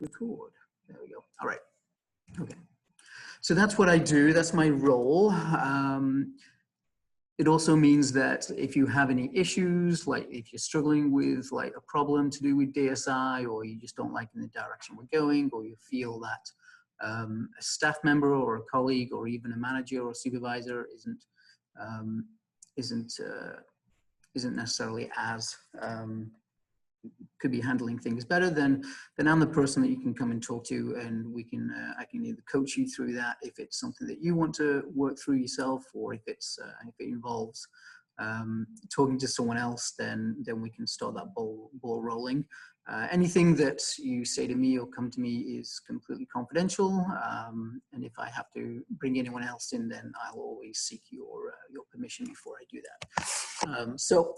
record. There we go. All right. Okay. So that's what I do. That's my role. It also means that if you have any issues, like if you're struggling with like a problem to do with DSI, or you just don't like in the direction we're going, or you feel that a staff member or a colleague or even a manager or supervisor isn't necessarily as could be handling things better, then I'm the person that you can come and talk to, and we can I can either coach you through that if it's something that you want to work through yourself, or if it involves talking to someone else, then we can start that ball rolling. Anything that you say to me or come to me is completely confidential, and if I have to bring anyone else in, then I'll always seek your permission before I do that. So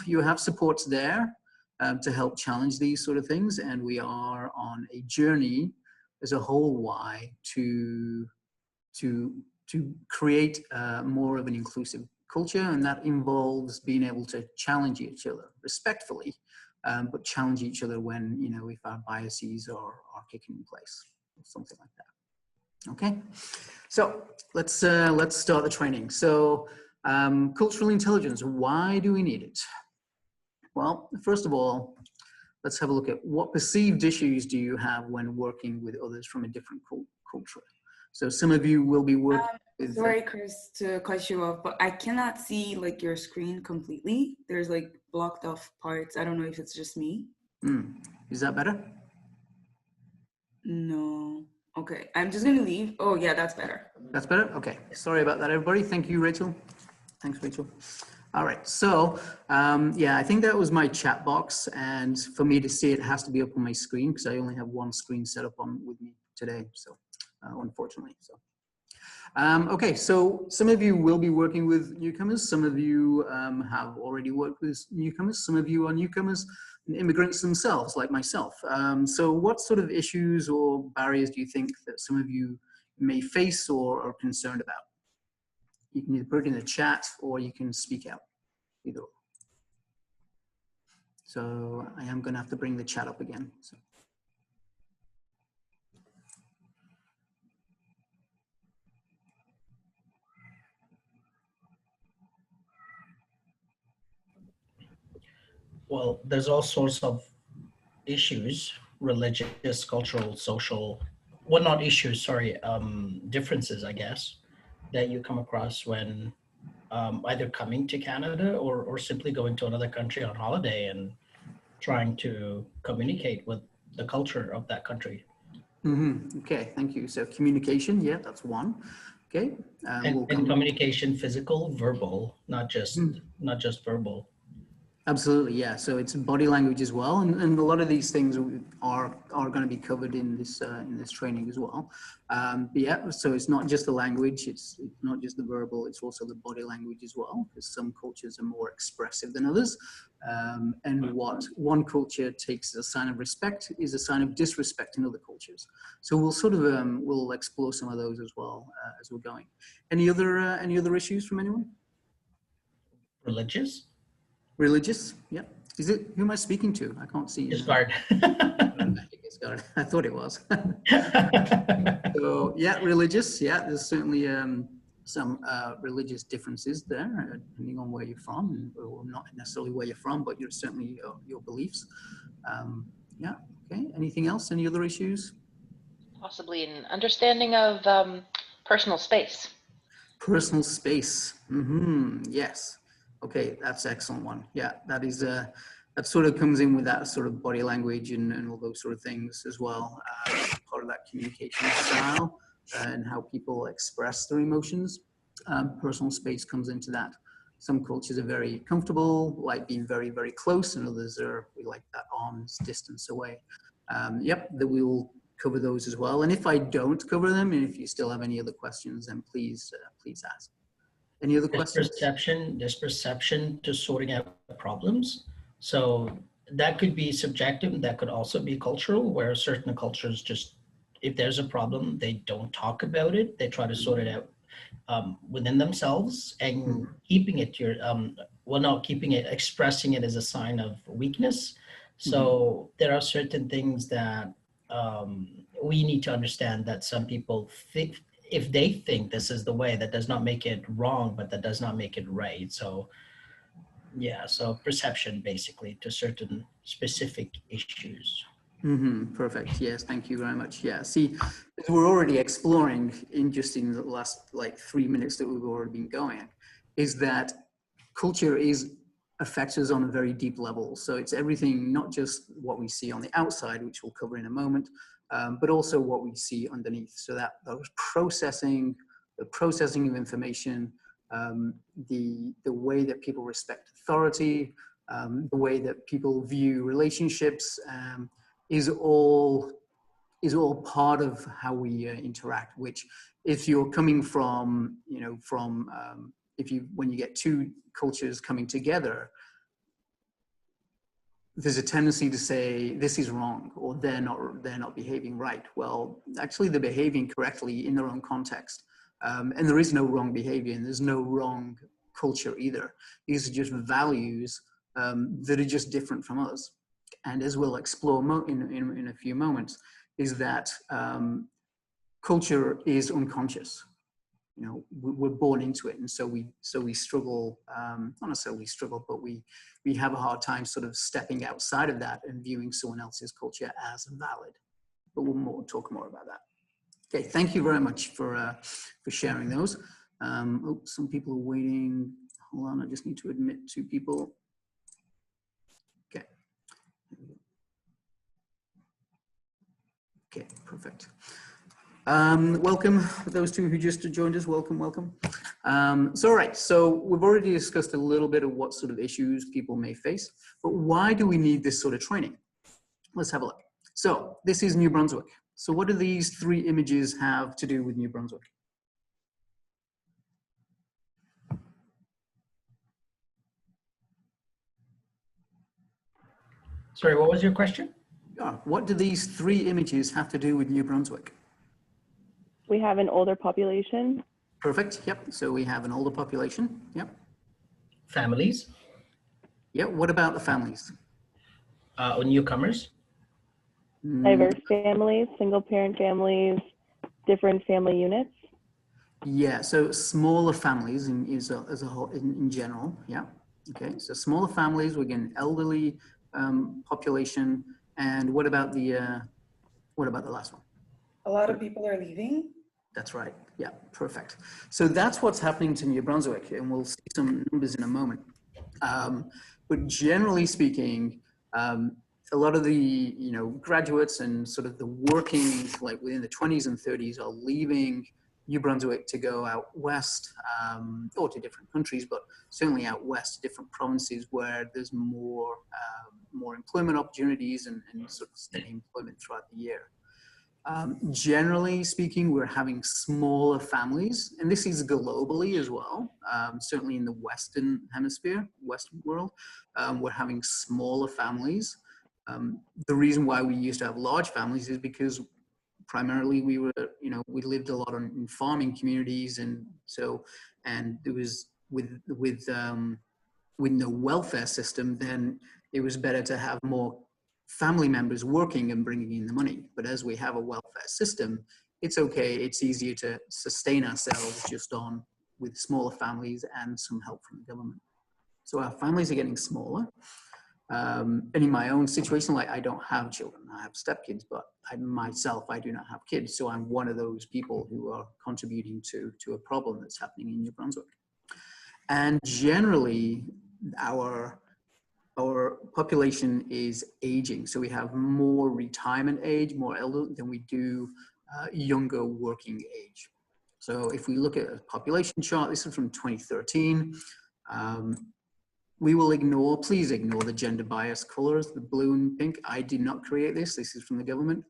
you have supports there to help challenge these sort of things, and we are on a journey as a whole Y to create more of an inclusive culture, and that involves being able to challenge each other respectfully. But challenge each other when, if our biases are kicking in place, or something like that. Okay, so let's start the training. So cultural intelligence, why do we need it? Well, first of all, let's have a look at what perceived issues do you have when working with others from a different culture. So some of you will be working with... Sorry, Chris, to cut you off, but I cannot see like your screen completely. There's like blocked off parts. I don't know if it's just me. Is that better? No. Okay, I'm just gonna leave. Oh yeah, that's better. That's better? Okay, sorry about that, everybody. Thank you, Rachel. Thanks, Rachel. All right, so yeah, I think that was my chat box, and for me to see it has to be up on my screen because I only have one screen set up with me today, so unfortunately. So okay, so some of you will be working with newcomers. Some of you have already worked with newcomers. Some of you are newcomers and immigrants themselves, like myself. So what sort of issues or barriers do you think that some of you may face or are concerned about? You can either put it in the chat or you can speak out, either or. So I am going to have to bring the chat up again. So. Well, there's all sorts of issues, religious, cultural, social, well, not issues, sorry, differences, I guess, that you come across when either coming to Canada or simply going to another country on holiday and trying to communicate with the culture of that country. Okay, thank you. So communication, yeah, that's one. Okay. And communication, physical, verbal, not just verbal. Absolutely, yeah. So it's body language as well, and a lot of these things are going to be covered in this training as well. But yeah, so it's not just the language, it's not just the verbal, it's also the body language as well, because some cultures are more expressive than others. And what one culture takes as a sign of respect is a sign of disrespect in other cultures. So we'll sort of we'll explore some of those as well as we're going. Any other issues from anyone? Religious? Religious, yeah. Is it, who am I speaking to? I can't see. Discard. I thought it was. So yeah, religious, yeah, there's certainly some religious differences there, depending on where you're from, or not necessarily where you're from, but you're certainly your beliefs. Yeah, okay, anything else, any other issues? Possibly an understanding of personal space. Personal space, Yes. Okay, that's an excellent one. Yeah, that is that sort of comes in with that sort of body language and all those sort of things as well. Part of that communication style and how people express their emotions. Personal space comes into that. Some cultures are very comfortable, like being very, very close, and others we like that arm's distance away. Yep, that we will cover those as well. And if I don't cover them, and if you still have any other questions, then please ask. Any other questions? There's perception to sorting out problems. So that could be subjective. That could also be cultural, where certain cultures just, if there's a problem, they don't talk about it. They try to sort it out within themselves, and keeping it expressing it as a sign of weakness. So there are certain things that we need to understand, that some people think, if they think this is the way, that does not make it wrong, but that does not make it right. So yeah, so perception basically to certain specific issues. Perfect. Yes, thank you very much. Yeah, see, we're already exploring in just in the last like 3 minutes that we've already been going, is that culture affects us on a very deep level. So it's everything, not just what we see on the outside, which we'll cover in a moment, but also what we see underneath. So that the processing of information, the way that people respect authority, the way that people view relationships, is all part of how we interact. Which, if you're coming from, when you get two cultures coming together, there's a tendency to say this is wrong, or they're not behaving right. Well, actually, they're behaving correctly in their own context, and there is no wrong behavior, and there's no wrong culture either. These are just values that are just different from us. And as we'll explore in a few moments, is that culture is unconscious. We're born into it, and so we struggle, not necessarily struggle, but we have a hard time sort of stepping outside of that and viewing someone else's culture as valid. But we'll talk more about that. Okay, thank you very much for sharing those. Some people are waiting. Hold on, I just need to admit 2 people. Okay. Okay, perfect. Welcome, those 2 who just joined us, welcome. All right, so we've already discussed a little bit of what sort of issues people may face, but why do we need this sort of training? Let's have a look. So this is New Brunswick. So what do these 3 images have to do with New Brunswick? Sorry, what was your question? What do these 3 images have to do with New Brunswick? We have an older population. Perfect. Yep. So we have an older population. Yep. Families. Yeah. What about the families? Newcomers. Diverse families, single parent families, different family units. Yeah. So smaller families as a whole in general. Yeah. Okay. So smaller families. We're getting elderly population. And what about the last one? A lot of people are leaving. That's right. Yeah, perfect. So that's what's happening to New Brunswick, and we'll see some numbers in a moment. But generally speaking, a lot of the graduates and sort of the working, like within the 20s and 30s, are leaving New Brunswick to go out west, or to different countries, but certainly out west to different provinces where there's more employment opportunities and sort of steady employment throughout the year. Generally speaking, we're having smaller families, and this is globally as well. Certainly in the Western Hemisphere, Western world, we're having smaller families. The reason why we used to have large families is because primarily we lived a lot in farming communities, and there was with no welfare system, then it was better to have more family members working and bringing in the money. But as we have a welfare system, it's okay. It's easier to sustain ourselves just with smaller families and some help from the government. So our families are getting smaller. And in my own situation, like I don't have children, I have stepkids, but I do not have kids. So I'm one of those people who are contributing to a problem that's happening in New Brunswick. And generally, our population is aging. So we have more retirement age, more elder than we do younger working age. So if we look at a population chart, this is from 2013. We will please ignore the gender bias colors, the blue and pink. I did not create this. This is from the government.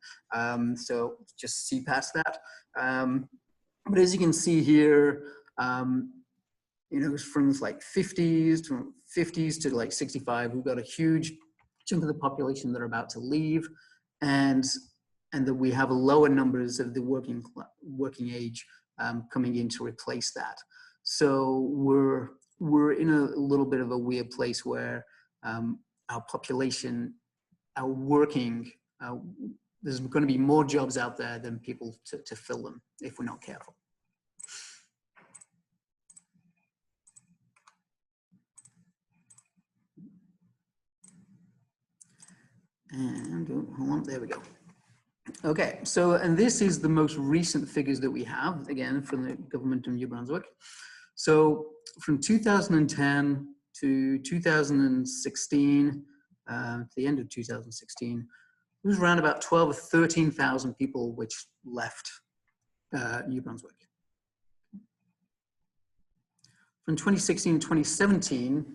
So just see past that. But as you can see here, it's from like 50s to like 65. We've got a huge chunk of the population that are about to leave, and that we have lower numbers of the working age coming in to replace that. So we're in a little bit of a weird place where our population working, there's going to be more jobs out there than people to fill them if we're not careful. And oh, hold on, there we go. Okay, so, and this is the most recent figures that we have, again, from the government of New Brunswick. So from 2010 to 2016, to the end of 2016, it was around about 12 or 13,000 people which left New Brunswick. From 2016 to 2017,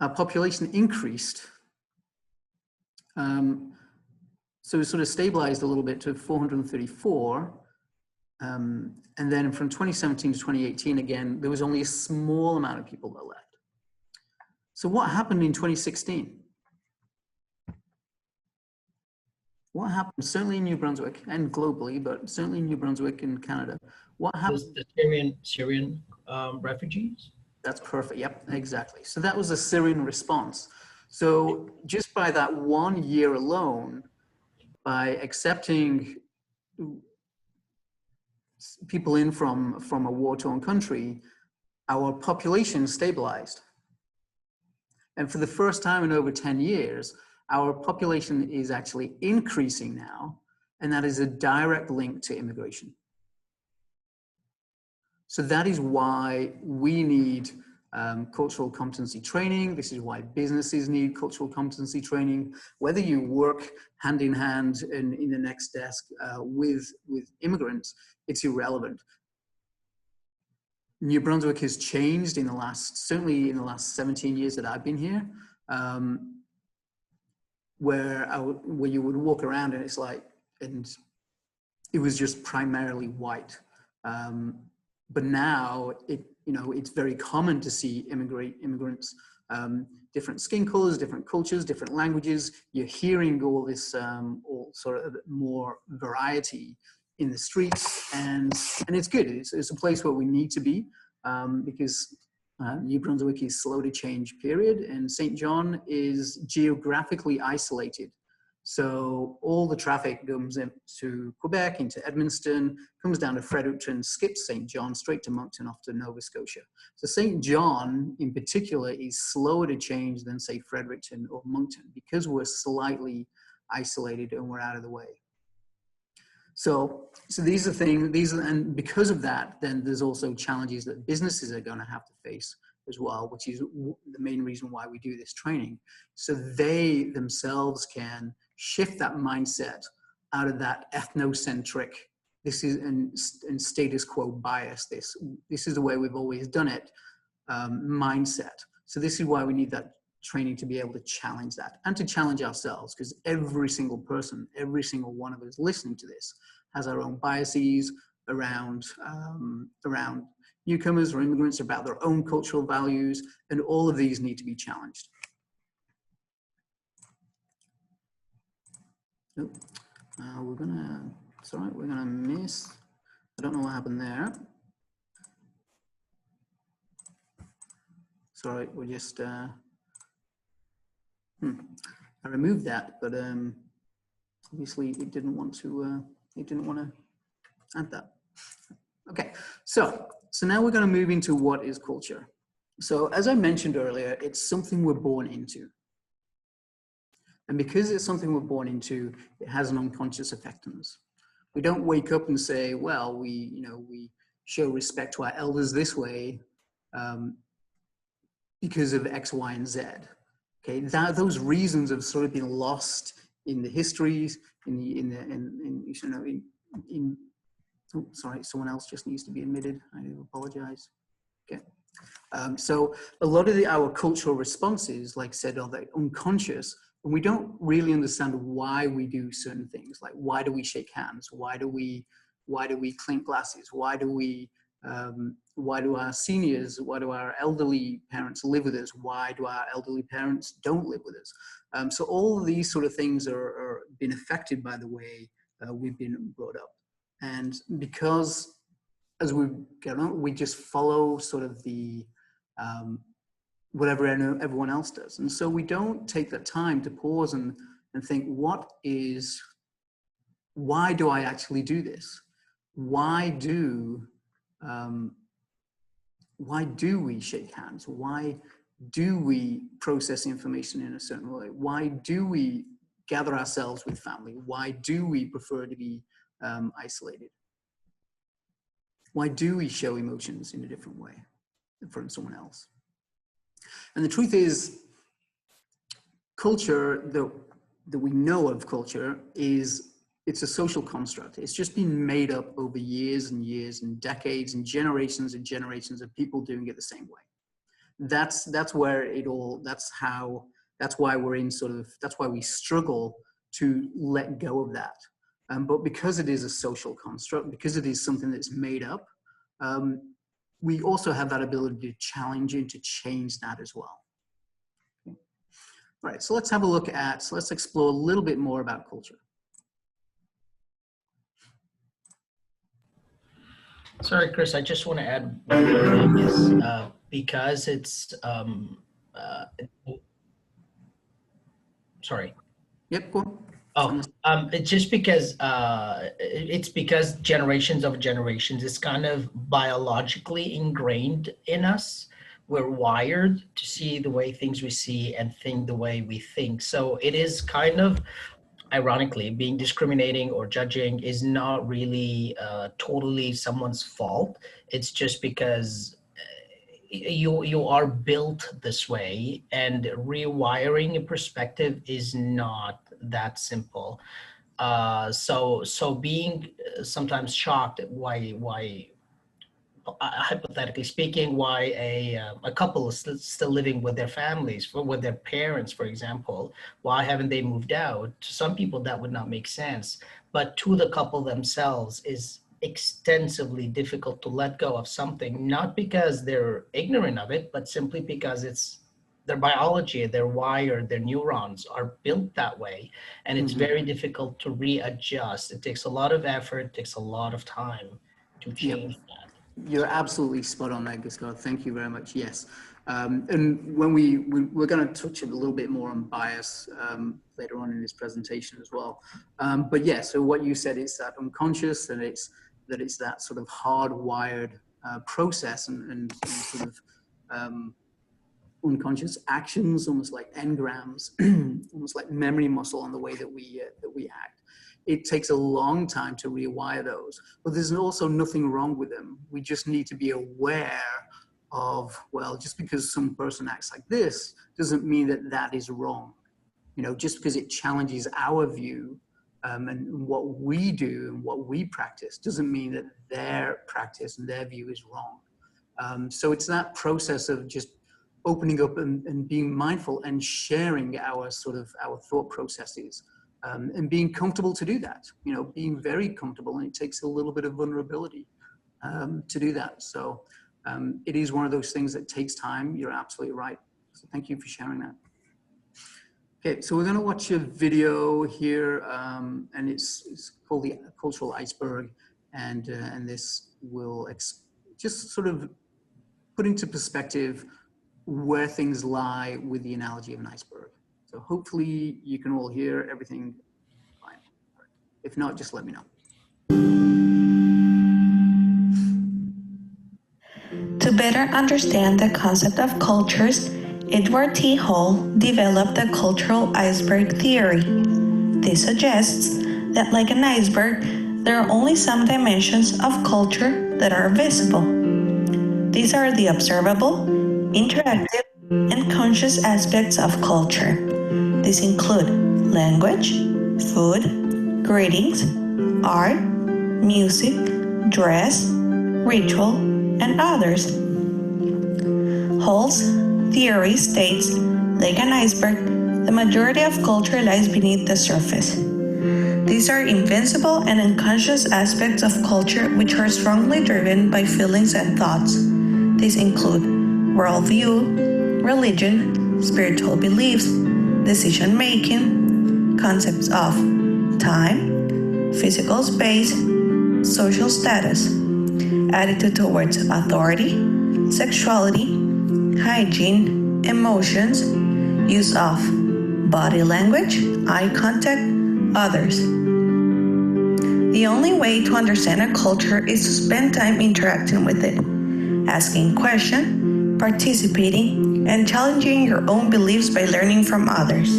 our population increased. So it sort of stabilized a little bit to 434. And then from 2017 to 2018, again, there was only a small amount of people that left. So what happened in 2016? What happened, certainly in New Brunswick and globally, but certainly in New Brunswick and Canada, what happened? The Syrian refugees? That's perfect, yep, exactly. So that was a Syrian response. So just by that 1 year alone, by accepting people in from a war-torn country, our population stabilized. And for the first time in over 10 years, our population is actually increasing now, and that is a direct link to immigration. So that is why we need cultural competency training. This is why businesses need cultural competency training. Whether you work hand in hand in the next desk with immigrants, it's irrelevant. New Brunswick has changed in the last, certainly in the last 17 years that I've been here, where you would walk around and it's like, and it was just primarily white. But now it's very common to see immigrants, different skin colors, different cultures, different languages. You're hearing all this, all sort of more variety in the streets, and it's good. It's a place where we need to be, because New Brunswick is slow to change, period, and St. John is geographically isolated. So all the traffic comes into Quebec, into Edmundston, comes down to Fredericton, skips St. John straight to Moncton, off to Nova Scotia. So St. John in particular is slower to change than, say, Fredericton or Moncton, because we're slightly isolated and we're out of the way. So these are things, and because of that, then there's also challenges that businesses are going to have to face as well, which is the main reason why we do this training. So they themselves can shift that mindset out of that ethnocentric, this is and status quo bias, this is the way we've always done it, mindset. So this is why we need that training, to be able to challenge that and to challenge ourselves, because every single person, every single one of us listening to this has our own biases around newcomers or immigrants, about their own cultural values, and all of these need to be challenged. Oh, we're gonna miss, I don't know what happened there. Sorry, we're just, I removed that, but obviously it didn't want to add that. Okay, so now we're gonna move into what is culture. So as I mentioned earlier, it's something we're born into. And because it's something we're born into, it has an unconscious effect on us. We don't wake up and say, well, we show respect to our elders this way because of X, Y, and Z. Okay, those reasons have sort of been lost in the histories, oh, sorry, someone else just needs to be admitted. I do apologize. Okay. So a lot of our cultural responses, like I said, are unconscious, and we don't really understand why we do certain things. Like, why do we shake hands? Why do we clink glasses? Why do our seniors, why do our elderly parents live with us? Why do our elderly parents don't live with us? So all of these sort of things are been affected by the way we've been brought up. And because as we get on, we just follow sort of the, whatever everyone else does. And so we don't take the time to pause and and think, why do I actually do this? Why do we shake hands? Why do we process information in a certain way? Why do we gather ourselves with family? Why do we prefer to be isolated? Why do we show emotions in a different way from someone else? And the truth is, culture that we know of culture it's a social construct. It's just been made up over years and years and decades and generations of people doing it the same way. That's where it all, that's why we struggle to let go of that. But because it is a social construct, because it is something that's made up, we also have that ability to challenge and to change that as well. Okay. All right, so let's have a look at, let's explore a little bit more about culture. Sorry, Chris, I just want to add one more thing is because it's, sorry. Yep, go on. It's just because it's because generations of generations, it's kind of biologically ingrained in us. We're wired to see the way things we see and think the way we think. So it is kind of, ironically, being discriminating or judging is not really totally someone's fault. It's just because you are built this way, and rewiring a perspective is not that simple. So being sometimes shocked at why hypothetically speaking, why a couple is still living with their families, with their parents, for example, why haven't they moved out? To some people that would not make sense, but to the couple themselves is extensively difficult to let go of something, not because they're ignorant of it, but simply because it's their biology, their wired, their neurons are built that way, and it's very difficult to readjust. It takes a lot of effort, it takes a lot of time to change that. You're absolutely spot on there, Giscard. Thank you very much. Yes. And when we're going to touch a little bit more on bias later on in this presentation as well. But yeah, so what you said is that unconscious, and it's that sort of hardwired process and sort of unconscious actions, almost like engrams, almost like memory muscle on the way that we act. It takes a long time to rewire those, but there's also nothing wrong with them. We just need to be aware of, well, just because some person acts like this doesn't mean that that is wrong. You know, just because it challenges our view and what we do and what we practice doesn't mean that their practice and their view is wrong. So it's that process of just opening up and being mindful and sharing our thought processes. And being comfortable to do that, you know, being very comfortable, and it takes a little bit of vulnerability to do that. So it is one of those things that takes time. You're absolutely right. So thank you for sharing that. Okay, so we're going to watch a video here, and it's called the Cultural Iceberg, and this will just sort of put into perspective where things lie with the analogy of an iceberg. So hopefully you can all hear everything fine. If not, just let me know. To better understand the concept of cultures, Edward T. Hall developed the cultural iceberg theory. This suggests that, like an iceberg, there are only some dimensions of culture that are visible. These are the observable, interactive, and conscious aspects of culture. These include language, food, greetings, art, music, dress, ritual, and others. Hall's theory states, like an iceberg, the majority of culture lies beneath the surface. These are invincible and unconscious aspects of culture which are strongly driven by feelings and thoughts. These include worldview, religion, spiritual beliefs, decision-making, concepts of time, physical space, social status, attitude towards authority, sexuality, hygiene, emotions, use of, body language, eye contact, others. The only way to understand a culture is to spend time interacting with it, asking questions, participating, and challenging your own beliefs by learning from others.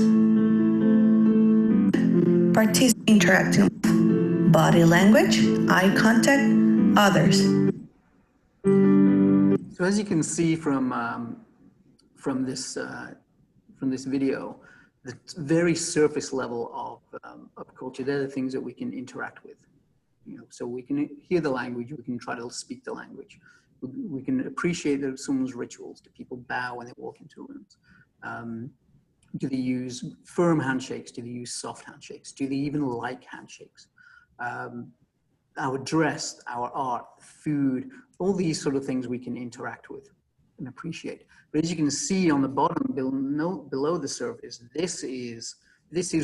Interacting with body language, eye contact, others. So as you can see from this video, the very surface level of culture, they're the things that we can interact with. So we can hear the language, we can try to speak the language. We can appreciate someone's rituals. Do people bow when they walk into rooms? Do they use firm handshakes? Do they use soft handshakes? Do they even like handshakes? Our dress, our art, food, all these sort of things we can interact with and appreciate. But as you can see on the bottom, below the surface, this is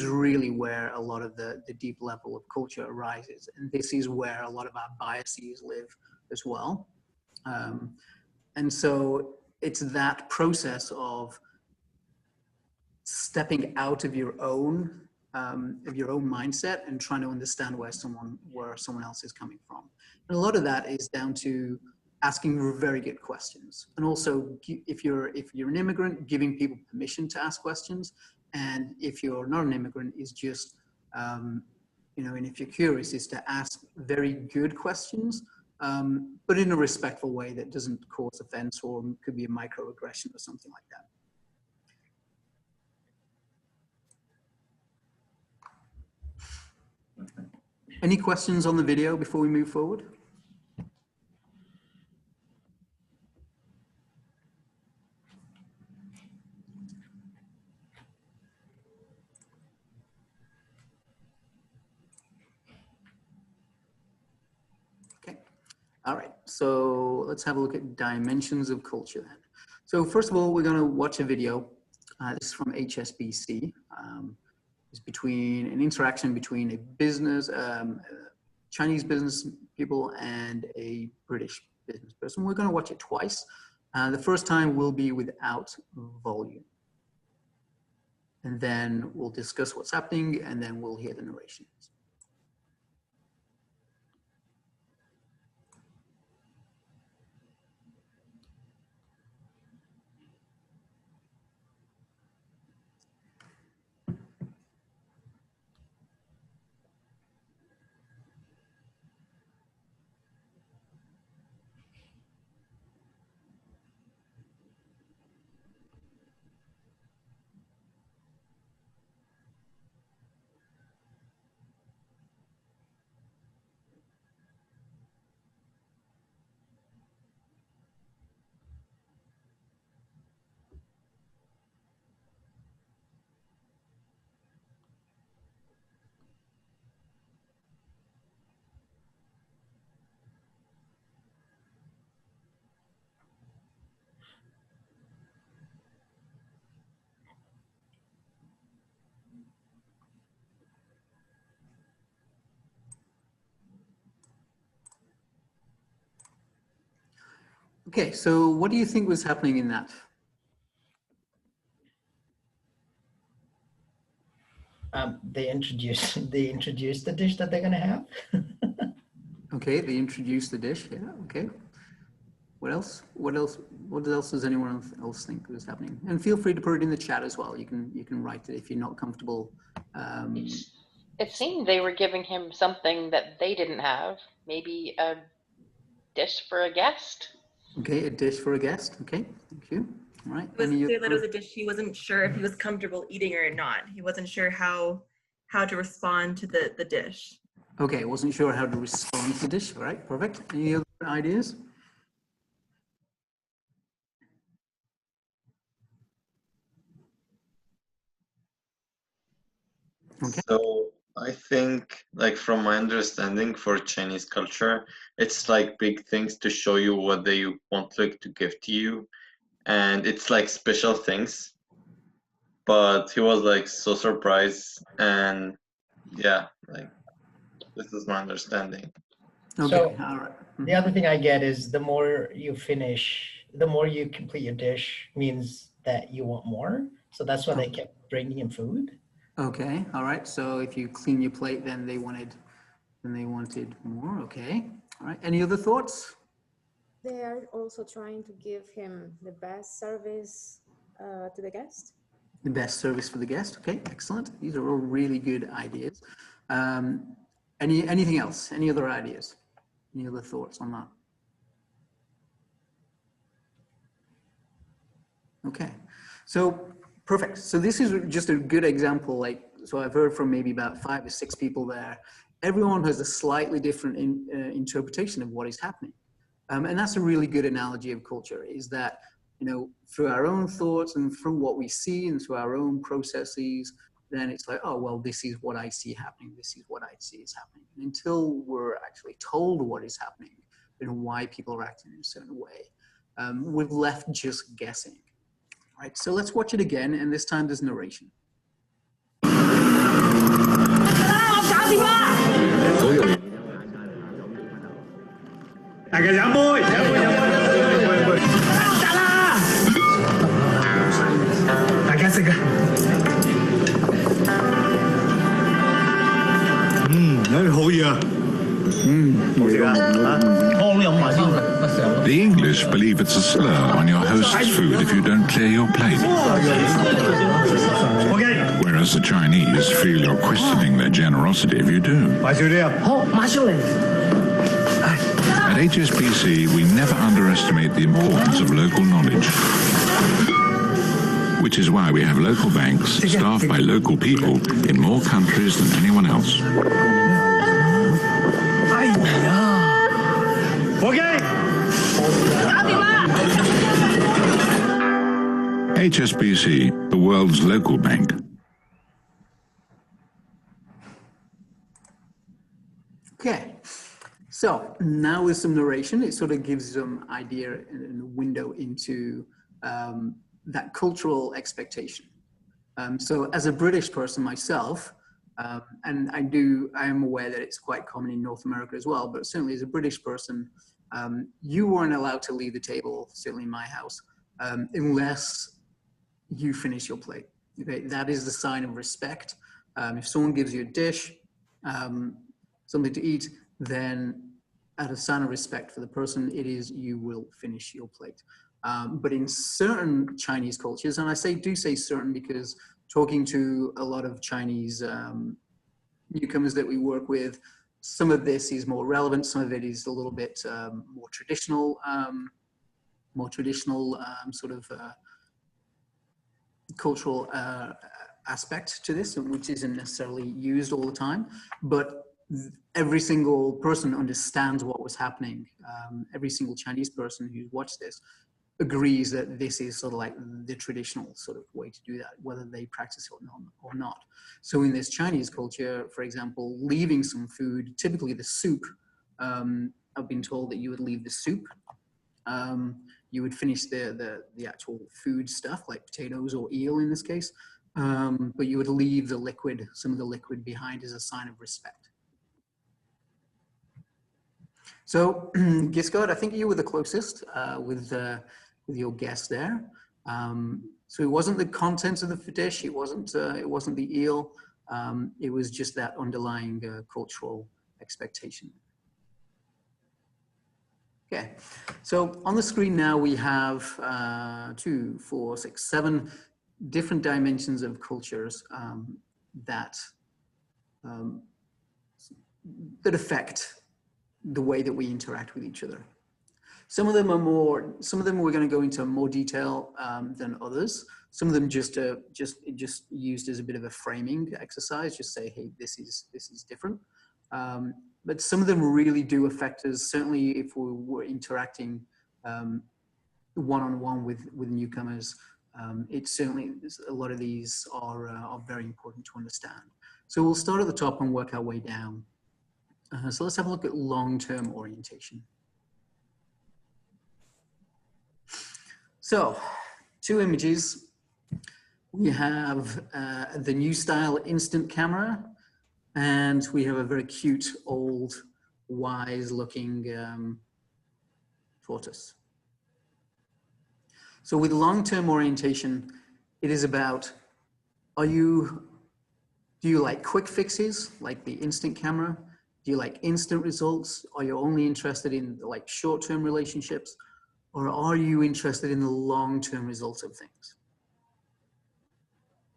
really where a lot of the deep level of culture arises. And this is where a lot of our biases live as well. And so it's that process of stepping out of your own mindset and trying to understand where someone else is coming from. And a lot of that is down to asking very good questions. And also, if you're an immigrant, giving people permission to ask questions. And if you're not an immigrant, is just, and if you're curious, is to ask very good questions, but in a respectful way that doesn't cause offense or could be a microaggression or something like that. Any questions on the video before we move forward? Okay, all right, so let's have a look at dimensions of culture then. So first of all, we're gonna watch a video. This is from HSBC. It's between an interaction between a business, Chinese business people and a British business person. We're going to watch it twice. The first time will be without volume. And then we'll discuss what's happening, and then we'll hear the narrations. Okay, so what do you think was happening in that? They introduced the dish that they're gonna have. Okay, they introduced the dish. Yeah. Okay. What else? What else does anyone else think was happening? And feel free to put it in the chat as well. You can write it if you're not comfortable. It seemed they were giving him something that they didn't have. Maybe a dish for a guest. Okay, a dish for a guest. Okay, thank you. All right. It was clear that it was a dish he wasn't sure if he was comfortable eating or not. He wasn't sure how to respond to the dish. Okay, wasn't sure how to respond to the dish. All right, perfect. Any other ideas? Okay. So I think, like, from my understanding for Chinese culture, it's like big things to show you what they want, like, to give to you, and it's like special things. But he was like so surprised, and yeah, like, this is my understanding. Okay. So all right. The other thing I get is the more you finish, the more you complete your dish means that you want more. So that's why they kept bringing him food. Okay, all right. So if you clean your plate, then they wanted more. Okay, all right. Any other thoughts? They are also trying to give him the best service to the guest. The best service for the guest. Okay, excellent. These are all really good ideas. Anything else? Any other ideas? Any other thoughts on that? Okay, so perfect. So this is just a good example. Like, so I've heard from maybe about 5 or 6 people there. Everyone has a slightly different interpretation of what is happening. And that's a really good analogy of culture, is that, you know, through our own thoughts and through what we see and through our own processes, then it's like, oh, well, this is what I see happening. This is what I see is happening. And until we're actually told what is happening and why people are acting in a certain way, we're left just guessing. Right, so let's watch it again, and this time there's narration. The English believe it's a slur on your host's food if you don't clear your plate. Whereas the Chinese feel you're questioning their generosity if you do. At HSBC, we never underestimate the importance of local knowledge. Which is why we have local banks staffed by local people in more countries than anyone else. HSBC, the world's local bank. Okay, so now with some narration, it sort of gives some idea and a window into that cultural expectation. So as a British person myself, and I am aware that it's quite common in North America as well, but certainly as a British person, you weren't allowed to leave the table, certainly in my house, unless you finish your plate. Okay, that is the sign of respect. If someone gives you a dish, something to eat, then out of sign of respect for the person, it is you will finish your plate. But in certain Chinese cultures, and I do say certain because talking to a lot of Chinese newcomers that we work with, some of this is more relevant, some of it is a little bit more traditional sort of cultural aspect to this, which isn't necessarily used all the time, but every single person understands what was happening. Every single Chinese person who's watched this agrees that this is sort of like the traditional sort of way to do that, whether they practice it or not. So in this Chinese culture, for example, leaving some food, typically the soup, I've been told that you would leave the soup. You would finish the actual food stuff, like potatoes or eel in this case, but you would leave the liquid, some of the liquid behind as a sign of respect. So, Giscard, I think you were the closest with your guess there. So it wasn't the contents of the dish, it wasn't the eel, it was just that underlying cultural expectation. Okay, so on the screen now we have 2, 4, 6, 7 different dimensions of cultures that affect the way that we interact with each other. Some of them we're going to go into more detail than others. Some of them just used as a bit of a framing exercise, just say, hey, this is different. But some of them really do affect us, certainly if we were interacting one-on-one with newcomers. It certainly, a lot of these are very important to understand. So we'll start at the top and work our way down. So let's have a look at long-term orientation. So 2 images. We have the new style instant camera, and we have a very cute, old, wise-looking tortoise. So with long-term orientation, it is about do you like quick fixes, like the instant camera? Do you like instant results? Are you only interested in like short-term relationships? Or are you interested in the long-term results of things?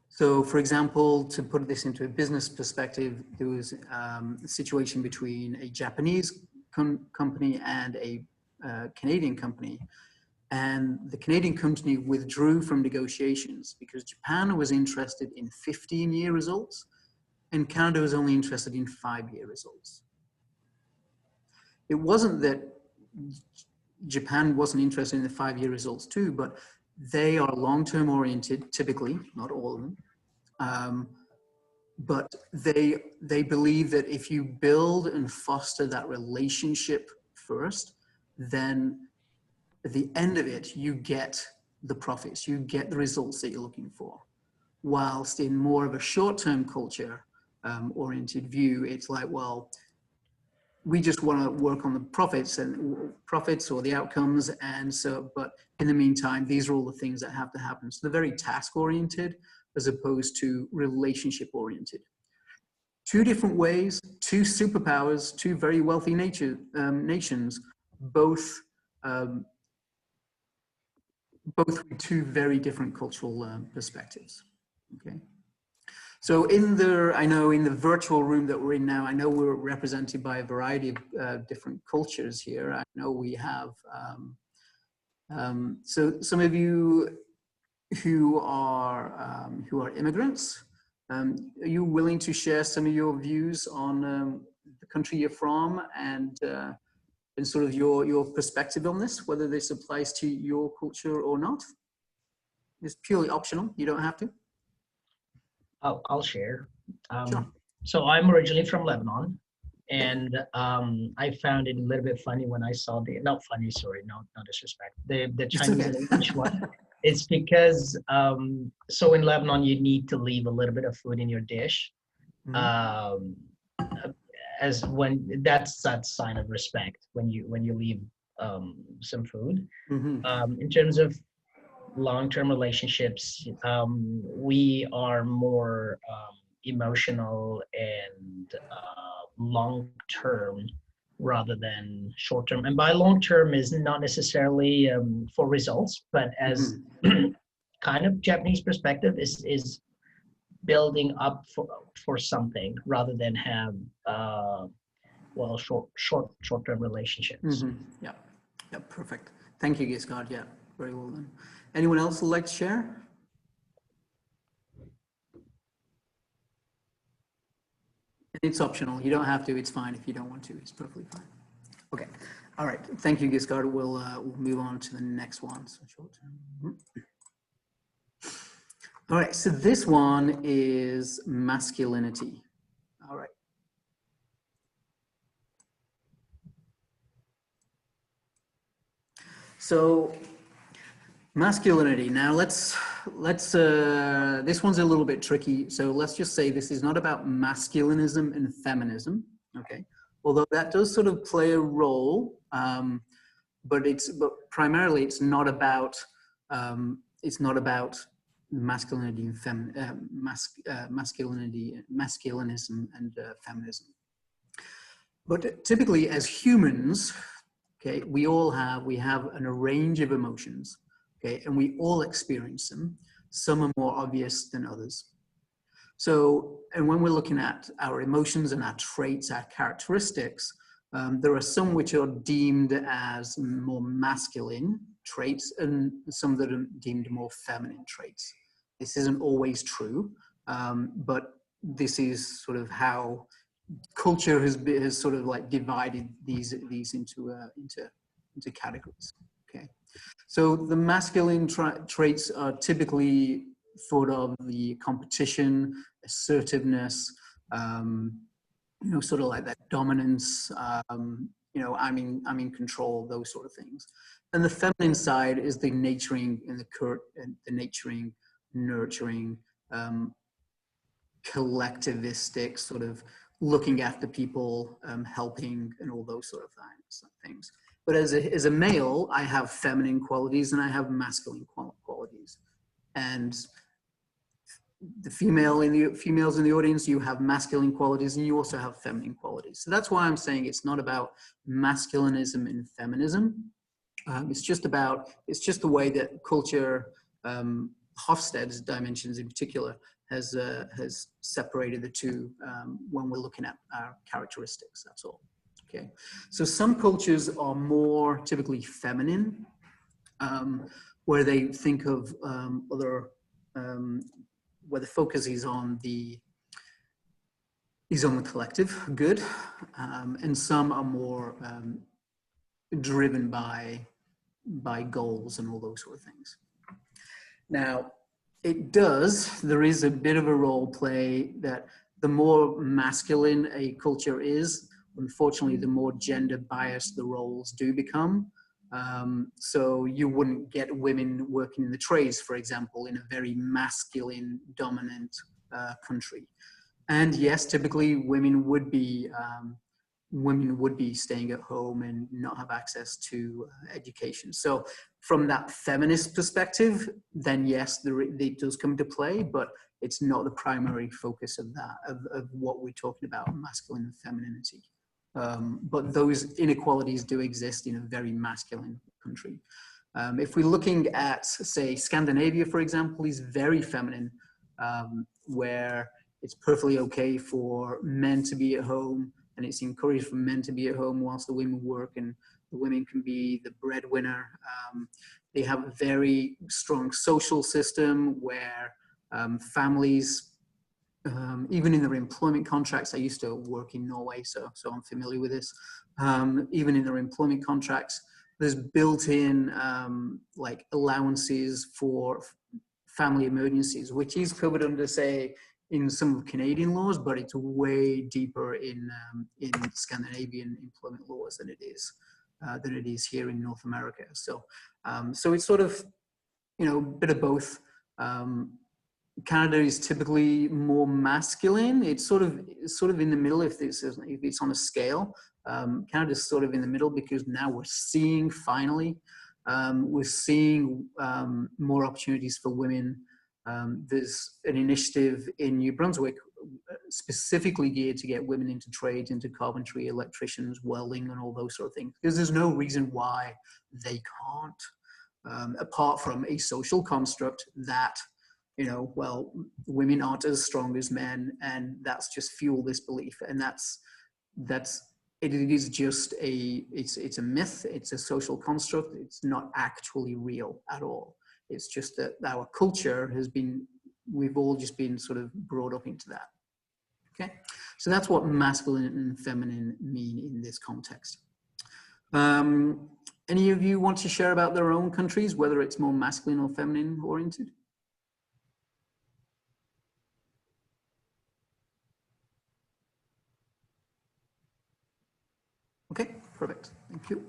So for example, to put this into a business perspective, there was a situation between a Japanese company and a Canadian company. And the Canadian company withdrew from negotiations because Japan was interested in 15-year results and Canada was only interested in 5-year results. It wasn't that Japan wasn't interested in the 5-year results too, but they are long-term oriented, typically, not all of them. But they believe that if you build and foster that relationship first, then at the end of it, you get the profits, you get the results that you're looking for. Whilst in more of a short-term culture oriented view, it's like, well, we just want to work on the profits or the outcomes. And so, but in the meantime, these are all the things that have to happen. So they're very task oriented as opposed to relationship oriented. Two different ways, two superpowers, two very wealthy nations, both with two very different cultural perspectives. Okay. So I know in the virtual room that we're in now, I know we're represented by a variety of different cultures here. I know we have, so some of you who are immigrants, are you willing to share some of your views on the country you're from and sort of your perspective on this, whether this applies to your culture or not? It's purely optional, you don't have to. I'll share. Sure. So I'm originally from Lebanon, and I found it a little bit funny when I saw not funny, sorry, no disrespect, the Chinese and English one. It's because, so in Lebanon, you need to leave a little bit of food in your dish. As when that's that sign of respect when you leave some food. In terms of long-term relationships, we are more emotional and long-term rather than short-term. And by long-term is not necessarily for results, but as kind of Japanese perspective is building up for something rather than have well short-term relationships. Yeah, perfect. Thank you, Giscard. Yeah, very well done. Anyone else would like to share? It's optional. You don't have to. It's fine if you don't want to. It's perfectly fine. Okay. All right. Thank you, Giscard. We'll move on to the next one. So short term. All right. So this one is masculinity. All right. So masculinity. Now let's this one's a little bit tricky. So let's just say this is not about masculinism and feminism. Okay. Although that does sort of play a role, but primarily it's not about masculinity and masculinism and feminism. But typically as humans, okay, we have a range of emotions, okay, and we all experience them. Some are more obvious than others. So, and when we're looking at our emotions and our traits, our characteristics, there are some which are deemed as more masculine traits and some that are deemed more feminine traits. This isn't always true, but this is sort of how culture has sort of like divided these into categories. Okay, so the masculine traits are typically thought of the competition, assertiveness, you know, sort of like that dominance. You know, I'm in control, those sort of things. And the feminine side is the nurturing and the nurturing, collectivistic sort of looking after people, helping, and all those sort of things. But as a male, I have feminine qualities and I have masculine qualities. And the females in the audience, you have masculine qualities and you also have feminine qualities. So that's why I'm saying it's not about masculinism and feminism. It's just the way that culture, Hofstede's dimensions in particular, has separated the two when we're looking at our characteristics, that's all. Okay, so some cultures are more typically feminine, where they think of where the focus is on the collective good, and some are more driven by goals and all those sort of things. Now, there is a bit of a role play that the more masculine a culture is, unfortunately, the more gender biased the roles do become. So you wouldn't get women working in the trades, for example, in a very masculine dominant country. And yes, typically women would be staying at home and not have access to education. So from that feminist perspective, then yes, it does come to play, but it's not the primary focus of that, of what we're talking about, masculine and femininity. But those inequalities do exist in a very masculine country. If we're looking at, say, Scandinavia, for example, is very feminine, where it's perfectly okay for men to be at home, and it's encouraged for men to be at home whilst the women work, and the women can be the breadwinner. They have a very strong social system where families, even in their employment contracts, I used to work in Norway, so I'm familiar with this. Even in their employment contracts, there's built-in like allowances for family emergencies, which is covered under, say, in some Canadian laws, but it's way deeper in Scandinavian employment laws than it is here in North America. So it's sort of, a bit of both. Canada is typically more masculine. It's sort of in the middle if it's on a scale. Canada is sort of in the middle because now we're seeing more opportunities for women. There's an initiative in New Brunswick specifically geared to get women into trades, into carpentry, electricians, welding, and all those sort of things, because there's no reason why they can't, apart from a social construct that, well, women aren't as strong as men, and that's just fueled this belief. And it is just it's a myth, it's a social construct, it's not actually real at all. It's just that our culture we've all just been sort of brought up into that. Okay, so that's what masculine and feminine mean in this context. Any of you want to share about their own countries, whether it's more masculine or feminine oriented? Okay, perfect, thank you.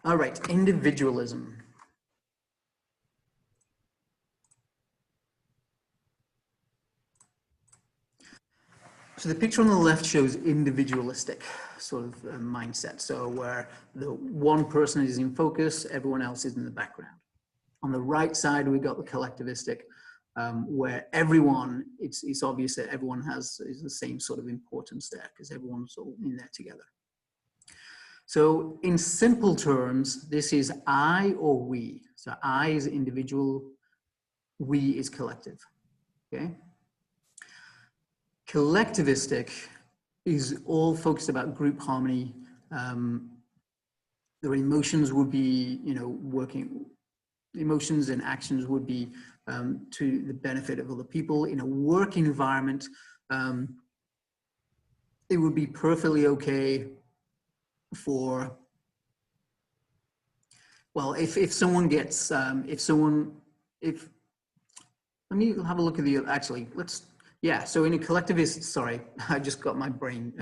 All right, individualism. So the picture on the left shows individualistic sort of mindset. So where the one person is in focus, everyone else is in the background. On the right side, we got the collectivistic, where everyone, it's obvious that everyone is the same sort of importance there because everyone's all in there together. So in simple terms, this is I or we. So I is individual, we is collective, okay? Collectivistic is all focused about group harmony. Their emotions would be, emotions and actions would be to the benefit of other people. In a work environment, it would be perfectly okay for, well, if someone gets, let me have a look at so in a collectivist, sorry, I just got my brain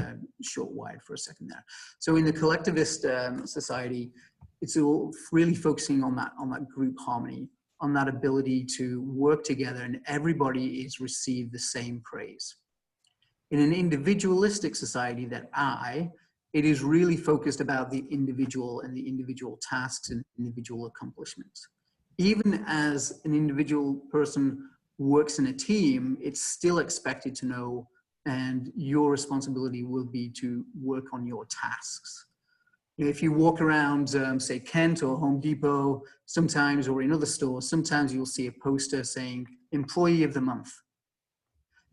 short-wired for a second there. So in the collectivist society, it's all really focusing on that group harmony, on that ability to work together, and everybody is received the same praise. In an individualistic society, it is really focused about the individual and the individual tasks and individual accomplishments. even as an individual person works in a team, it's still expected to know, and your responsibility will be to work on your tasks. If you walk around, say, Kent or Home Depot, sometimes, or in other stores, sometimes you'll see a poster saying Employee of the Month.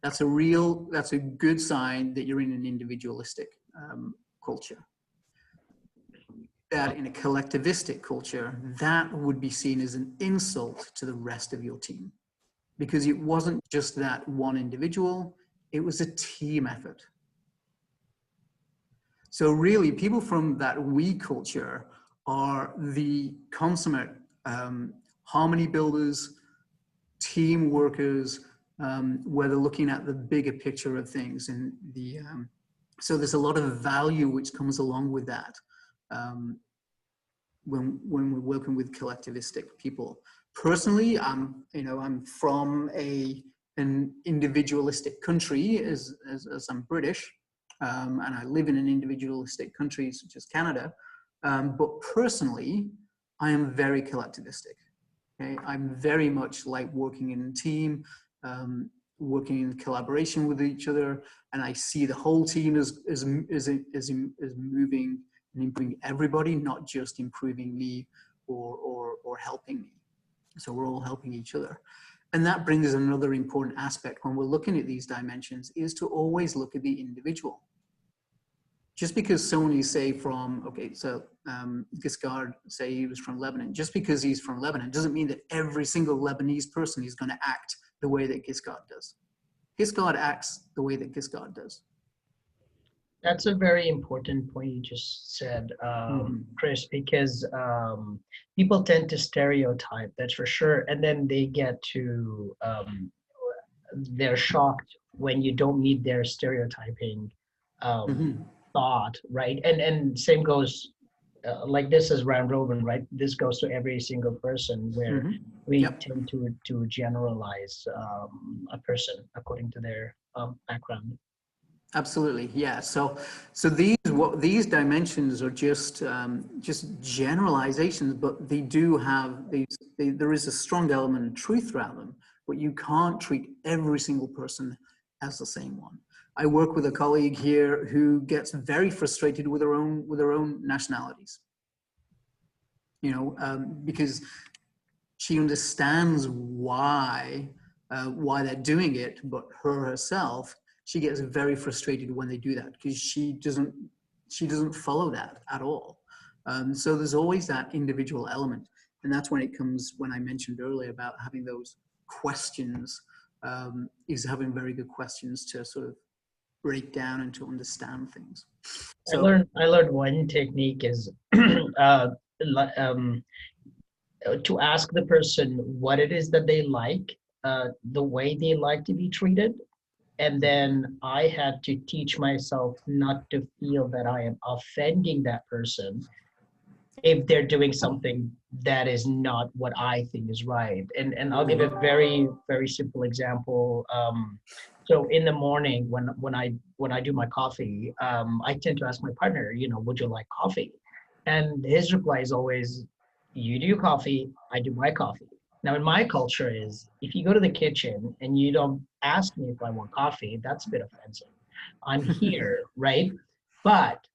That's a good sign that you're in an individualistic culture. That in a collectivistic culture, that would be seen as an insult to the rest of your team, because it wasn't just that one individual, it was a team effort. So really, people from that we culture are the consummate harmony builders, team workers, where they're looking at the bigger picture of things. And so there's a lot of value which comes along with that when we're working with collectivistic people. Personally, I'm from an individualistic country as I'm British. And I live in an individualistic country such as Canada, but personally, I am very collectivistic. Okay? I'm very much like working in a team, working in collaboration with each other, and I see the whole team as moving and improving everybody, not just improving me or helping me. So we're all helping each other. And that brings another important aspect when we're looking at these dimensions, is to always look at the individual. Just because someone you say from, okay, so Giscard, say he was from Lebanon, just because he's from Lebanon doesn't mean that every single Lebanese person is going to act the way that Giscard does. Giscard acts the way that Giscard does. That's a very important point you just said, Chris, because people tend to stereotype, that's for sure. And then they get to, they're shocked when you don't meet their stereotyping thought, right? And same goes, like this is round robin, right? This goes to every single person, where we tend to generalize a person according to their background. Absolutely, yeah. So these dimensions are just generalizations, but they do have these. There is a strong element of truth around them, but you can't treat every single person as the same one. I work with a colleague here who gets very frustrated with her own nationalities. Because she understands why they're doing it, but herself, she gets very frustrated when they do that, because she doesn't follow that at all. So there's always that individual element, and that's when I mentioned earlier about having those questions, is having very good questions to sort of break down and to understand things. So I learned one technique is to ask the person what it is that they like, the way they like to be treated. And then I had to teach myself not to feel that I am offending that person if they're doing something that is not what I think is right. And I'll give a very, very simple example. So in the morning when I do my coffee, I tend to ask my partner, would you like coffee? And his reply is always, you do your coffee, I do my coffee. Now, in my culture is, if you go to the kitchen and you don't ask me if I want coffee, that's a bit offensive. I'm here, right? But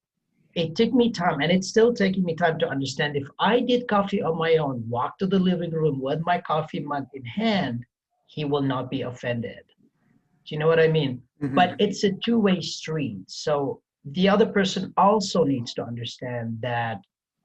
it took me time, and it's still taking me time to understand, if I did coffee on my own, walk to the living room with my coffee mug in hand, he will not be offended. Do you know what I mean? But it's a two-way street. So the other person also needs to understand that,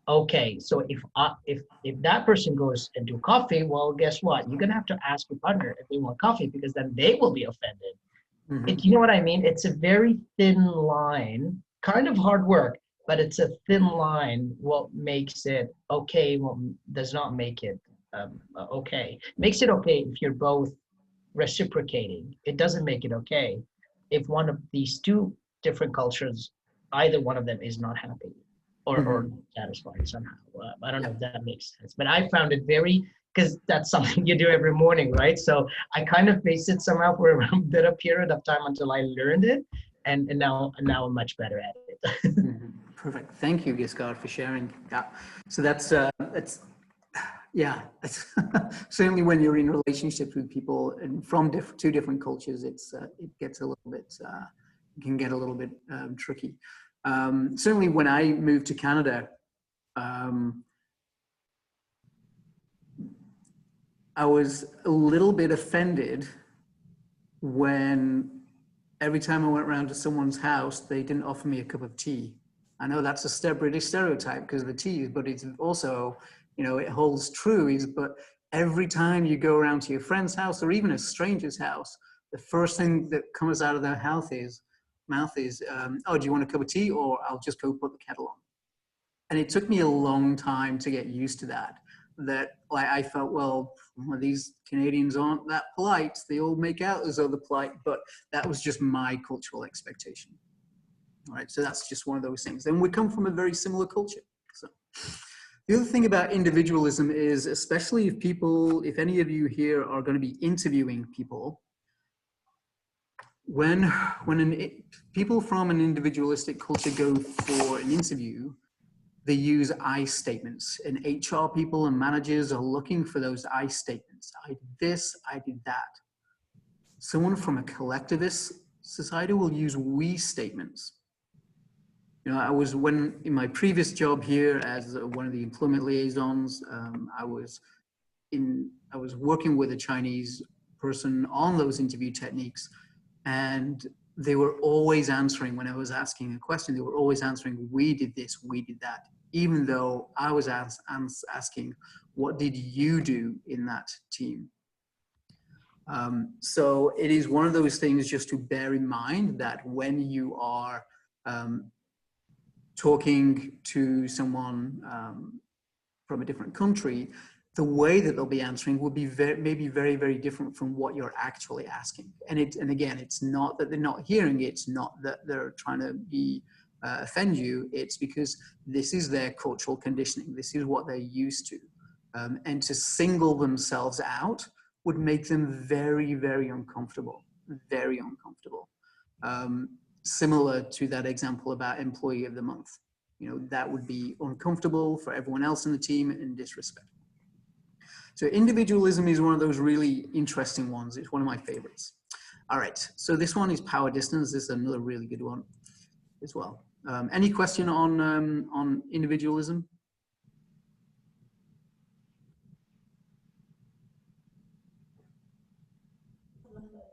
okay, so if that person goes and do coffee, well, guess what? You're gonna have to ask your partner if they want coffee, because then they will be offended. You know what I mean? It's a very thin line, kind of hard work, but it's a thin line. What makes it okay, what does not make it okay. Makes it okay if you're both reciprocating. It doesn't make it okay if one of these two different cultures, either one of them is not happy or satisfied somehow. I don't know if that makes sense, but I found it very, because that's something you do every morning, right? So I kind of faced it somehow for a bit of period of time until I learned it, and now I'm much better at it. Perfect. Thank you, Giscard, for sharing that. So Yeah, certainly when you're in relationships with people and from two different cultures, it gets a little bit, can get a little bit tricky. Certainly when I moved to Canada, I was a little bit offended when every time I went around to someone's house, they didn't offer me a cup of tea. I know that's a British stereotype because of the tea, but it's also, you know, it holds true, but every time you go around to your friend's house or even a stranger's house, the first thing that comes out of their mouth is, oh, do you want a cup of tea? Or I'll just go put the kettle on. And it took me a long time to get used to that I felt, well, these Canadians aren't that polite. They all make out as though they're polite, but that was just my cultural expectation. All right, so that's just one of those things. And we come from a very similar culture. So the other thing about individualism is, especially if any of you here are going to be interviewing people, when people from an individualistic culture go for an interview, they use I statements, and HR people and managers are looking for those I statements. I did this, I did that. Someone from a collectivist society will use we statements. You know, in my previous job here as one of the employment liaisons, I was working with a Chinese person on those interview techniques, and they were always answering, when I was asking a question, they were always answering, we did this, we did that, even though I was asking, what did you do in that team? So it is one of those things just to bear in mind that when you are talking to someone from a different country, the way that they'll be answering will be maybe very, very different from what you're actually asking. And again, it's not that they're not hearing it, it's not that they're trying to offend you, it's because this is their cultural conditioning, this is what they're used to. And to single themselves out would make them very, very uncomfortable, very uncomfortable. Similar to that example about employee of the month. You know, that would be uncomfortable for everyone else in the team and disrespectful. So individualism is one of those really interesting ones. It's one of my favorites. All right, so this one is power distance. This is another really good one as well. Any question on individualism?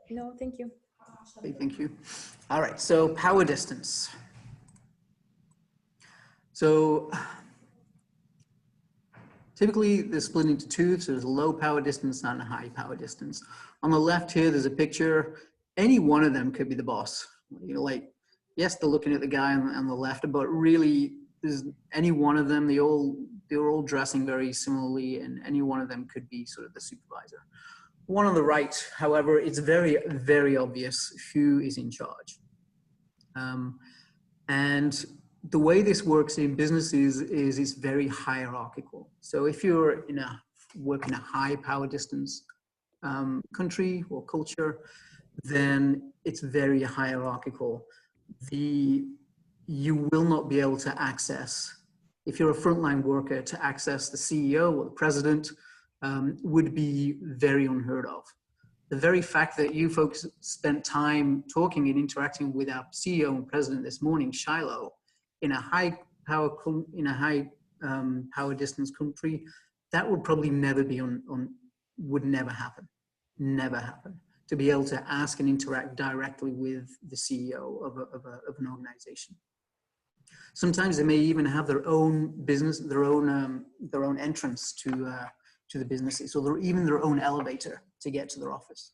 No, thank you. Okay, thank you. All right, so power distance. So typically they're split into two. So there's a low power distance and a high power distance. On the left here, there's a picture. Any one of them could be the boss. You know, like, yes, they're looking at the guy on the left, but really there's any one of them, they're all dressing very similarly, and any one of them could be sort of the supervisor. One on the right, however, it's very, very obvious who is in charge. And the way this works in businesses is it's very hierarchical. So if you're work in a high power distance country or culture, then it's very hierarchical. You will not be able to access, if you're a frontline worker, to access the CEO or the president would be very unheard of. The very fact that you folks spent time talking and interacting with our CEO and president this morning, Shiloh, in a high power distance country, that would probably never be would never happen, never happen. To be able to ask and interact directly with the CEO of an organization. Sometimes they may even have their own business, their own entrance to the businesses, or even their own elevator to get to their office.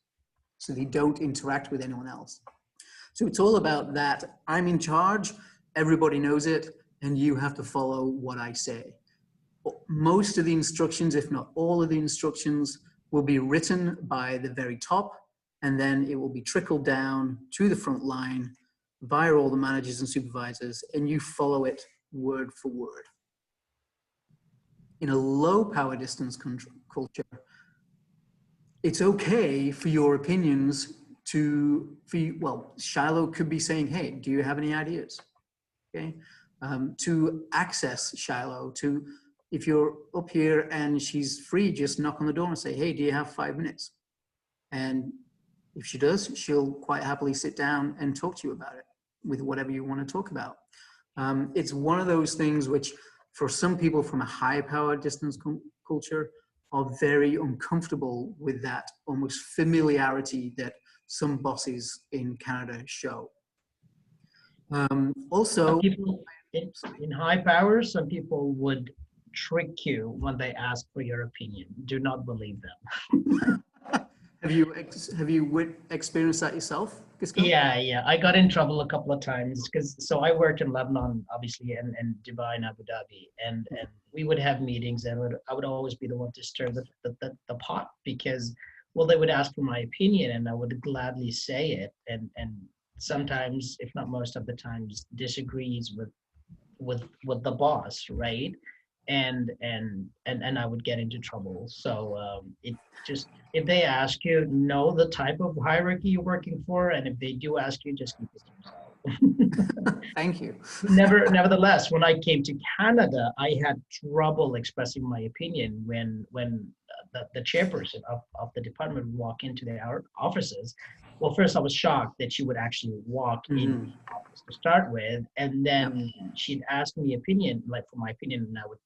So they don't interact with anyone else. So it's all about that. I'm in charge, everybody knows it, and you have to follow what I say. Most of the instructions, if not all of the instructions, will be written by the very top, and then it will be trickled down to the front line via all the managers and supervisors, and you follow it word for word. In a low power distance culture, it's okay for your opinions well, Shiloh could be saying, hey, do you have any ideas? Okay, to access Shiloh, to if you're up here and she's free, just knock on the door and say, hey, do you have 5 minutes? And if she does, she'll quite happily sit down and talk to you about it with whatever you want to talk about. It's one of those things which, for some people from a high power distance culture, are very uncomfortable with that almost familiarity that some bosses in Canada show. Also, people in high power, some people would trick you when they ask for your opinion. Do not believe them. Have you experienced that yourself? Yeah. I got in trouble a couple of times so I worked in Lebanon, obviously, and Dubai and Abu Dhabi, and we would have meetings, and I would always be the one to stir the pot, because, well, they would ask for my opinion, and I would gladly say it, and sometimes, if not most of the times, disagrees with the boss, right? And I would get into trouble. So it just, if they ask you, know the type of hierarchy you're working for, and if they do ask you, just keep it to yourself. Thank you. Nevertheless, when I came to Canada, I had trouble expressing my opinion when the chairperson of the department would walk into their offices. Well, first I was shocked that she would actually walk in the office to start with, and then she'd ask me opinion, like for my opinion, and I would,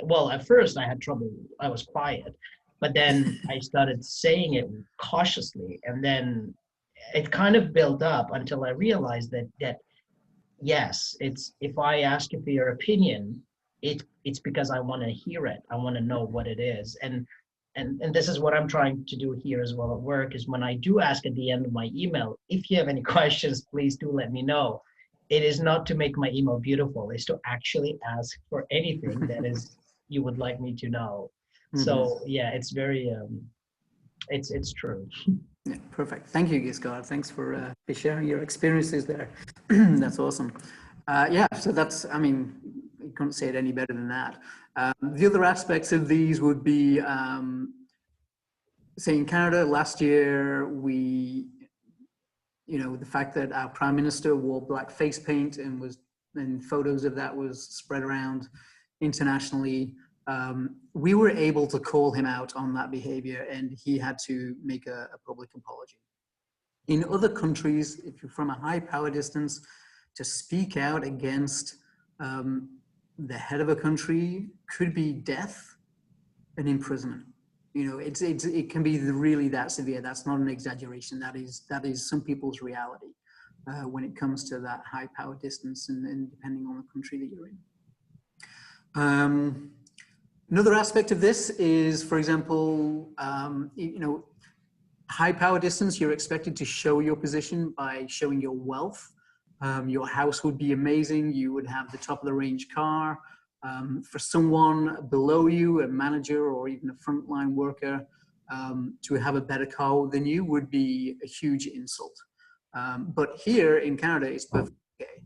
well, at first I had trouble, I was quiet, but then I started saying it cautiously, and then it kind of built up until I realized that yes, it's, if I ask you for your opinion, it's because I want to hear it, I want to know what it is, and this is what I'm trying to do here as well at work, is when I do ask at the end of my email, if you have any questions, please do let me know. It is not to make my email beautiful, it's to actually ask for anything that is you would like me to know. So yeah, it's very it's true. Yeah, perfect. Thank you, Giscard. Thanks for sharing your experiences there. That's awesome. Yeah, so that's, I mean, you couldn't say it any better than that. The other aspects of these would be, say in Canada last year, the fact that our Prime Minister wore black face paint and photos of that was spread around internationally. We were able to call him out on that behavior, and he had to make a public apology. In other countries, if you're from a high power distance, to speak out against the head of a country could be death and imprisonment. It can be really that severe. That's not an exaggeration. That is some people's reality when it comes to that high power distance, and depending on the country that you're in. Another aspect of this is, for example, high power distance, you're expected to show your position by showing your wealth. Your house would be amazing. You would have the top of the range car. For someone below you, a manager or even a frontline worker, to have a better car than you would be a huge insult. But here in Canada, it's perfectly okay.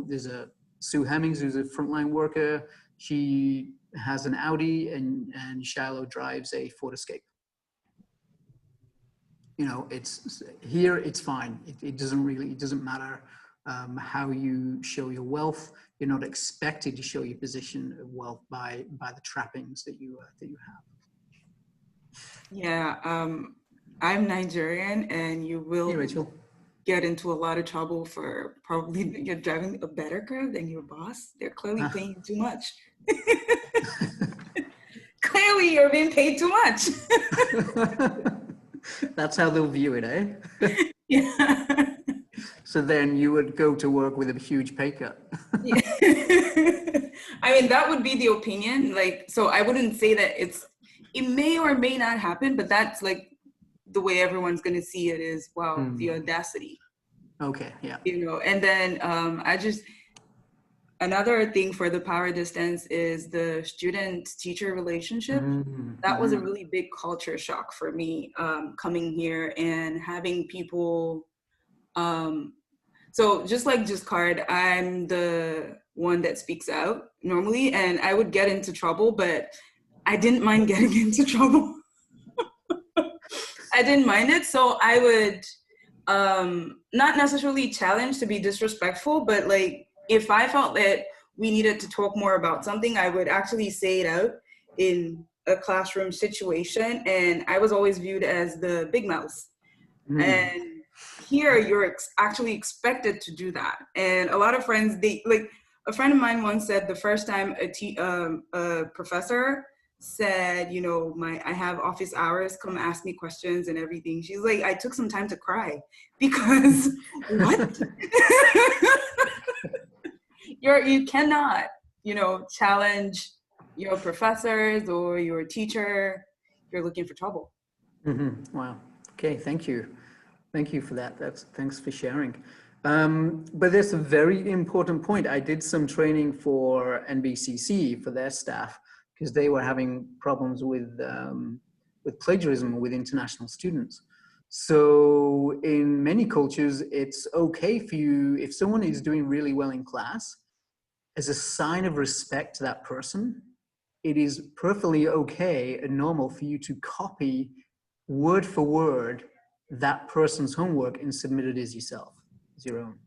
There's a Sue Hemmings, who's a frontline worker. She has an Audi, and Shiloh drives a Ford Escape. It's here, it's fine. It doesn't matter how you show your wealth. You're not expected to show your position of wealth by the trappings that you have. Yeah, I'm Nigerian, and you will get into a lot of trouble for probably you're driving a better car than your boss. They're clearly paying you too much. Clearly, you're being paid too much. That's how they'll view it, eh? Yeah. So then you would go to work with a huge pay cut. Yeah. I mean, that would be the opinion. So I wouldn't say that it may or may not happen, but that's like the way everyone's going to see it is, wow, the audacity. Okay, yeah. And then another thing for the power distance is the student-teacher relationship. That was a really big culture shock for me, coming here and having people, so just like Giscard, I'm the one that speaks out normally, and I would get into trouble, but I didn't mind getting into trouble. I didn't mind it, so I would not necessarily challenge to be disrespectful, but if I felt that we needed to talk more about something, I would actually say it out in a classroom situation, and I was always viewed as the big mouse. And here you're actually expected to do that. And a lot of friends, a friend of mine once said the first time a professor said, you know, I have office hours, come ask me questions and everything. She's like, I took some time to cry because what? You cannot, you know, challenge your professors or your teacher. You're looking for trouble. Wow. Okay, thank you. Thank you for that. Thanks for sharing. But there's a very important point. I did some training for NBCC for their staff because they were having problems with plagiarism with international students. So in many cultures, it's okay for you, if someone is doing really well in class, as a sign of respect to that person, it is perfectly okay and normal for you to copy word for word that person's homework and submit it as yourself, as your own.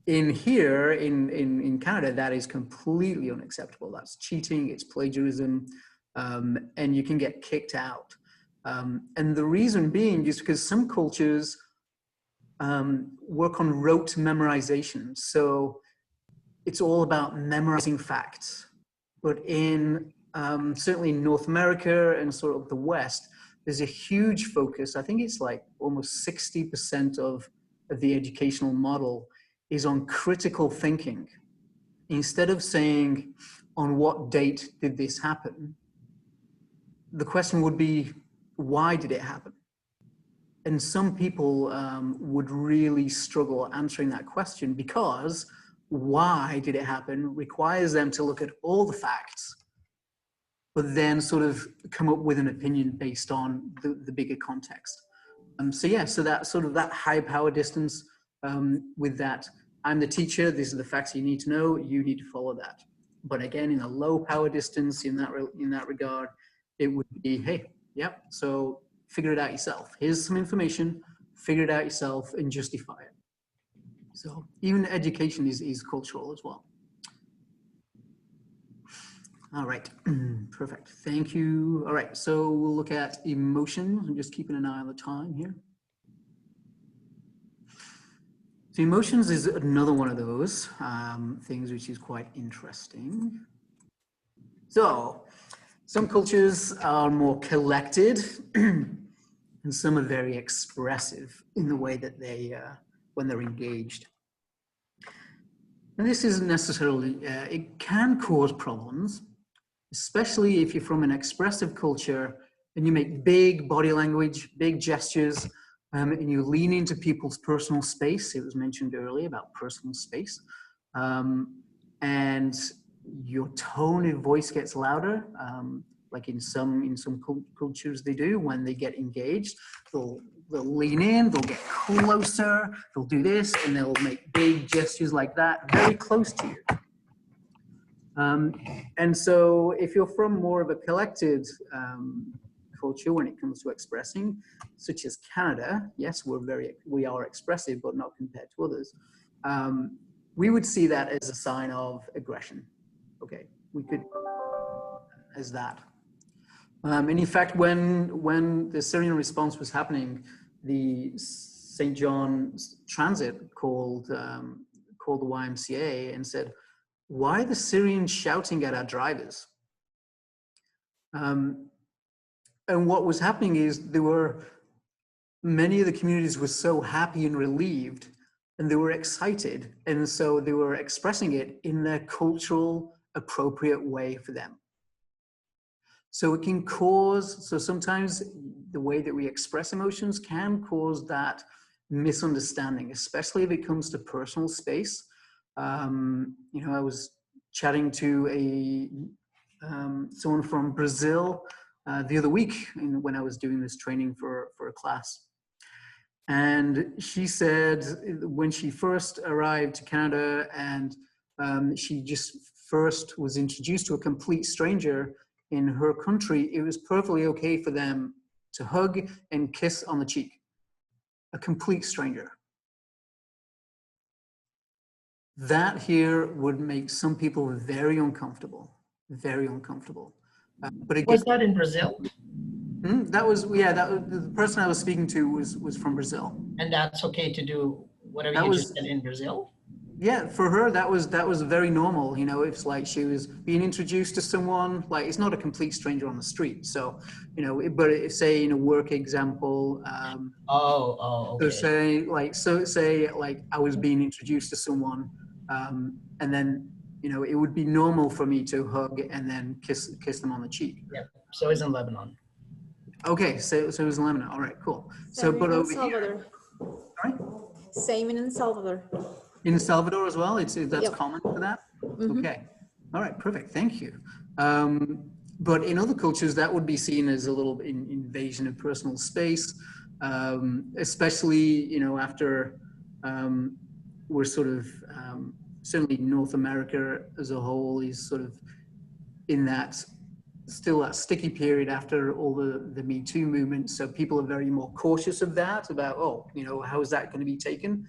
In here, in Canada, that is completely unacceptable. That's cheating, it's plagiarism, and you can get kicked out. And the reason being is because some cultures work on rote memorization. So it's all about memorizing facts. But in certainly in North America and sort of the West, there's a huge focus. I think it's like almost 60% of the educational model is on critical thinking. Instead of saying, on what date did this happen? The question would be, why did it happen? And some people would really struggle answering that question because why did it happen requires them to look at all the facts, but then sort of come up with an opinion based on the bigger context. So yeah, so that sort of that high power distance with that, I'm the teacher, these are the facts you need to know, you need to follow that. But again, in a low power distance, in that regard, it would be, hey, yep, so figure it out yourself. Here's some information, figure it out yourself and justify it. So even education is cultural as well. All right, perfect, thank you. All right, so we'll look at emotions. I'm just keeping an eye on the time here. So emotions is another one of those things which is quite interesting. So some cultures are more collected and some are very expressive in the way that they, when they're engaged. And this isn't necessarily, it can cause problems, especially if you're from an expressive culture and you make big body language, big gestures, and you lean into people's personal space. It was mentioned earlier about personal space. And your tone of voice gets louder, like in some cultures they do when they get engaged. They'll lean in, they'll get closer, they'll do this, and they'll make big gestures like that, very close to you. And so if you're from more of a collected culture when it comes to expressing, such as Canada, yes, we are expressive, but not compared to others. We would see that as a sign of aggression. Okay, we could as that. And in fact, when the Syrian response was happening, the St. John's Transit called the YMCA and said, "Why are the Syrians shouting at our drivers?" And what was happening is many of the communities were so happy and relieved, and they were excited, and so they were expressing it in their cultural appropriate way for them. So it can cause, so sometimes the way that we express emotions can cause that misunderstanding, especially if it comes to personal space. You know, I was chatting to someone from Brazil the other week when I was doing this training for a class. And she said when she first arrived to Canada and she just first was introduced to a complete stranger in her country, it was perfectly okay for them to hug and kiss on the cheek, a complete stranger. That here would make some people very uncomfortable, very uncomfortable. But again, Was that in Brazil? that was, yeah, the person I was speaking to was from Brazil. And that's okay to do whatever That you was, just said in Brazil? yeah, for her, that was very normal. You know, it's like she was being introduced to someone, like it's not a complete stranger on the street. So, you know, but say in a work example, Okay. so say like I was being introduced to someone, and then, you know, it would be normal for me to hug and then kiss them on the cheek. Yeah. So it's in Lebanon. Okay, so it was in Lebanon. All right, cool. So, but over here, sorry? Same in El Salvador. In El Salvador as well, that's Yep. common for that. Mm-hmm. Okay, all right, perfect. Thank you. But in other cultures, that would be seen as a little invasion of personal space, especially, you know, after we're sort of certainly North America as a whole is sort of in that still that sticky period after all the Me Too movement. So people are very more cautious of that, about, oh, you know, how is that going to be taken?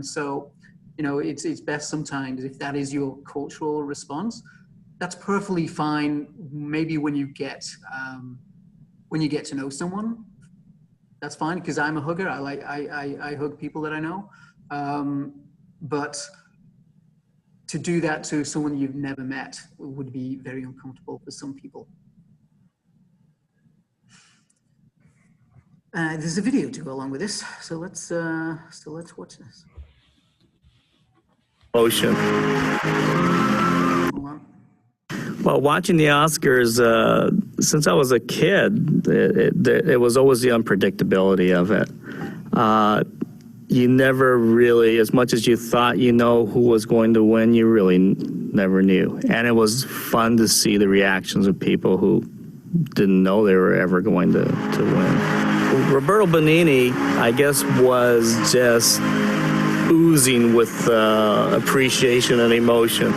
So, you know, it's best sometimes if that is your cultural response, that's perfectly fine. Maybe when you get to know someone, that's fine, because I'm a hugger. I hug people that I know. But to do that to someone you've never met would be very uncomfortable for some people. There's a video to go along with this, so let's watch this. Ocean. Well, watching the Oscars, since I was a kid, it was always the unpredictability of it. You never really, as much as you thought you know who was going to win, you really never knew. And it was fun to see the reactions of people who didn't know they were ever going to win. Roberto Benigni, I guess, was just oozing with appreciation and emotion.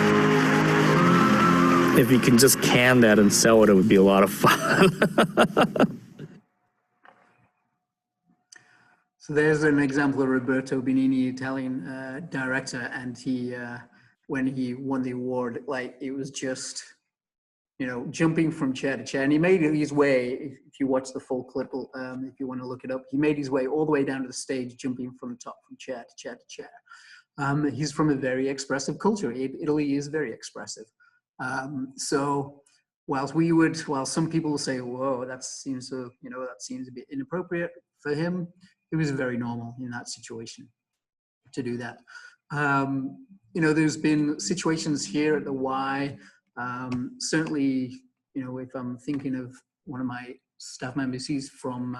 If you can just can that and sell it, it would be a lot of fun. So there's an example of Roberto Benigni, Italian director, and he, when he won the award, like it was just, you know, jumping from chair to chair. And he made his way, if you watch the full clip, if you want to look it up, he made his way all the way down to the stage, jumping from the top, from chair to chair to chair. He's from a very expressive culture. Italy is very expressive. So while some people will say, whoa, that seems a bit inappropriate, for him, it was very normal in that situation to do that. You know, there's been situations here at the Y, certainly, you know, if I'm thinking of one of my staff members, he's from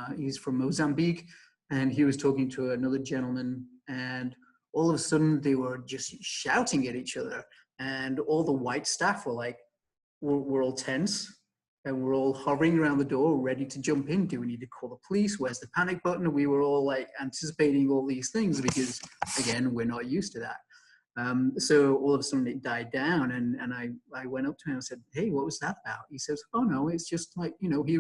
Mozambique, and he was talking to another gentleman, and all of a sudden they were just shouting at each other, and all the white staff were like, we're all tense, and we're all hovering around the door, ready to jump in. Do we need to call the police? Where's the panic button? And we were all like anticipating all these things because, again, we're not used to that. So all of a sudden it died down, and I went up to him and said, hey, what was that about? He says, oh no, it's just like, you know, he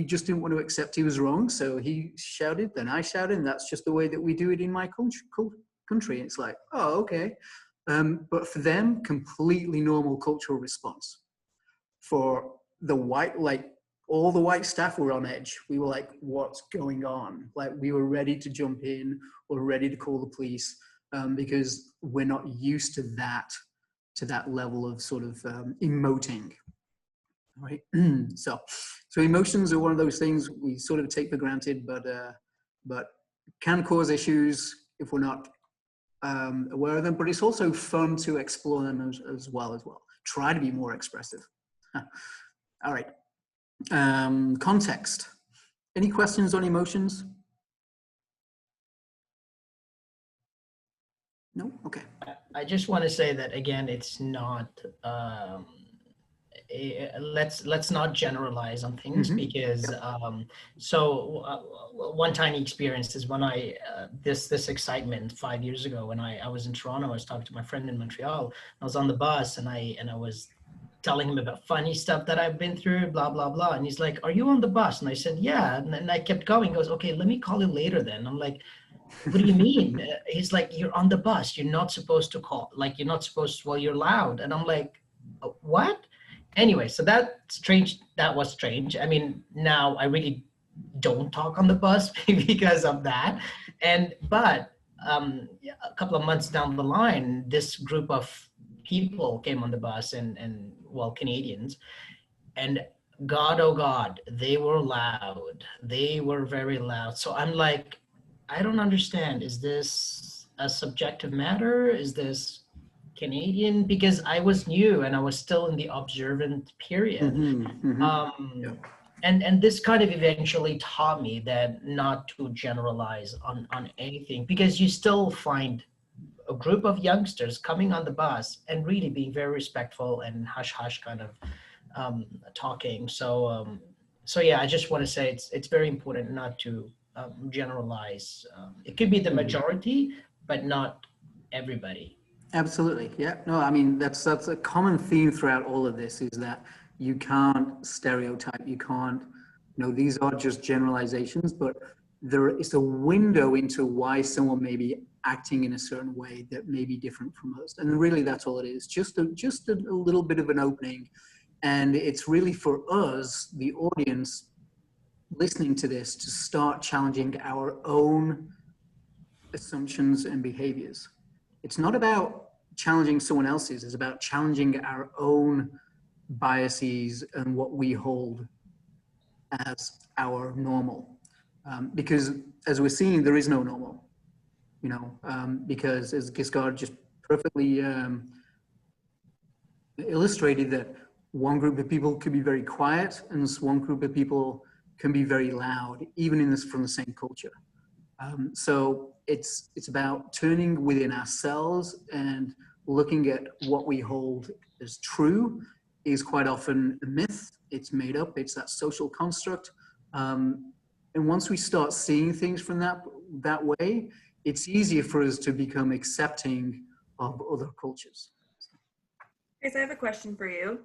just didn't want to accept he was wrong. So he shouted, then I shouted, and that's just the way that we do it in my country. It's like, oh, okay. But for them, completely normal cultural response. For the white, like all the white staff were on edge. We were like, what's going on? Like we were ready to jump in or ready to call the police, because we're not used to that level of sort of emoting, right? So emotions are one of those things we sort of take for granted, but can cause issues if we're not aware of them. But it's also fun to explore them as well. Try to be more expressive. All right. Context. Any questions on emotions? No? Okay. I just want to say that again, it's not, let's not generalize on things, because one tiny experience is when this excitement 5 years ago when I was in Toronto. I was talking to my friend in Montreal. I was on the bus and I was telling him about funny stuff that I've been through, blah, blah, blah. And he's like, are you on the bus? And I said, yeah. And then I kept going. He goes, okay, let me call you later then. I'm like, what do you mean? He's like, you're on the bus. You're not supposed to call. Like, you're not supposed to, well, you're loud. And I'm like, what? Anyway, so that was strange. I mean, now I really don't talk on the bus because of that. But a couple of months down the line, this group of people came on the bus and well, Canadians, and God, oh God, they were loud. They were very loud. So I'm like, I don't understand. Is this a subjective matter? Is this Canadian? Because I was new and I was still in the observant period. And this kind of eventually taught me that not to generalize on anything, because you still find a group of youngsters coming on the bus and really being very respectful and hush hush kind of talking. So yeah, I just want to say it's very important not to generalize. It could be the majority, but not everybody. Absolutely, yeah. No, I mean that's a common theme throughout all of this, is that you can't stereotype. You can't. These are just generalizations, but there is a window into why someone may be acting in a certain way that may be different from us, and really that's all it is. Just a little bit of an opening. And it's really for us, the audience, listening to this, to start challenging our own assumptions and behaviors. It's not about challenging someone else's, it's about challenging our own biases and what we hold as our normal. Because as we're seeing, there is no normal, because as Giscard just perfectly illustrated, that one group of people could be very quiet and one group of people can be very loud, even from the same culture. So it's about turning within ourselves and looking at what we hold as true is quite often a myth. It's made up. It's that social construct. And once we start seeing things from that way, it's easier for us to become accepting of other cultures. Chris, I have a question for you.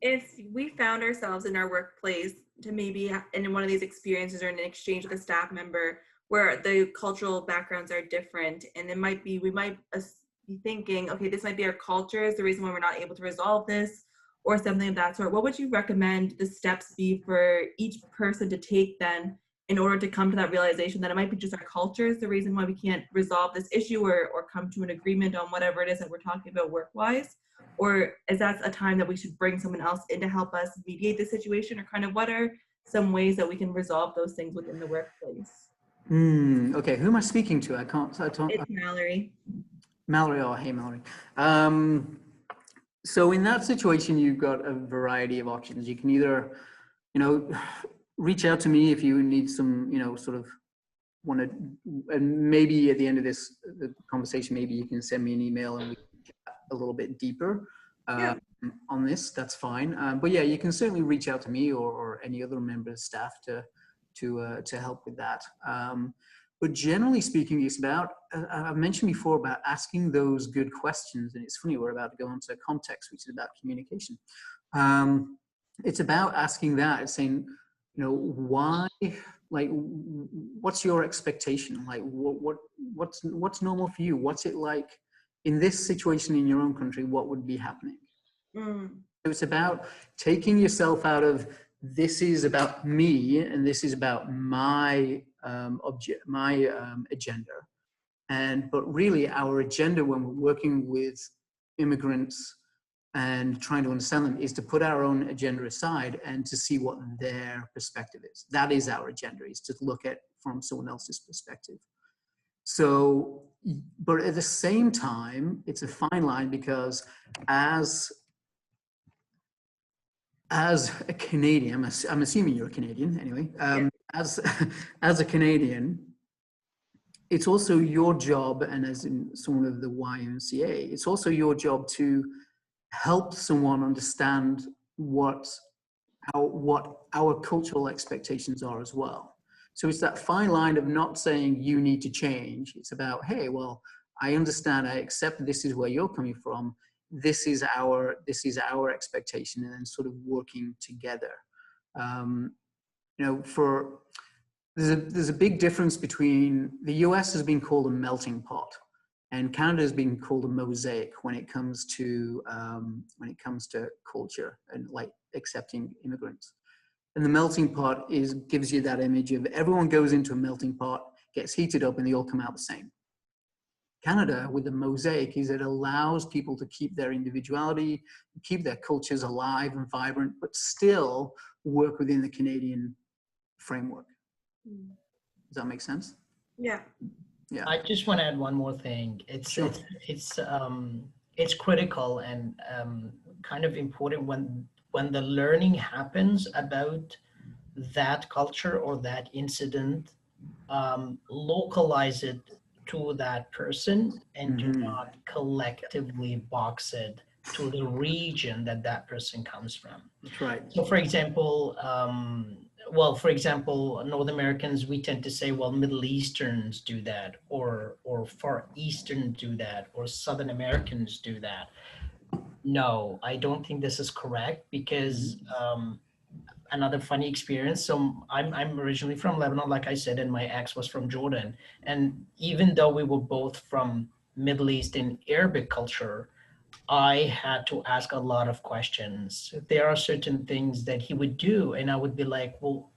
If we found ourselves in our workplace to maybe in one of these experiences or in an exchange with a staff member where the cultural backgrounds are different, and we might be thinking, okay, this might be our culture is the reason why we're not able to resolve this, or something of that sort, what would you recommend the steps be for each person to take then in order to come to that realization that it might be just our culture is the reason why we can't resolve this issue or come to an agreement on whatever it is that we're talking about work-wise? Or is that a time that we should bring someone else in to help us mediate the situation? Or kind of what are some ways that we can resolve those things within the workplace? Okay, who am I speaking to? It's Mallory. Mallory, oh, hey Mallory. So in that situation, you've got a variety of options. You can either, reach out to me if you need some, sort of want to, and maybe at the end of this conversation, maybe you can send me an email and we can chat a little bit deeper on this. That's fine. But yeah, you can certainly reach out to me or any other member of staff to help with that. But generally speaking, it's about, I've mentioned before about asking those good questions. And it's funny, we're about to go on to context, which is about communication. It's about asking that, it's saying, why, like, what's your expectation? Like, what's normal for you? What's it like in this situation in your own country? What would be happening? So it's about taking yourself out of, this is about me and this is about my agenda, but really our agenda when we're working with immigrants and trying to understand them is to put our own agenda aside and to see what their perspective is. That is our agenda, is to look at from someone else's perspective. So, but at the same time, it's a fine line, because as a Canadian, I'm assuming you're a Canadian anyway, as a Canadian, it's also your job, and as in someone of the YMCA, it's also your job to help someone understand what our cultural expectations are as well. So it's that fine line of not saying you need to change. It's about, hey, well, I understand, I accept this is where you're coming from. This is our expectation, and then sort of working together. there's a big difference between the US has been called a melting pot, and Canada has been called a mosaic when it comes to culture and like accepting immigrants. And the melting pot gives you that image of everyone goes into a melting pot, gets heated up, and they all come out the same. Canada, with the mosaic, is it allows people to keep their individuality, keep their cultures alive and vibrant, but still work within the Canadian framework. Does that make sense? Yeah. Yeah. I just want to add one more thing. It's critical and kind of important when the learning happens about that culture or that incident, localize it to that person and do not collectively box it to the region that that person comes from. That's right. So for example, North Americans, we tend to say, well, Middle Easterns do that, or Far Eastern do that, or Southern Americans do that. No, I don't think this is correct, because another funny experience. So I'm originally from Lebanon, like I said, and my ex was from Jordan. And even though we were both from Middle East and Arabic culture, I had to ask a lot of questions. There are certain things that he would do, and I would be like, well,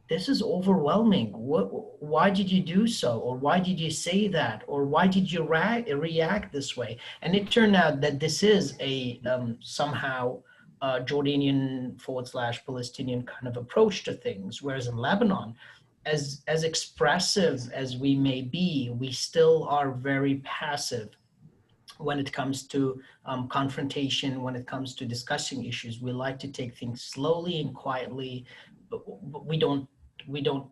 this is overwhelming. Why did you do so? Or why did you say that? Or why did you react this way? And it turned out that this is a somehow Jordanian / Palestinian kind of approach to things. Whereas in Lebanon, as expressive as we may be, we still are very passive when it comes to confrontation, when it comes to discussing issues. We like to take things slowly and quietly, but we don't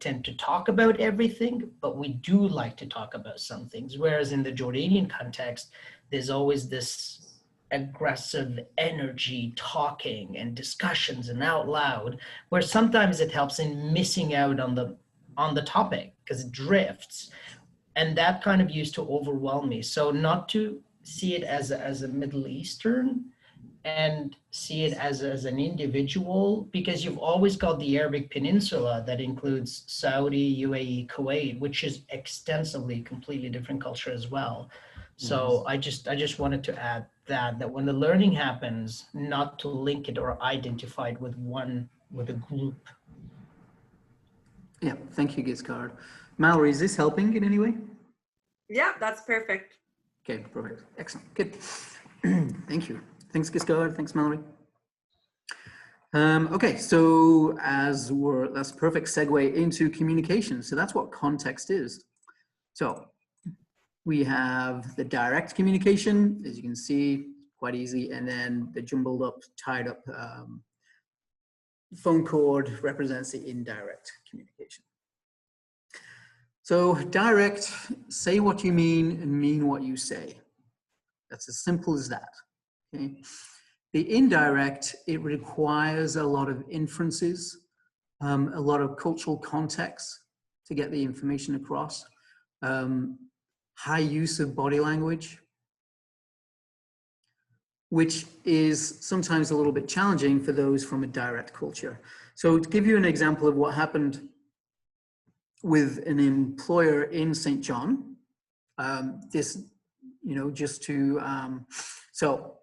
tend to talk about everything, but we do like to talk about some things. Whereas in the Jordanian context, there's always this aggressive energy, talking and discussions and out loud, where sometimes it helps in missing out on the topic because it drifts. And that kind of used to overwhelm me. So not to see it as a Middle Eastern and see it as an individual, because you've always got the Arabic Peninsula that includes Saudi, UAE, Kuwait, which is extensively completely different culture as well. So I just wanted to add that when the learning happens, not to link it or identify it with a group. Yeah, thank you, Giscard. Mallory, is this helping in any way? Yeah, that's perfect. Okay, perfect. Excellent. Good. Thank you. Thanks, Giscard. Thanks, Mallory. Okay, so that's a perfect segue into communication. So that's what context is. So we have the direct communication, as you can see, quite easy, and then the jumbled up, tied up phone cord represents the indirect communication. So direct, say what you mean and mean what you say. That's as simple as that. Okay. The indirect, it requires a lot of inferences, a lot of cultural context to get the information across, high use of body language, which is sometimes a little bit challenging for those from a direct culture. So to give you an example of what happened with an employer in St. John, so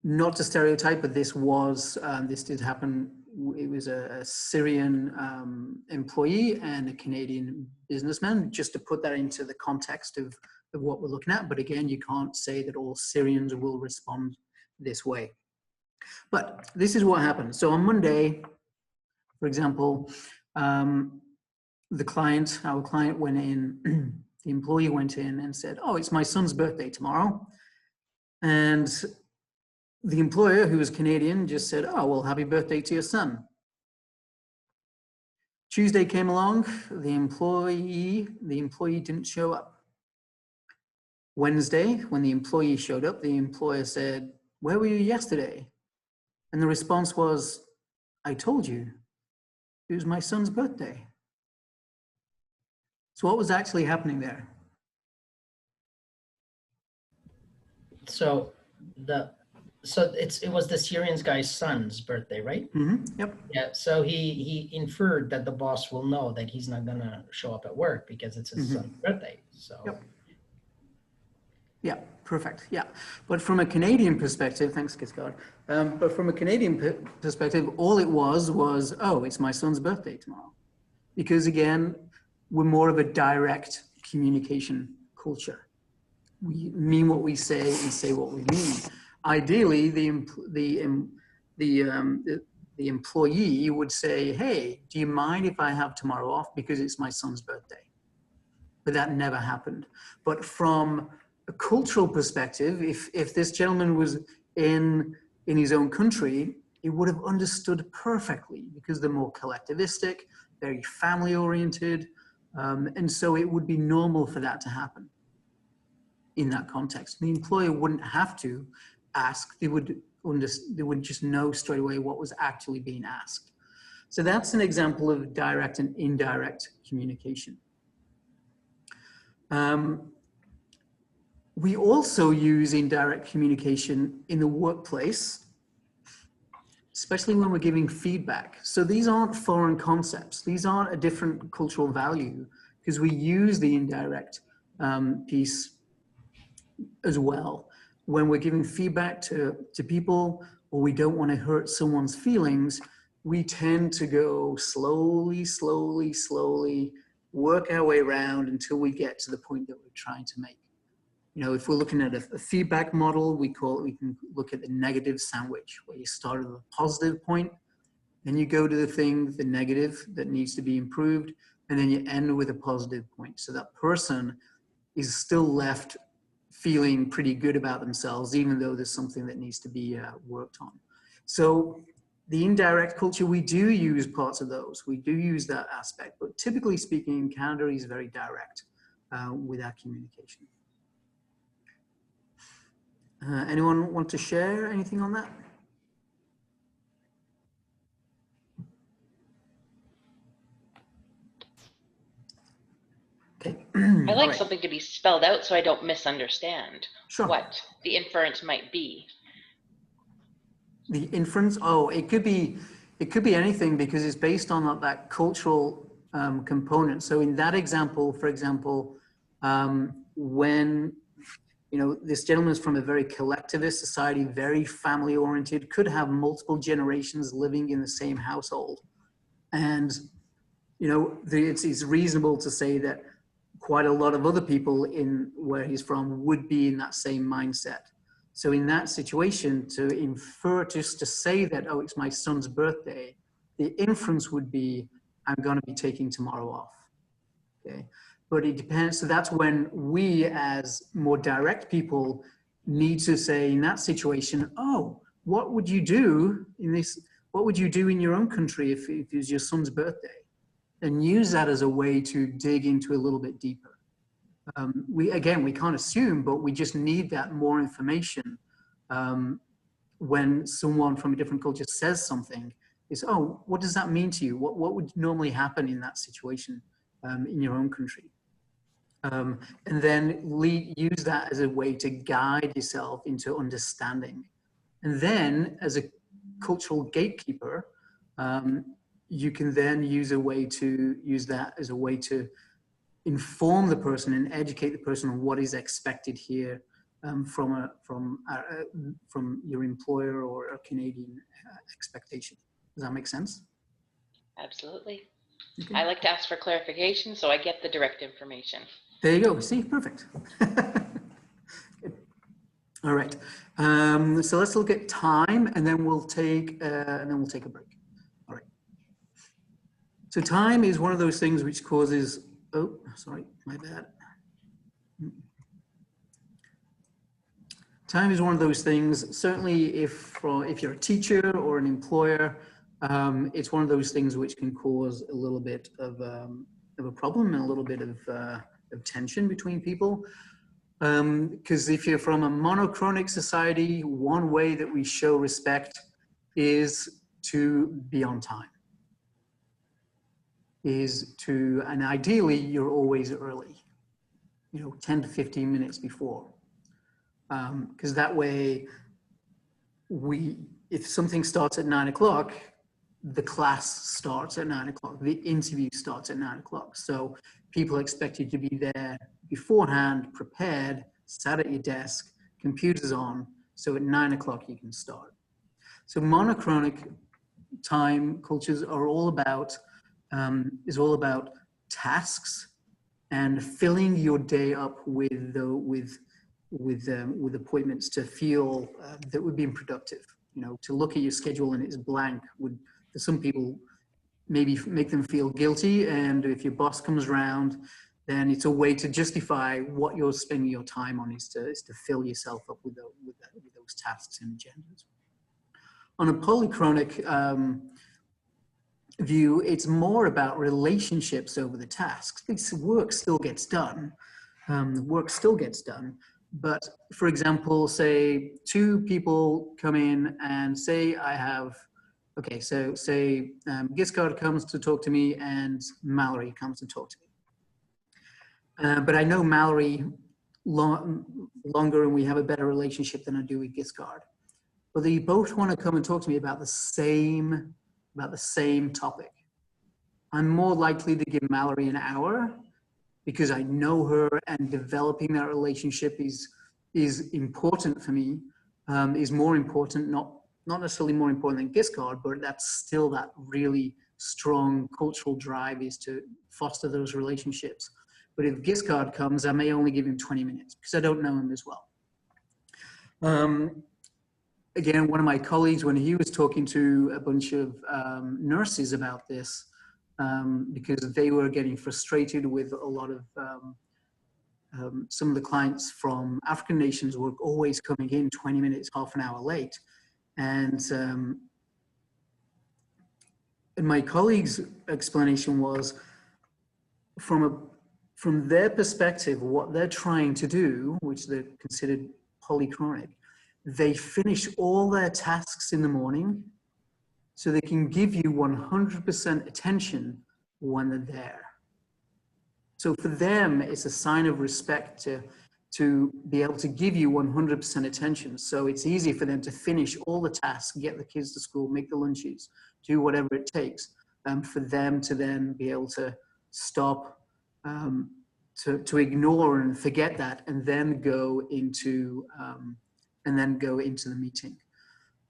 not to stereotype, but this did happen. It was a Syrian employee and a Canadian businessman, just to put that into the context of what we're looking at. But again, you can't say that all Syrians will respond this way. But this is what happened. So on Monday, for example, our client went in, the employee went in and said, oh, it's my son's birthday tomorrow. And the employer, who was Canadian, just said, oh, well, happy birthday to your son. Tuesday came along, the employee didn't show up. Wednesday, when the employee showed up, the employer said, where were you yesterday? And the response was, I told you, it was my son's birthday. So what was actually happening there? So So it was the Syrian guy's son's birthday, right? Yep. Yeah. So he inferred that the boss will know that he's not gonna show up at work because it's his son's birthday. So. Yep. Yeah, perfect. Yeah, but from a Canadian perspective, thanks, Kisgard. But from a Canadian perspective, all it was, oh, it's my son's birthday tomorrow. Because again, we're more of a direct communication culture. We mean what we say and say what we mean. Ideally, the employee would say, hey, do you mind if I have tomorrow off because it's my son's birthday? But that never happened. But from a cultural perspective, if this gentleman was in his own country, he would have understood perfectly because they're more collectivistic, very family oriented. And so it would be normal for that to happen in that context. The employer wouldn't have to ask, they would just know straight away what was actually being asked. So that's an example of direct and indirect communication. We also use indirect communication in the workplace, especially when we're giving feedback. So these aren't foreign concepts. These aren't a different cultural value because we use the indirect piece as well. When we're giving feedback to people or we don't want to hurt someone's feelings, we tend to go slowly, work our way around until we get to the point that we're trying to make. You know, if we're looking at a feedback model, we can look at the negative sandwich, where you start at a positive point, then you go to the negative that needs to be improved, and then you end with a positive point. So that person is still left feeling pretty good about themselves, even though there's something that needs to be worked on. So the indirect culture, we do use parts of those. We do use that aspect, but typically speaking, Canada is very direct with our communication. Anyone want to share anything on that? Okay. I like something to be spelled out so I don't misunderstand what the inference might be. The inference? Oh, it could be anything because it's based on that cultural component. So in that example, for example, when this gentleman is from a very collectivist society, very family oriented, could have multiple generations living in the same household. And, it's reasonable to say that quite a lot of other people in where he's from would be in that same mindset. So in that situation, to infer, just to say that, oh, it's my son's birthday, the inference would be, I'm going to be taking tomorrow off. Okay. But it depends. So that's when we, as more direct people, need to say in that situation, oh, what would you do in this? What would you do in your own country if it was your son's birthday? And use that as a way to dig into a little bit deeper. We can't assume, but we just need that more information. When someone from a different culture says something, is, oh, what does that mean to you? What would normally happen in that situation in your own country? And then use that as a way to guide yourself into understanding. And then as a cultural gatekeeper, you can then use that as a way to inform the person and educate the person on what is expected here from your employer or a Canadian expectation. Does that make sense? Absolutely. Okay. I like to ask for clarification, so I get the direct information. There you go. See, perfect. All right. So let's look at time, and then we'll take a break. All right. So time is one of those things which causes. Oh, sorry, my bad. Time is one of those things. Certainly, if you're a teacher or an employer, it's one of those things which can cause a little bit of a problem and a little bit of tension between people. Because if you're from a monochronic society, one way that we show respect is to be on time. And ideally, you're always early, 10 to 15 minutes before. Because that way, if something starts at 9 o'clock, the class starts at 9 o'clock, the interview starts at 9 o'clock. So people expect you to be there beforehand, prepared, sat at your desk, computers on, so at 9 o'clock you can start. So monochronic time cultures are all about, is all about tasks and filling your day up with appointments to feel that we're being productive. You know, to look at your schedule and it's blank would, for some people, maybe make them feel guilty. And if your boss comes around, then it's a way to justify what you're spending your time on, is to fill yourself up with those tasks and agendas. On a polychronic view, it's more about relationships over the tasks. This work still gets done. The work still gets done. But for example, say two people come in and say I have, okay, so say Giscard comes to talk to me and Mallory comes to talk to me. But I know Mallory longer and we have a better relationship than I do with Giscard. But they both want to come and talk to me about the same topic. I'm more likely to give Mallory an hour because I know her, and developing that relationship is important for me, is more important, not necessarily more important than Giscard, but that's still that really strong cultural drive, is to foster those relationships. But if Giscard comes, I may only give him 20 minutes because I don't know him as well. Again, one of my colleagues, when he was talking to a bunch of nurses about this, because they were getting frustrated with a lot of some of the clients from African nations were always coming in 20 minutes, half an hour late. And my colleague's explanation was, from their perspective, what they're trying to do, which they're considered polychronic, they finish all their tasks in the morning so they can give you 100% attention when they're there. So for them, it's a sign of respect to be able to give you 100% attention. So it's easy for them to finish all the tasks, get the kids to school, make the lunches, do whatever it takes, for them to then be able to stop, to ignore and forget that, and then go into the meeting.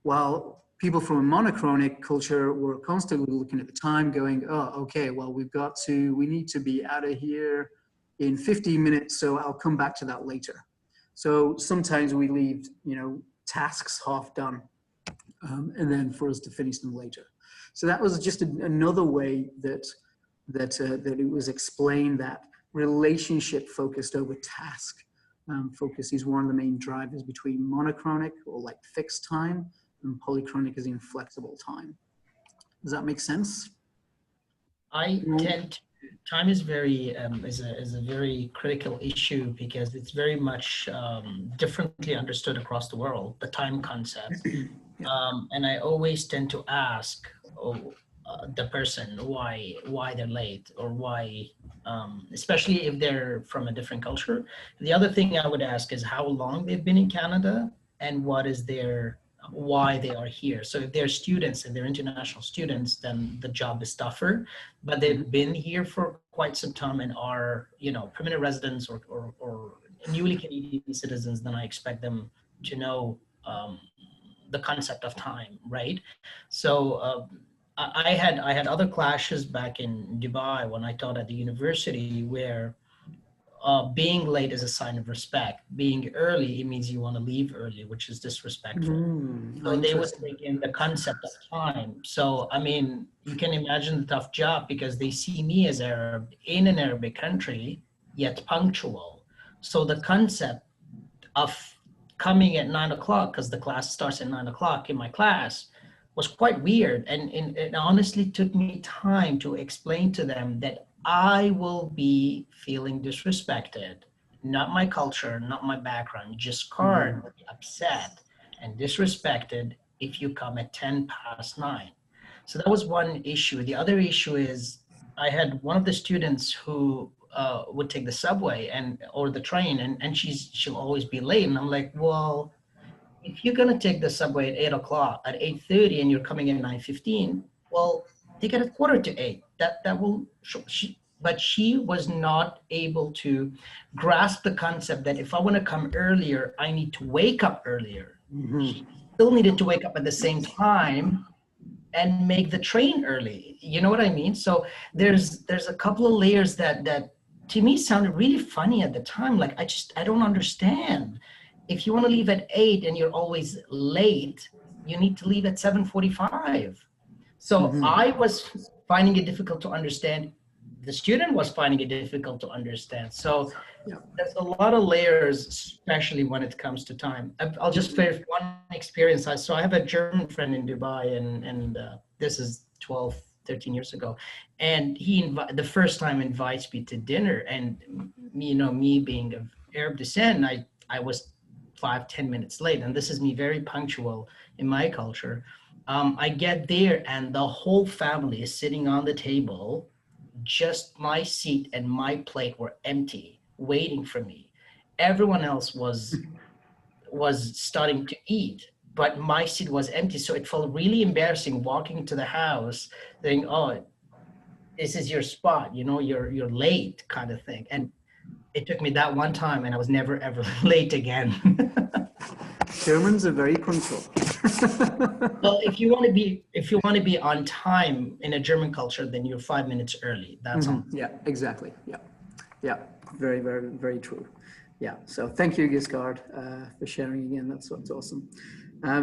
While people from a monochronic culture were constantly looking at the time going, oh, okay, well, we need to be out of here in 15 minutes, so I'll come back to that later. So sometimes we leave, tasks half done, and then for us to finish them later. So that was just another way that it was explained that relationship focused over task focus is one of the main drivers between monochronic, or like fixed time, and polychronic is inflexible time. Does that make sense? Time is very is a very critical issue because it's very much differently understood across the world, the time concept. And I always tend to ask the person why they're late, or why, especially if they're from a different culture. The other thing I would ask is how long they've been in Canada and what is why they are here. So if they're students and they're international students, then the job is tougher, but they've been here for quite some time and are, permanent residents or newly Canadian citizens, then I expect them to know the concept of time, right? So I had other clashes back in Dubai when I taught at the university where being late is a sign of respect. Being early, it means you want to leave early, which is disrespectful. So they would take in the concept of time. So, I mean, you can imagine the tough job because they see me as Arab in an Arabic country, yet punctual. So the concept of coming at 9 o'clock, because the class starts at 9 o'clock in my class, was quite weird. And it honestly took me time to explain to them that I will be feeling disrespected, not my culture, not my background, just Giscard will be upset and disrespected if you come at 10:09. So that was one issue. The other issue is I had one of the students who would take the subway or the train, and she'll always be late. And I'm like, well, if you're going to take the subway at 8 o'clock, at 8:30, and you're coming in 9:15, well, take it at 7:45. That will, but she was not able to grasp the concept that if I want to come earlier, I need to wake up earlier. She still needed to wake up at the same time and make the train early. You know what I mean? So there's a couple of layers that to me sounded really funny at the time. Like, I don't understand. If you want to leave at 8 and you're always late, you need to leave at 7:45. So I was finding it difficult to understand. The student was finding it difficult to understand. So there's a lot of layers, especially when it comes to time. I'll just share one experience. I have a German friend in Dubai, and this is 12, 13 years ago. And he the first time invites me to dinner, and me being of Arab descent, I was 5-10 minutes late, and this is me very punctual in my culture. I get there and the whole family is sitting on the table. Just my seat and my plate were empty, waiting for me. Everyone else was starting to eat, but my seat was empty. So it felt really embarrassing walking into the house saying, "Oh, this is your spot, you're late," kind of thing. And it took me that one time, and I was never ever late again. Germans are very punctual. Well, if you want to be on time in a German culture, then you're 5 minutes early. That's all. Yeah, exactly. Yeah. Very, very, very true. Yeah. So thank you, Giscard, for sharing again. That's awesome.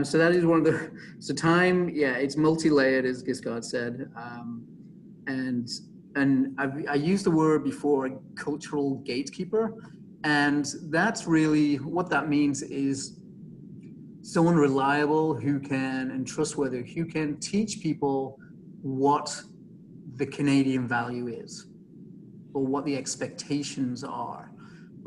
So that is one of the. So time, it's multi-layered, as Giscard said, and I used the word before, cultural gatekeeper, and that's really what that means is someone reliable and trustworthy who can teach people what the Canadian value is or what the expectations are,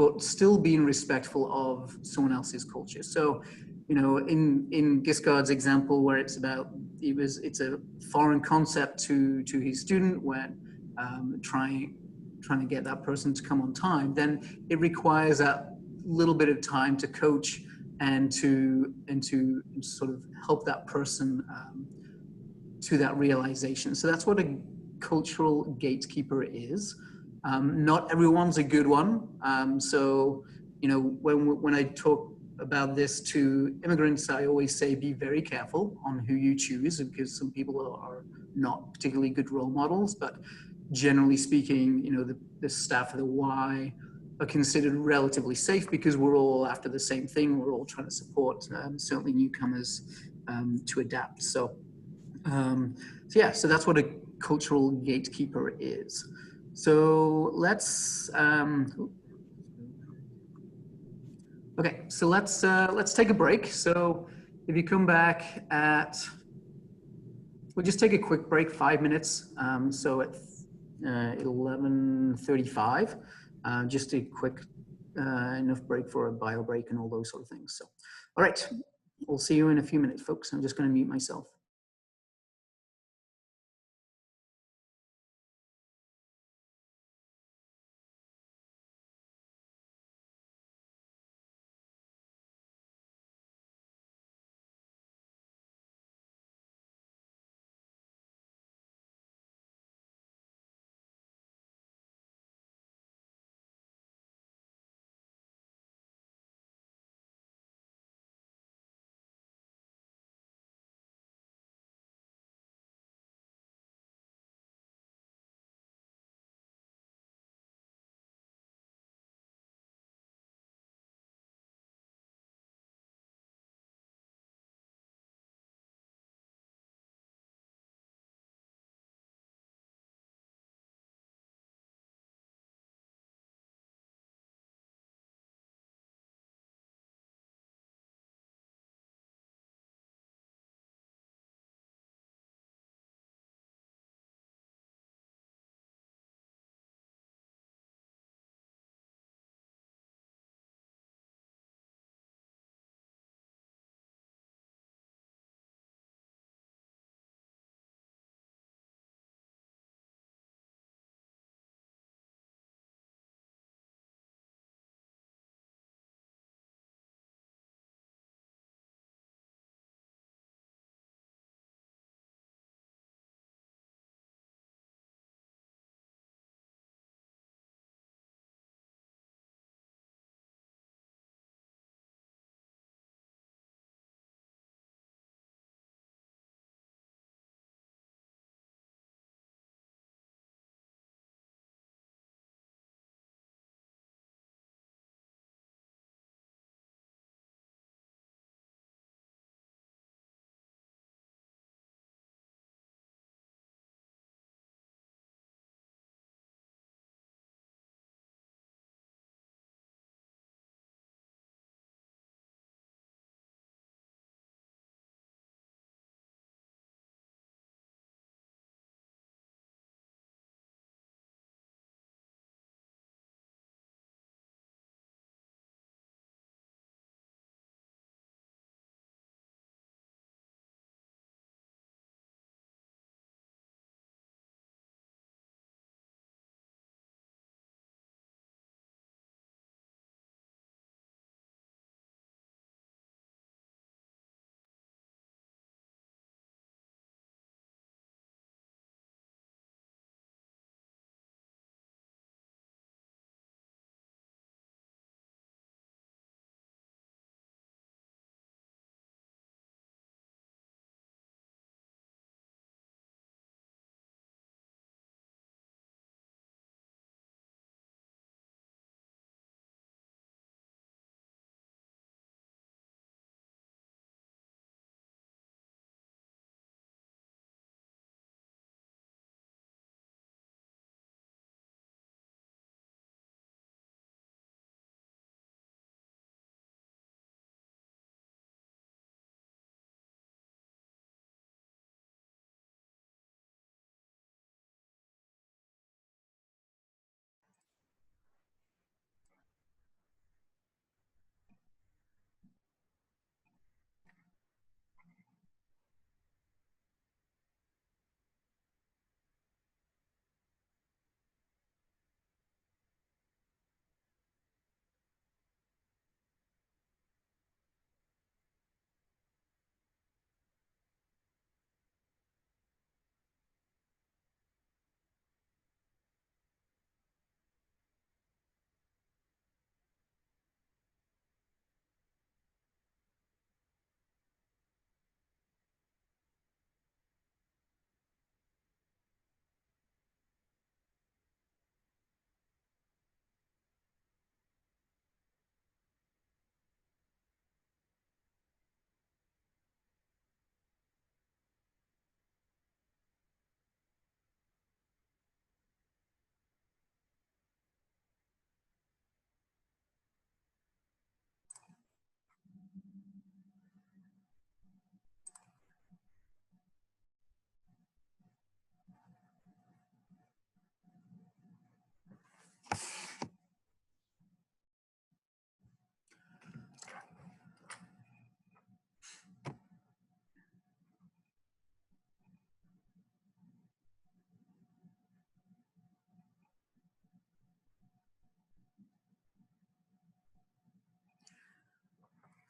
but still being respectful of someone else's culture. So, in Giscard's example, where it's a foreign concept to his student when trying to get that person to come on time, then it requires that little bit of time to coach and to sort of help that person to that realization. So that's what a cultural gatekeeper is. Not everyone's a good one. So when I talk about this to immigrants, I always say be very careful on who you choose, because some people are not particularly good role models. But generally speaking, the staff of the Y are considered relatively safe because we're all after the same thing. We're all trying to support certainly newcomers to adapt. So that's what a cultural gatekeeper is. So let's let's take a break. So if you come back we'll just take a quick break, 5 minutes. So at 11:35. Just a quick enough break for a bio break and all those sort of things. So, all right, we'll see you in a few minutes, folks. I'm just going to mute myself.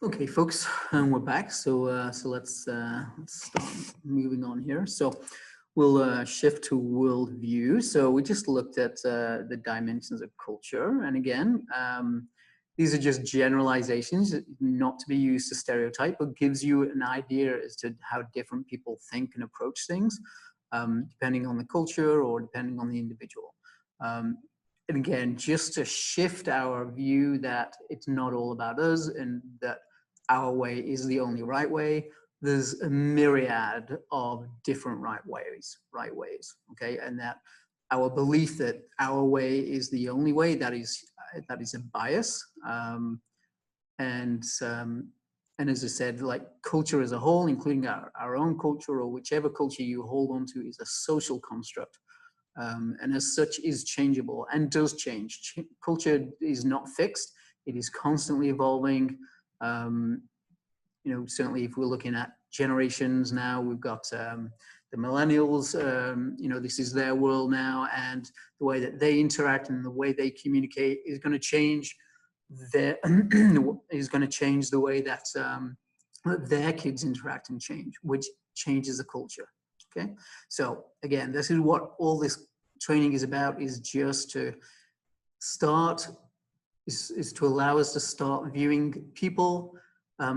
Okay, folks, and we're back. So let's start moving on here. So we'll shift to worldview. So we just looked at the dimensions of culture, and again, these are just generalizations, not to be used to stereotype, but gives you an idea as to how different people think and approach things, depending on the culture or depending on the individual. And again, just to shift our view that it's not all about us and that our way is the only right way. There's a myriad of different right ways, okay? And that our belief that our way is the only way, that is a bias. And as I said, like culture as a whole, including our own culture or whichever culture you hold on to, is a social construct. And as such is changeable and does change. Culture is not fixed. It is constantly evolving. You know, certainly if we're looking at generations now, we've got the millennials, you know, this is their world now, and the way that they interact and the way they communicate is going to change the way that their kids interact and change, which changes the culture. Okay, so again, this is what all this training is about, is just to start, is to allow us to start viewing people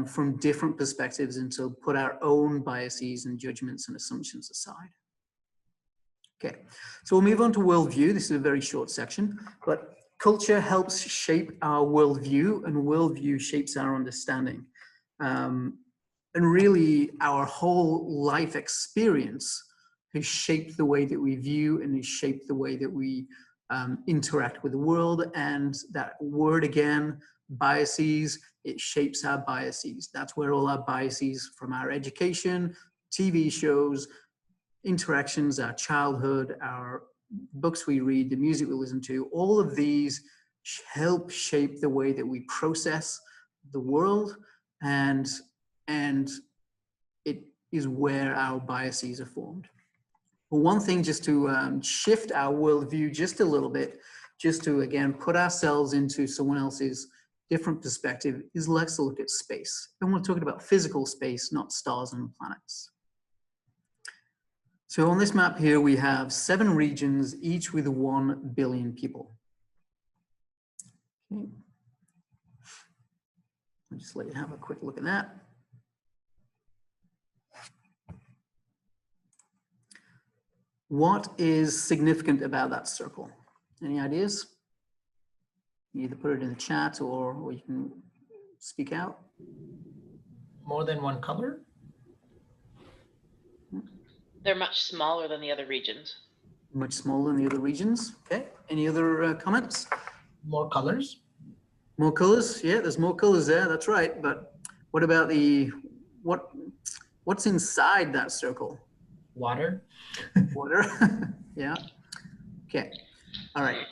from different perspectives and to put our own biases and judgments and assumptions aside. Okay, so we'll move on to worldview. This is a very short section, but culture helps shape our worldview, and worldview shapes our understanding. And really, our whole life experience has shaped the way that we view and has shaped the way that we interact with the world. And that word again, biases, it shapes our biases. That's where all our biases from our education, TV shows, interactions, our childhood, our books we read, the music we listen to, all of these help shape the way that we process the world, and it is where our biases are formed. But one thing, just to shift our worldview just a little bit, just to again put ourselves into someone else's different perspective, is let's look at space. And we're talking about physical space, not stars and planets. So on this map here, we have 7 regions, each with 1 billion people. Okay. I'll just let you have a quick look at that. What is significant about that circle? Any ideas? You either put it in the chat or you can speak out. More than one color? They're much smaller than the other regions. Much smaller than the other regions. Okay. Any other comments? More colors? More colors? Yeah, there's more colors there. That's right. But what about what's inside that circle? Water. Water. Yeah. Okay. All right.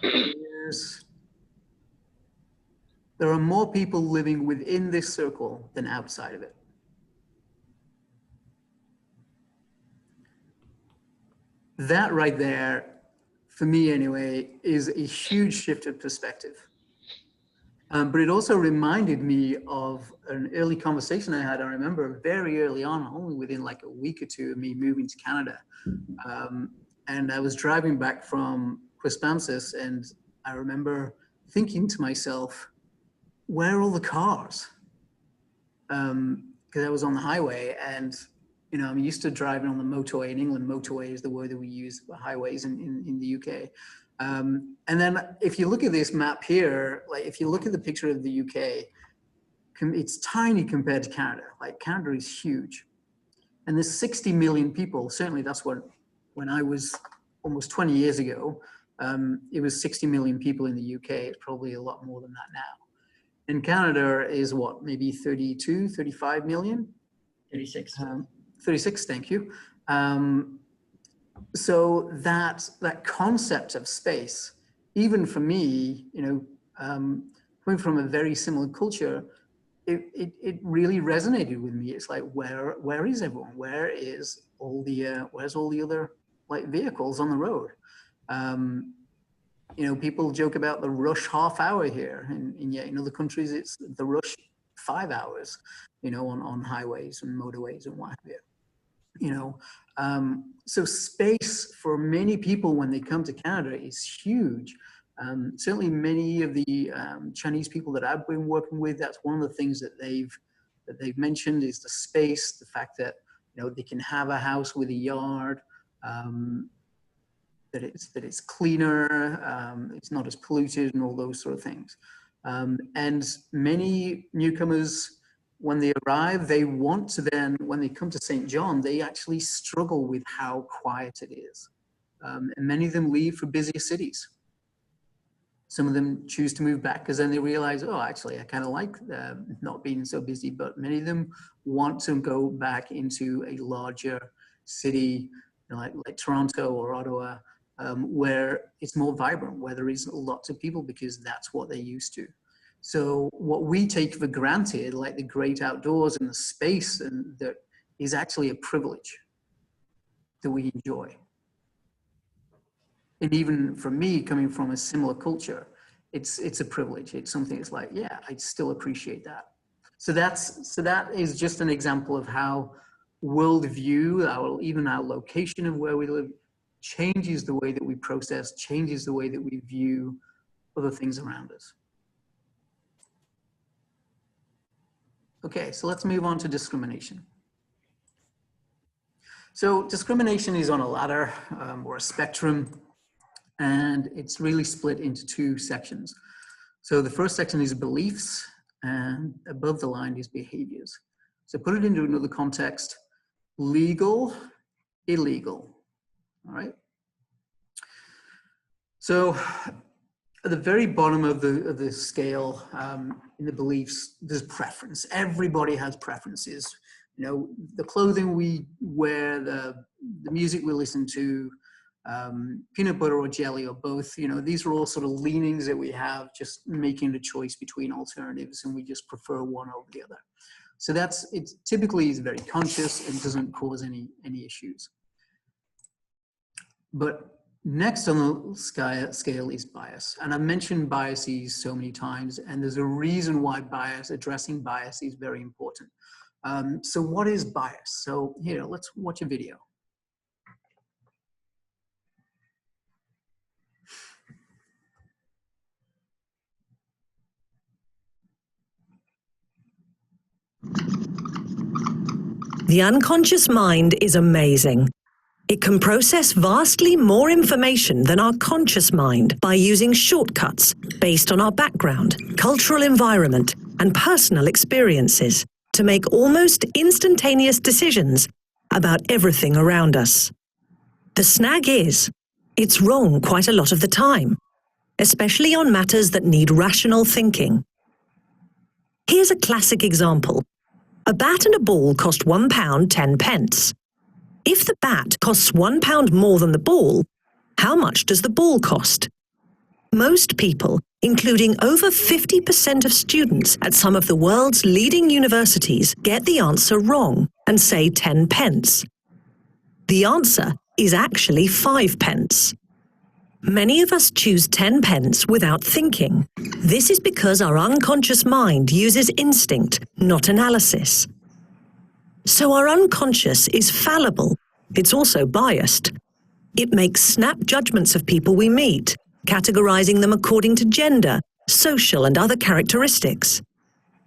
There are more people living within this circle than outside of it. That right there, for me anyway, is a huge shift of perspective. But it also reminded me of an early conversation I had. I remember very early on, only within like a week or two of me moving to Canada. And I was driving back from Quispamsis, and I remember thinking to myself, where are all the cars? Because I was on the highway, and you know, I'm used to driving on the motorway. In England, motorway is the word that we use for highways in the UK. And then if you look at this map here, like if you look at the picture of the UK, it's tiny compared to Canada. Like Canada is huge. And there's 60 million people. Certainly that's what, when I was almost 20 years ago, it was 60 million people in the UK. It's probably a lot more than that now. And Canada is what, maybe 32, 35 million? 36. 36, thank you. So that concept of space, even for me, you know, coming from a very similar culture, it really resonated with me. It's like, where is everyone? Where's all the other like vehicles on the road? You know, people joke about the rush half hour here, and yet in other countries it's the rush 5 hours, you know, on highways and motorways and what have you. You know, so space for many people when they come to Canada is huge. Certainly many of the Chinese people that I've been working with, that's one of the things that they've mentioned is the space, the fact that, you know, they can have a house with a yard, that it's cleaner, it's not as polluted and all those sort of things. And many newcomers, when they arrive, they want to then, when they come to St. John, they actually struggle with how quiet it is. And many of them leave for busier cities. Some of them choose to move back because then they realize, oh, actually, I kind of like not being so busy. But many of them want to go back into a larger city, you know, like Toronto or Ottawa, where it's more vibrant, where there is lots of people because that's what they're used to. So what we take for granted, like the great outdoors and the space, and that is actually a privilege that we enjoy. And even for me, coming from a similar culture, it's a privilege. It's something that's like, yeah, I still appreciate that. So that is just an example of how worldview, even our location of where we live, changes the way that we process, changes the way that we view other things around us. Okay, so let's move on to discrimination. So discrimination is on a ladder or a spectrum, and it's really split into two sections. So the first section is beliefs, and above the line is behaviors. So put it into another context: legal, illegal. All right. So at the very bottom of the scale, in the beliefs, there's preference. Everybody has preferences. You know, the clothing we wear, the music we listen to, peanut butter or jelly or both, you know, these are all sort of leanings that we have, just making the choice between alternatives, and we just prefer one over the other. So it typically is very conscious and doesn't cause any issues. But next on the scale is bias. And I've mentioned biases so many times, and there's a reason why addressing bias is very important. So what is bias? So here, let's watch a video. The unconscious mind is amazing. It can process vastly more information than our conscious mind by using shortcuts based on our background, cultural environment, and personal experiences to make almost instantaneous decisions about everything around us. The snag is, it's wrong quite a lot of the time, especially on matters that need rational thinking. Here's a classic example. A bat and a ball cost £1 10 pence. If the bat costs £1 more than the ball, how much does the ball cost? Most people, including over 50% of students at some of the world's leading universities, get the answer wrong and say 10 pence. The answer is actually 5 pence. Many of us choose 10 pence without thinking. This is because our unconscious mind uses instinct, not analysis. So our unconscious is fallible. It's also biased. It makes snap judgments of people we meet, categorizing them according to gender, social and other characteristics.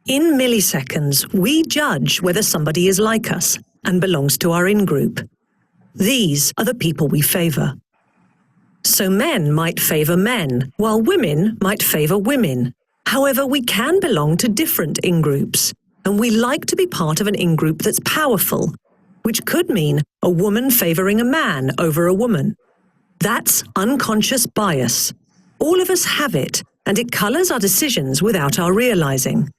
In milliseconds, we judge whether somebody is like us and belongs to our in-group. These are the people we favor. So men might favor men, while women might favor women. However, we can belong to different in-groups, and we like to be part of an in-group that's powerful, which could mean a woman favoring a man over a woman. That's unconscious bias. All of us have it, and it colors our decisions without our realizing.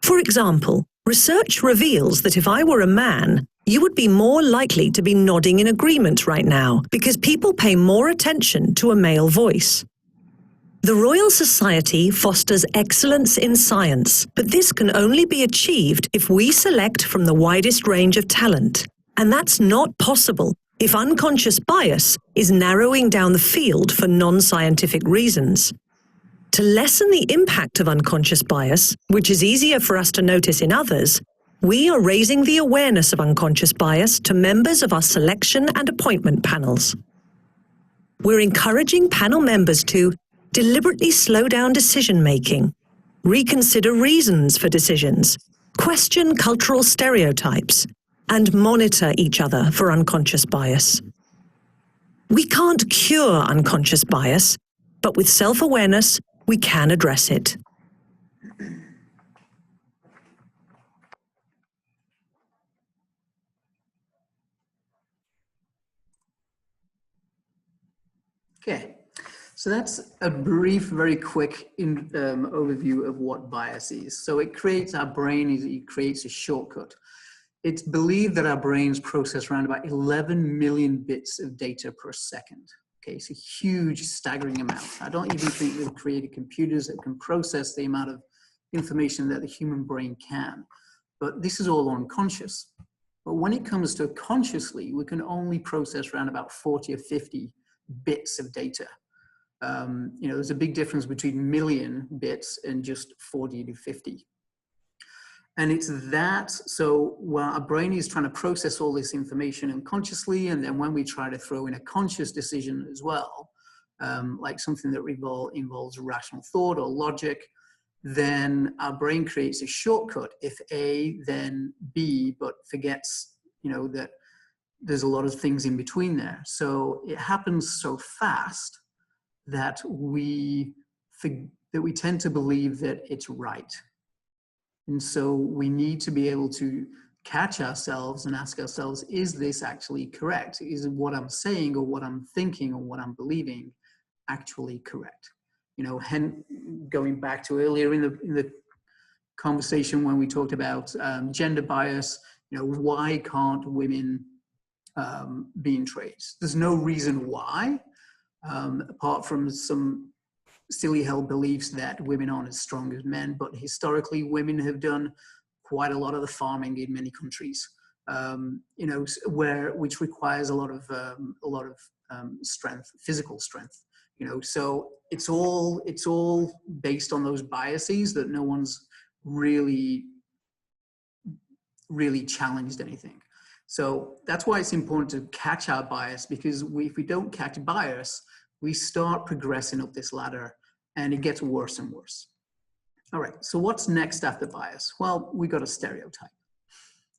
For example, research reveals that if I were a man, you would be more likely to be nodding in agreement right now because people pay more attention to a male voice. The Royal Society fosters excellence in science, but this can only be achieved if we select from the widest range of talent. And that's not possible if unconscious bias is narrowing down the field for non-scientific reasons. To lessen the impact of unconscious bias, which is easier for us to notice in others, we are raising the awareness of unconscious bias to members of our selection and appointment panels. We're encouraging panel members to deliberately slow down decision-making, reconsider reasons for decisions, question cultural stereotypes, and monitor each other for unconscious bias. We can't cure unconscious bias, but with self-awareness, we can address it. Okay, so that's a brief, very quick overview of what bias is. So it creates, our brain it creates a shortcut. It's believed that our brains process around about 11 million bits of data per second. Okay, it's a huge, staggering amount. I don't even think we've created computers that can process the amount of information that the human brain can. But this is all unconscious. But when it comes to consciously, we can only process around about 40 or 50 bits of data. You know, there's a big difference between million bits and just 40 to 50. And it's that, so while our brain is trying to process all this information unconsciously, and then when we try to throw in a conscious decision as well, like something that involves rational thought or logic, then our brain creates a shortcut. If A, then B, but forgets, you know, that there's a lot of things in between there. So it happens so fast that we tend to believe that it's right. And so we need to be able to catch ourselves and ask ourselves, is this actually correct? Is what I'm saying or what I'm thinking or what I'm believing actually correct? You know, going back to earlier in the conversation when we talked about gender bias, you know, why can't women be in trades? There's no reason why, apart from some silly held beliefs that women aren't as strong as men, but historically women have done quite a lot of the farming in many countries, you know, which requires a lot of strength, physical strength, you know. So it's all based on those biases that no one's really challenged anything. So that's why it's important to catch our bias, because if we don't catch bias, we start progressing up this ladder and it gets worse and worse. All right, so what's next after bias? Well, we got a stereotype.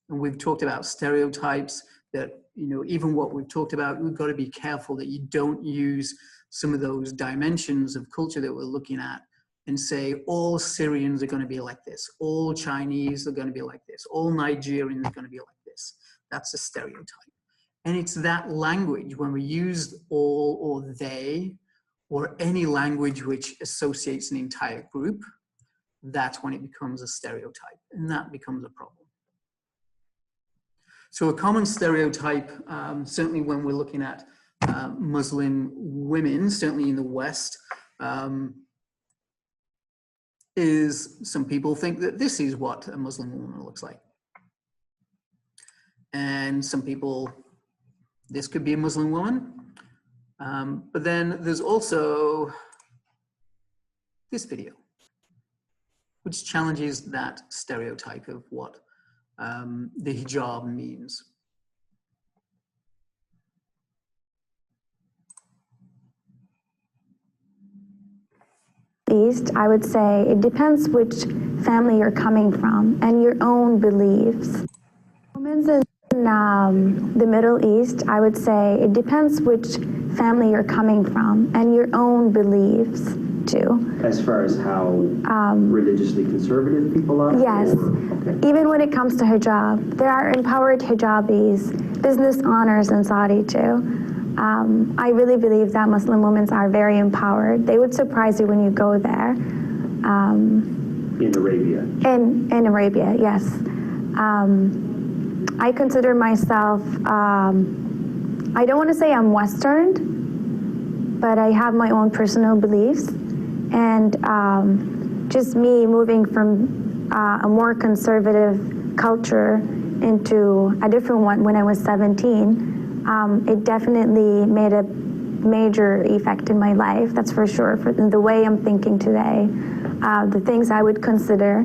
And we've talked about stereotypes that, you know, even what we've talked about, we've got to be careful that you don't use some of those dimensions of culture that we're looking at and say all Syrians are going to be like this, all Chinese are going to be like this, all Nigerians are going to be like this. That's a stereotype. And it's that language, when we use all or they, or any language which associates an entire group, that's when it becomes a stereotype, and that becomes a problem. So a common stereotype, certainly when we're looking at Muslim women, certainly in the West, is some people think that this is what a Muslim woman looks like. And some people, this could be a Muslim woman. But then there's also this video, which challenges that stereotype of what the hijab means. East, I would say it depends which family you're coming from and your own beliefs. Women's in the Middle East, I would say it depends which family you're coming from and your own beliefs too. As far as how religiously conservative people are? Yes. Okay. Even when it comes to hijab, there are empowered hijabis, business owners in Saudi too. I really believe that Muslim women are very empowered. They would surprise you when you go there. In Arabia? In Arabia, yes. I consider myself, I don't want to say I'm Western, but I have my own personal beliefs. And just me moving from a more conservative culture into a different one when I was 17, it definitely made major effect in my life, that's for sure, for the way I'm thinking today, the things I would consider.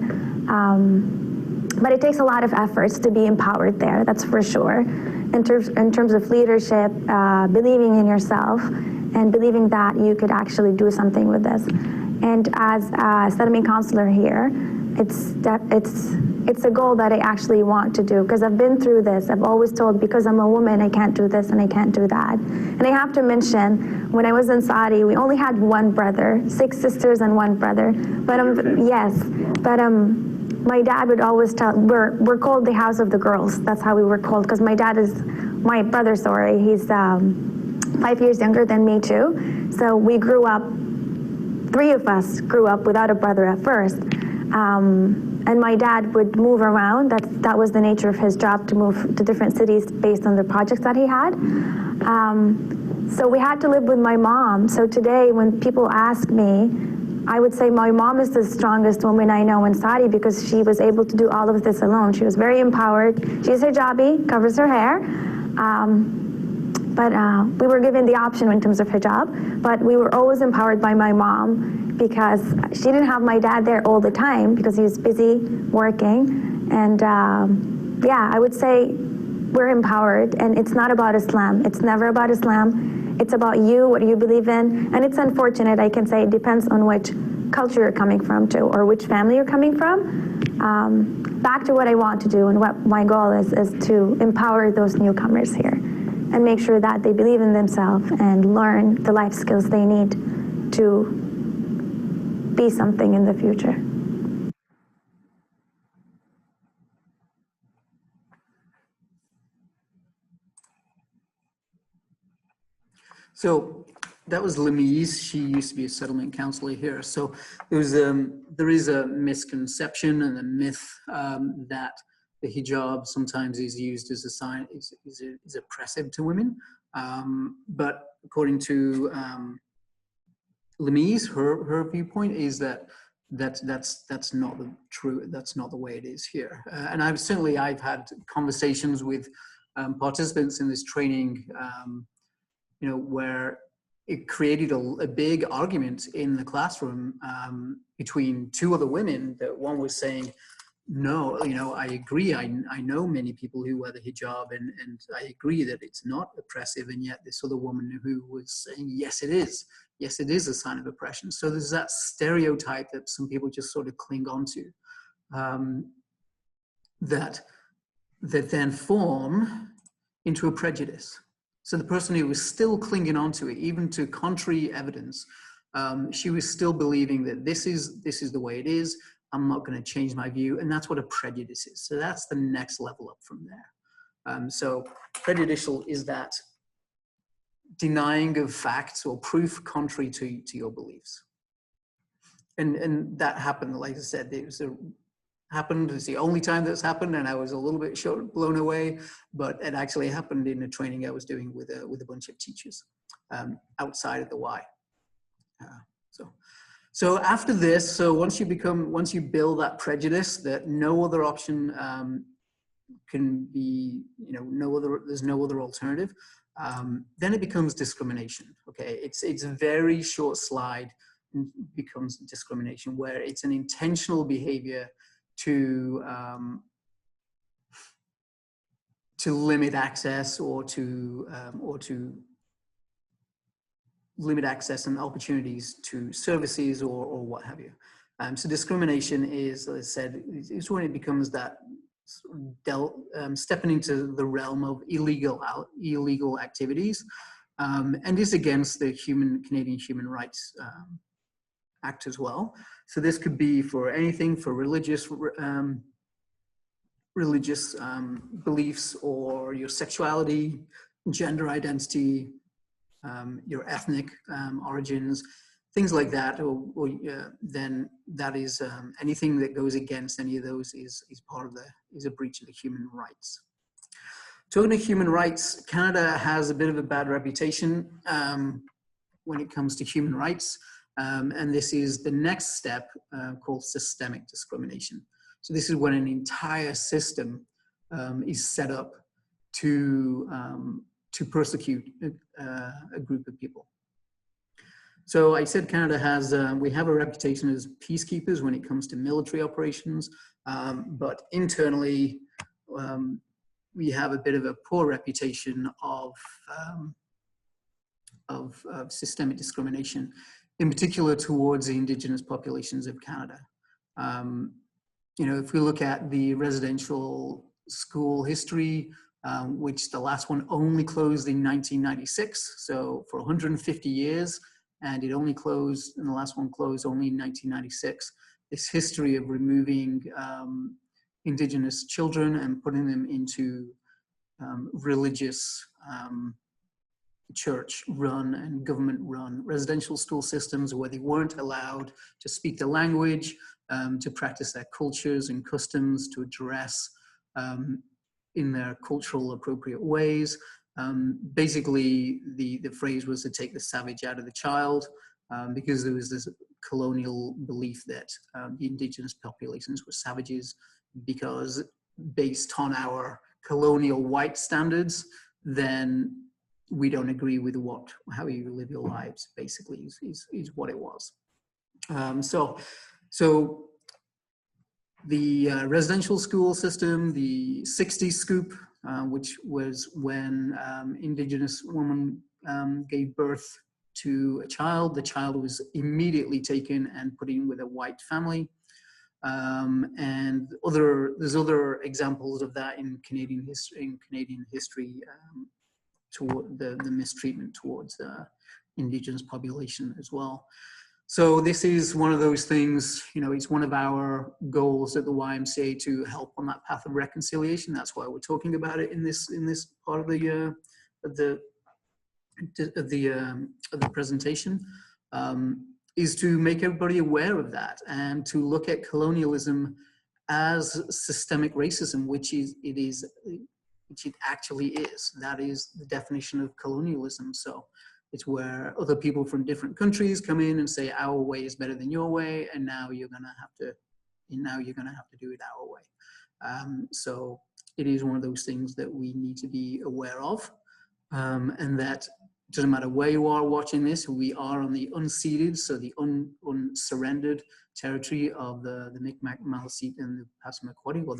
But it takes a lot of efforts to be empowered there, that's for sure. In terms of leadership, believing in yourself, and believing that you could actually do something with this. And as a settlement counselor here, it's a goal that I actually want to do, because I've been through this. I've always told, because I'm a woman, I can't do this and I can't do that. And I have to mention, when I was in Saudi, we only had one brother, 6 sisters and 1 brother. But my dad would always tell, we're called the house of the girls. That's how we were called, because my brother, he's 5 years younger than me too. So we grew up, 3 of us grew up without a brother at first. And my dad would move around. That was the nature of his job, to move to different cities based on the projects that he had. So we had to live with my mom. So today, when people ask me, I would say my mom is the strongest woman I know in Saudi, because she was able to do all of this alone. She was very empowered. She's hijabi, covers her hair. But we were given the option in terms of hijab, but we were always empowered by my mom, because she didn't have my dad there all the time because he was busy working. And yeah, I would say we're empowered, and it's not about Islam. It's never about Islam. It's about you, what you believe in. And it's unfortunate, I can say it depends on which culture you're coming from too, or which family you're coming from. Back to what I want to do, and what my goal is to empower those newcomers here and make sure that they believe in themselves and learn the life skills they need to be something in the future. So that was Lemise. She used to be a settlement counselor here. So there is a misconception and a myth that the hijab sometimes is used as a sign, is oppressive to women. But according to Lemise, her viewpoint is that that's not the true. That's not the way it is here. And I've had conversations with participants in this training, where it created a big argument in the classroom between 2 other women. That one was saying, no, I agree. I know many people who wear the hijab, and I agree that it's not oppressive. And yet this other woman who was saying, yes, it is. Yes, it is a sign of oppression. So there's that stereotype that some people just sort of cling on to, that then form into a prejudice. So the person who was still clinging on to it, even to contrary evidence, she was still believing that this is the way it is. I'm not going to change my view. And that's what a prejudice is. So that's the next level up from there. So prejudicial is that denying of facts or proof contrary to your beliefs. And that happened, like I said, it's the only time that's happened, and I was a little bit blown away, but it actually happened in a training I was doing with a bunch of teachers outside of the Y. So after this, once you build that prejudice that no other option can be, there's no other alternative, then it becomes discrimination. Okay, it's a very short slide, and becomes discrimination, where it's an intentional behavior to limit access or to limit access and opportunities to services or what have you. So discrimination is, as I said, is when it becomes that stepping into the realm of illegal activities, and is against the Canadian Human Rights Act as well. So this could be for anything, for religious beliefs, or your sexuality, gender identity, your ethnic origins, things like that, or then that is anything that goes against any of those is a breach of the human rights. Talking of human rights, Canada has a bit of a bad reputation when it comes to human rights, and this is the next step called systemic discrimination. So this is when an entire system is set up to to persecute a group of people. So I said Canada has, we have a reputation as peacekeepers when it comes to military operations, but internally we have a bit of a poor reputation of systemic discrimination, in particular towards the Indigenous populations of Canada. You know, if we look at the residential school history, which the last one only closed in 1996, so for 150 years, and it only closed, and the last one closed only in 1996. This history of removing Indigenous children and putting them into religious church-run and government-run residential school systems where they weren't allowed to speak the language, to practice their cultures and customs, to address in their cultural appropriate ways. Basically, the phrase was to take the savage out of the child, because there was this colonial belief that the Indigenous populations were savages, because based on our colonial white standards, then we don't agree with how you live your lives, basically, is what it was. So the residential school system, the 60s scoop, which was when Indigenous woman gave birth to a child. The child was immediately taken and put in with a white family. And there's other examples of that in Canadian history, toward the mistreatment towards Indigenous population as well. So this is one of those things, you know, it's one of our goals at the YMCA to help on that path of reconciliation. That's why we're talking about it in this part of the presentation, is to make everybody aware of that and to look at colonialism as systemic racism, which it actually is. That is the definition of colonialism. So it's where other people from different countries come in and say our way is better than your way, and now you're gonna have to do it our way. So it is one of those things that we need to be aware of, and that doesn't matter where you are watching this. We are on the unceded, so the unsurrendered territory of the Mi'kmaq, Maliseet, and the Passamaquoddy, or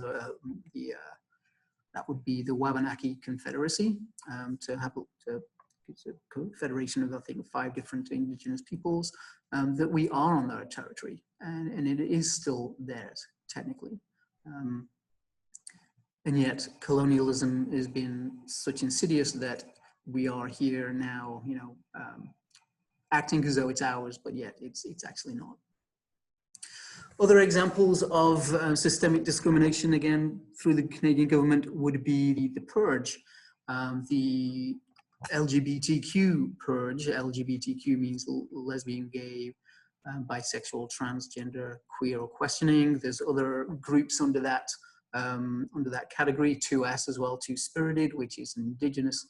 that would be the Wabanaki Confederacy, it's a confederation of, I think, 5 different Indigenous peoples, that we are on their territory, and it is still theirs, technically. And yet colonialism has been such insidious that we are here now, you know, acting as though it's ours, but yet it's actually not. Other examples of systemic discrimination, again, through the Canadian government would be the purge, the LGBTQ purge. LGBTQ means lesbian, gay, bisexual, transgender, queer, or questioning. There's other groups under that category. 2S as well, two-spirited, which is an Indigenous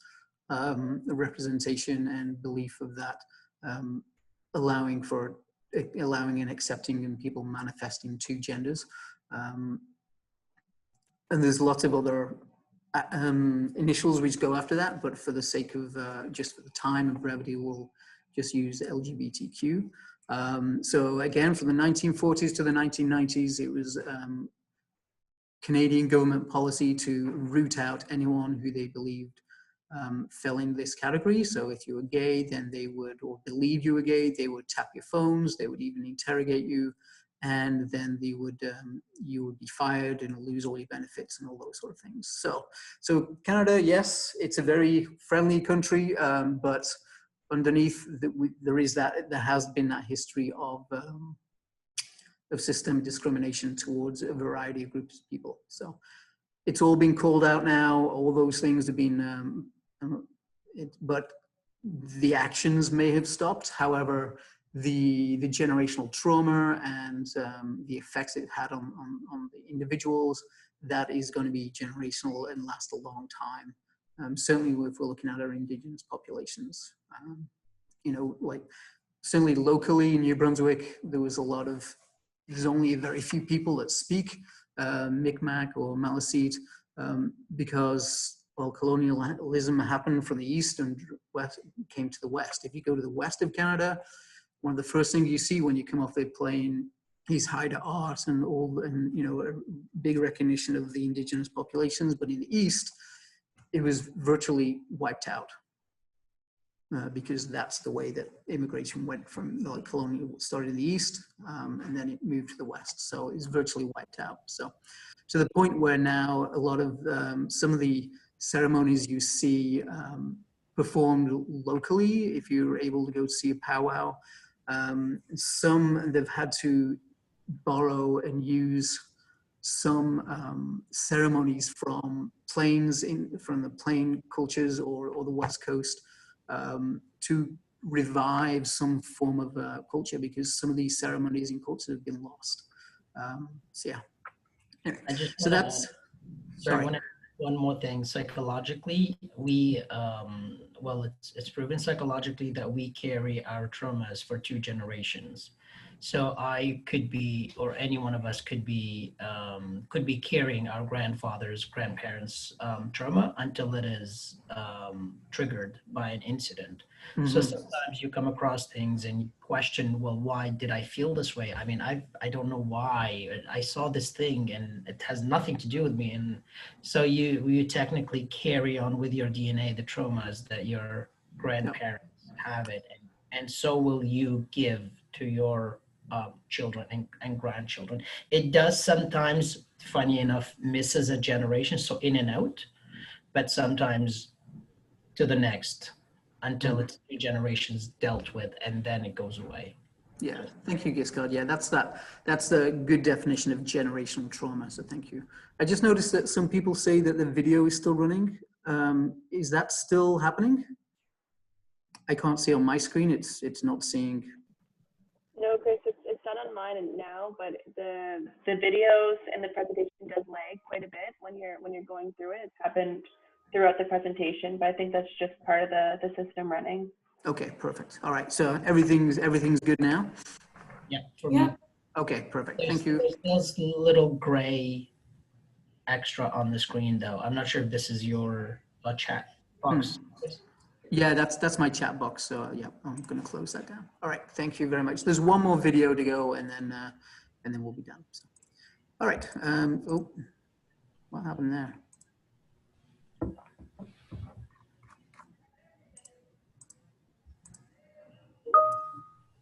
representation and belief of that, allowing and accepting and people manifesting 2 genders. And there's lots of other initials which go after that, but for the sake of just for the time and brevity, we'll just use LGBTQ. So again, from the 1940s to the 1990s, it was Canadian government policy to root out anyone who they believed fell in this category. So if you were gay, then they would, or believed you were gay, they would tap your phones, they would even interrogate you, and then they would, you would be fired and lose all your benefits and all those sort of things. So Canada, yes, it's a very friendly country, but underneath there has been that history of systemic discrimination towards a variety of groups of people. So it's all been called out now. All those things have been, but the actions may have stopped. However, the generational trauma and the effects it had on the individuals, that is going to be generational and last a long time. Certainly if we're looking at our Indigenous populations, you know, like certainly locally in New Brunswick, there's only a very few people that speak Mi'kmaq or Maliseet, because well, colonialism happened from the east and west, came to the west. If you go to the west of Canada, one of the first things you see when you come off the plane is high to art and you know, a big recognition of the indigenous populations. But in the east, it was virtually wiped out because that's the way that immigration went from, like, colonial started in the east and then it moved to the west. So it's virtually wiped out. So to the point where now a lot of some of the ceremonies you see performed locally, if you're able to go see a powwow, some they've had to borrow and use some ceremonies from from the plain cultures or the West Coast to revive some form of culture, because some of these ceremonies and cultures have been lost. So yeah. Anyway, so that's sorry. One more thing. Psychologically, we well, it's proven psychologically that we carry our traumas for 2 generations. So I could be, or any one of us could be carrying our grandparents' trauma until it is triggered by an incident. Mm-hmm. So sometimes you come across things and you question, well, why did I feel this way? I mean, I don't know why. I saw this thing and it has nothing to do with me. And so you technically carry on with your DNA the traumas that your grandparents have it, and so will you give to your children and grandchildren. It does sometimes, funny enough, misses a generation, so in and out, but sometimes to the next until it's 2 generations dealt with, and then it goes away. Yeah, thank you, Giscard. Yeah, that's the good definition of generational trauma, so thank you. I just noticed that some people say that the video is still running. Is that still happening? I can't see on my screen, it's not seeing. No, Chris, it's done on mine now, but the videos and the presentation does lag quite a bit when you're going through it. It's happened throughout the presentation, but I think that's just part of the system running. Okay, perfect. All right, so everything's good now? Yeah. Yeah. Okay, perfect. Thank you. There's a little gray extra on the screen, though. I'm not sure if this is your chat box. Yeah, that's my chat box. So yeah, I'm going to close that down. All right, thank you very much. There's one more video to go, and then we'll be done. So, all right. Oh, what happened there? I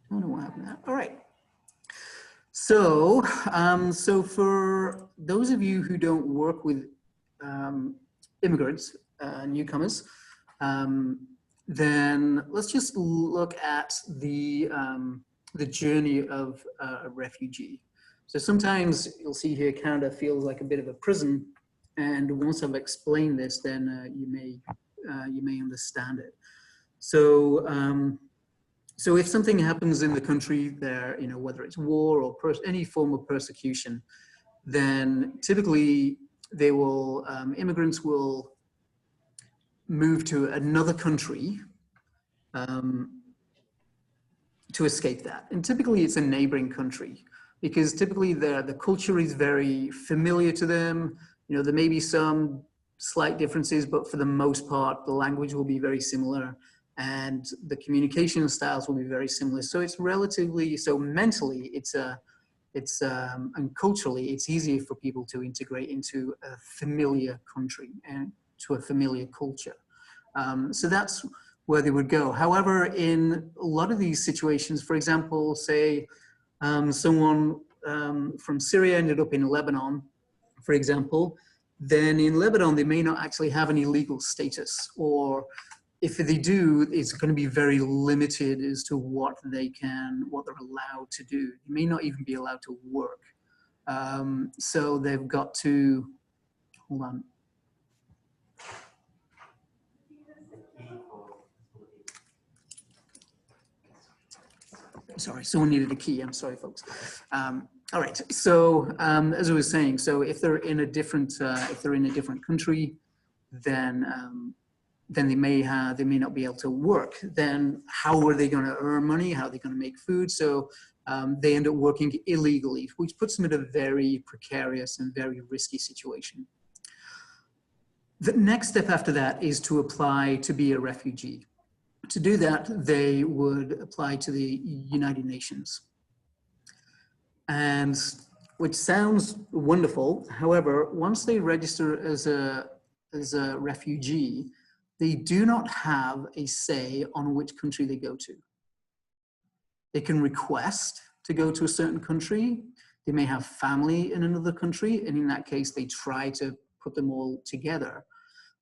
don't know what happened there. All right. So, so for those of you who don't work with immigrants, newcomers, then let's just look at the journey of a refugee. So sometimes you'll see here Canada feels like a bit of a prison, and once I've explained this, then you may understand it. So so if something happens in the country there, you know, whether it's war or any form of persecution, then typically they will immigrants will move to another country to escape that. And typically it's a neighboring country, because typically the culture is very familiar to them. You know, there may be some slight differences, but for the most part, the language will be very similar and the communication styles will be very similar. So it's relatively, so mentally and culturally, it's easier for people to integrate into a familiar country and to a familiar culture. So that's where they would go. However, in a lot of these situations, for example, say someone from Syria ended up in Lebanon, for example, then in Lebanon, they may not actually have any legal status, or if they do, it's going to be very limited as to what they're allowed to do. They may not even be allowed to work. So they've got to, hold on. Sorry, someone needed a key. I'm sorry, folks. All right. So as I was saying, so if they're in a different country, then they may not be able to work. Then how are they going to earn money? How are they going to make food? So they end up working illegally, which puts them in a very precarious and very risky situation. The next step after that is to apply to be a refugee. To do that, they would apply to the United Nations. And which sounds wonderful. However, once they register as a refugee, they do not have a say on which country they go to. They can request to go to a certain country. They may have family in another country, and in that case, they try to put them all together.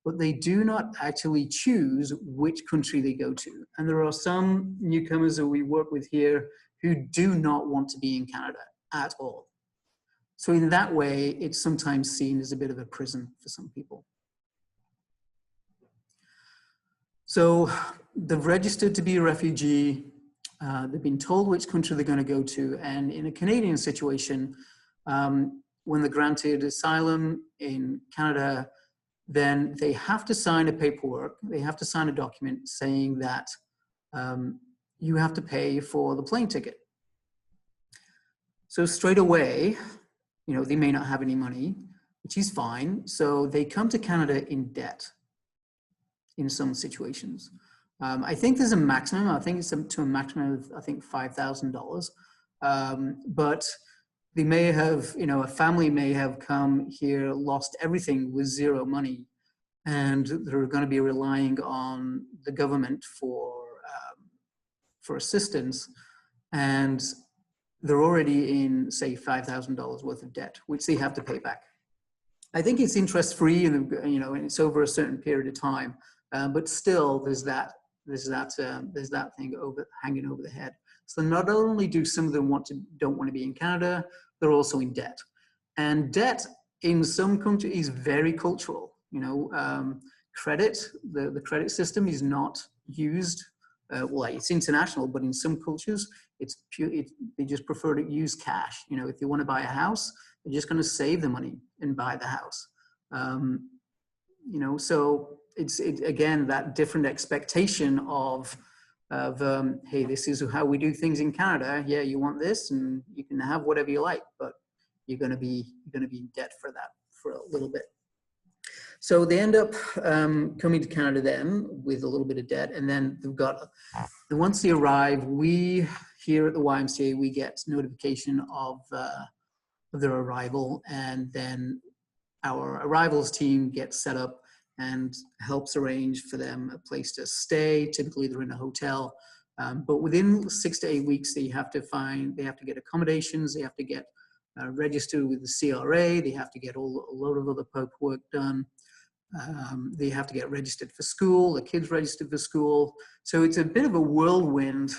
But they do not actually choose which country they go to. And there are some newcomers that we work with here who do not want to be in Canada at all. So in that way, it's sometimes seen as a bit of a prison for some people. So they've registered to be a refugee. They've been told which country they're going to go to. And in a Canadian situation, when they're granted asylum in Canada, then they have to sign a paperwork. They have to sign a document saying that you have to pay for the plane ticket. So straight away, you know, they may not have any money, which is fine. So they come to Canada in debt in some situations. I think there's a maximum. I think it's to a maximum of, I think, $5,000. But they may have, you know, a family may have come here, lost everything with zero money, and they're going to be relying on the government for assistance, and they're already in, say, $5,000 worth of debt, which they have to pay back. I think it's interest-free, and you know, and it's over a certain period of time, but still, there's that thing hanging over the head. So not only do some of them don't want to be in Canada, they're also in debt. And debt in some countries is very cultural. You know, credit, the credit system is not used, well, it's international, but in some cultures, it's pure, they just prefer to use cash. You know, if they want to buy a house, they're just going to save the money and buy the house. You know, so it's again, that different expectation of hey, this is how we do things in Canada. Yeah, you want this, and you can have whatever you like, but you're going to be in debt for that for a little bit. So they end up coming to Canada then with a little bit of debt, and then they've got. Once they arrive, we here at the YMCA we get notification of their arrival, and then our arrivals team gets set up and helps arrange for them a place to stay. Typically, they're in a hotel, but within 6 to 8 weeks, they have to get accommodations. They have to get registered with the CRA. They have to get a load of other paperwork done. They have to get registered for school. The kids registered for school. So it's a bit of a whirlwind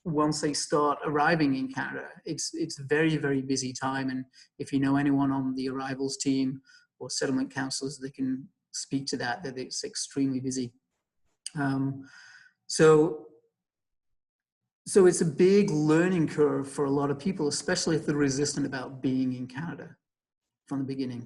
once they start arriving in Canada. It's a very, very busy time. And if you know anyone on the arrivals team or settlement counselors, they can speak to that it's extremely busy. So it's a big learning curve for a lot of people, especially if they're resistant about being in Canada from the beginning.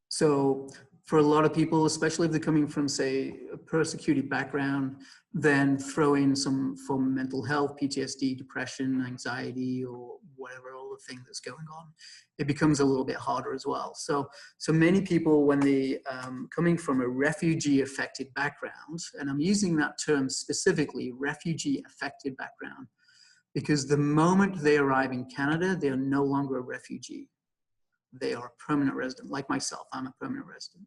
So for a lot of people, especially if they're coming from, say, a persecuted background, then throw in some form of mental health, PTSD, depression, anxiety, or whatever other thing that's going on, it becomes a little bit harder as well. So many people, when they coming from a refugee-affected background, and I'm using that term specifically, refugee-affected background, because the moment they arrive in Canada, they are no longer a refugee. They are a permanent resident, like myself. I'm a permanent resident,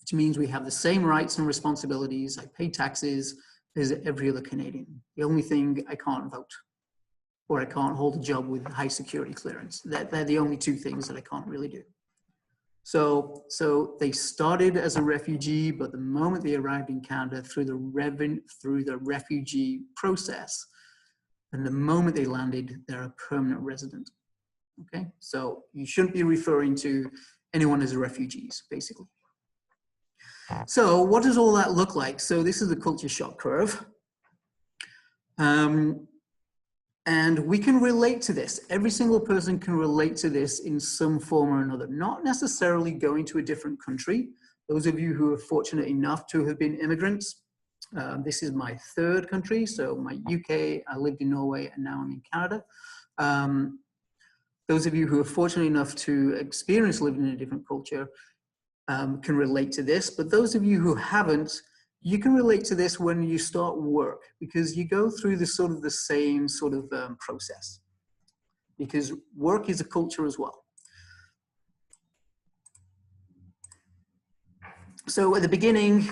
which means we have the same rights and responsibilities. I pay taxes as every other Canadian. The only thing, I can't vote, or I can't hold a job with high security clearance. They're the only two things that I can't really do. So they started as a refugee, but the moment they arrived in Canada through the refugee process, and the moment they landed, they're a permanent resident. Okay, so you shouldn't be referring to anyone as refugees, basically. So what does all that look like? So this is the culture shock curve. And we can relate to this. Every single person can relate to this in some form or another, not necessarily going to a different country. Those of you who are fortunate enough to have been immigrants, this is my third country. So my UK, I lived in Norway, and now I'm in Canada. Those of you who are fortunate enough to experience living in a different culture, can relate to this, but those of you who haven't, you can relate to this when you start work, because you go through the same sort of process, because work is a culture as well. So at the beginning,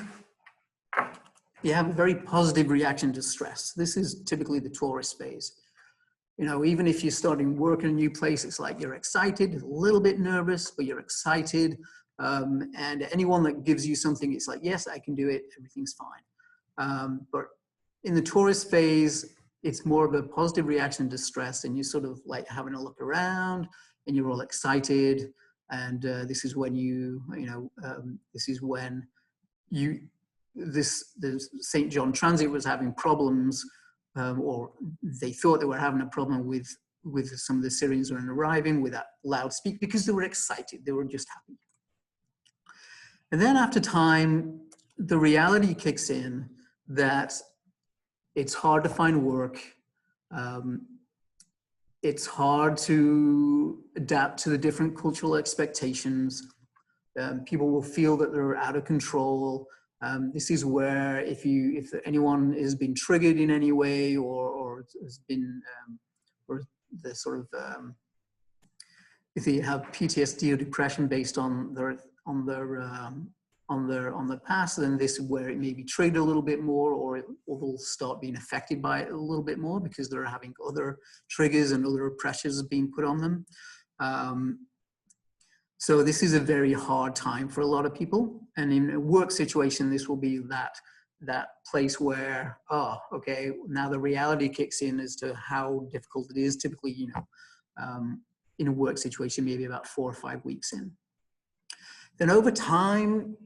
you have a very positive reaction to stress. This is typically the tourist phase. You know, even if you're starting work in a new place, it's like you're excited, a little bit nervous, but you're excited. And anyone that gives you something, it's like, yes, I can do it, everything's fine. But in the tourist phase, it's more of a positive reaction to stress, and you're sort of like having a look around and you're all excited. And this is when the St. John Transit was having problems, or they thought they were having a problem with some of the Syrians who were arriving with that loudspeaker, because they were excited, they were just happy. And then after time, the reality kicks in that it's hard to find work. It's hard to adapt to the different cultural expectations. People will feel that they're out of control. This is where if anyone has been triggered in any way, or has been, or the sort of, if they have PTSD or depression based on their past, then this is where it may be triggered a little bit more, or they'll start being affected by it a little bit more because they're having other triggers and other pressures being put on them. So this is a very hard time for a lot of people. And in a work situation, this will be that place where, oh, okay, now the reality kicks in as to how difficult it is. Typically, you know, in a work situation, maybe about 4 or 5 weeks in. Then over time,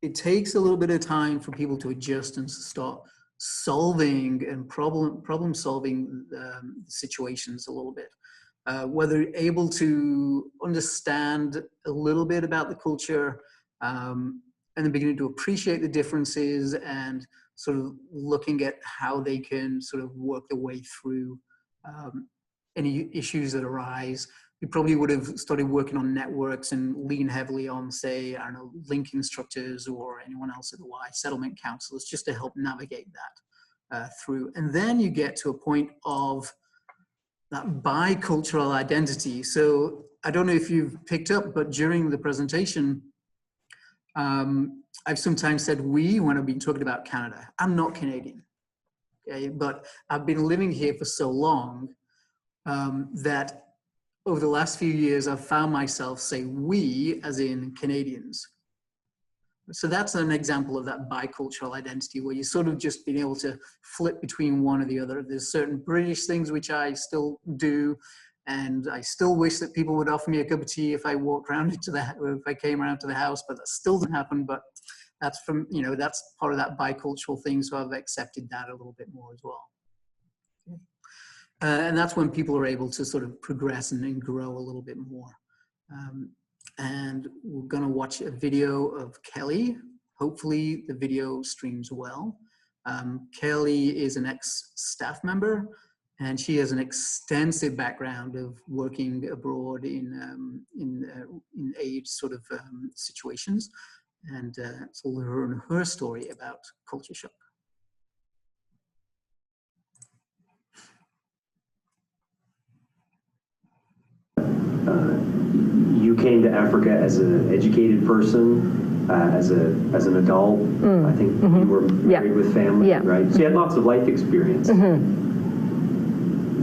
it takes a little bit of time for people to adjust and start solving and problem solving situations a little bit. Whether able to understand a little bit about the culture, and then beginning to appreciate the differences, and sort of looking at how they can sort of work their way through any issues that arise. We probably would have started working on networks and lean heavily on, say, I don't know, link instructors or anyone else at the Y, settlement counselors, just to help navigate that through. And then you get to a point of that bicultural identity. So I don't know if you've picked up, but during the presentation, I've sometimes said we when I've been talking about Canada. I'm not Canadian, okay? But I've been living here for so long that over the last few years, I've found myself say we as in Canadians. So that's an example of that bicultural identity, where you sort of just being able to flip between one or the other. There's certain British things which I still do, and I still wish that people would offer me a cup of tea if I walked around into that, or if I came around to the house, but that still doesn't happen. But that's from, you know, that's part of that bicultural thing, so I've accepted that a little bit more as well. And that's when people are able to sort of progress and grow a little bit more. And we're gonna watch a video of Kelly. Hopefully the video streams well. Kelly is an ex-staff member, and she has an extensive background of working abroad in aid sort of situations. And so we'll learn her story about culture shock. You came to Africa as an educated person, as an adult. I think you were married with family, right? So you had lots of life experience.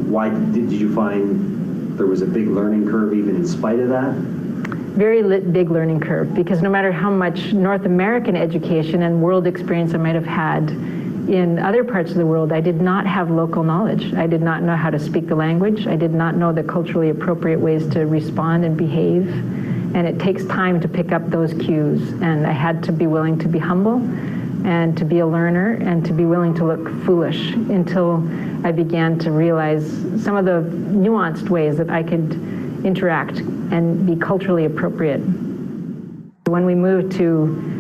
Why did you find there was a big learning curve even in spite of that? Very big learning curve, because no matter how much North American education and world experience I might have had in other parts of the world, I did not have local knowledge. I did not know how to speak the language. I did not know the culturally appropriate ways to respond and behave. And it takes time to pick up those cues. And I had to be willing to be humble and to be a learner and to be willing to look foolish until I began to realize some of the nuanced ways that I could interact and be culturally appropriate. When we moved to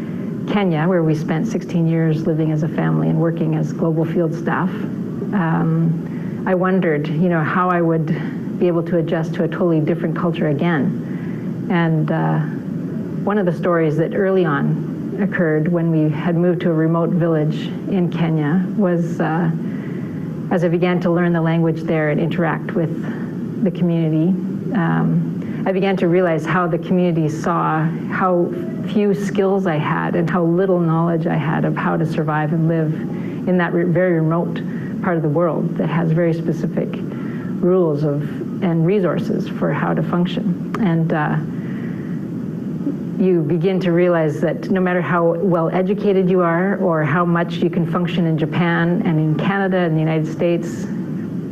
Kenya, where we spent 16 years living as a family and working as global field staff, I wondered, you know, how I would be able to adjust to a totally different culture again. And one of the stories that early on occurred when we had moved to a remote village in Kenya was as I began to learn the language there and interact with the community, I began to realize how the community saw how few skills I had and how little knowledge I had of how to survive and live in that very remote part of the world that has very specific rules and resources for how to function. And you begin to realize that no matter how well educated you are or how much you can function in Japan and in Canada and the United States,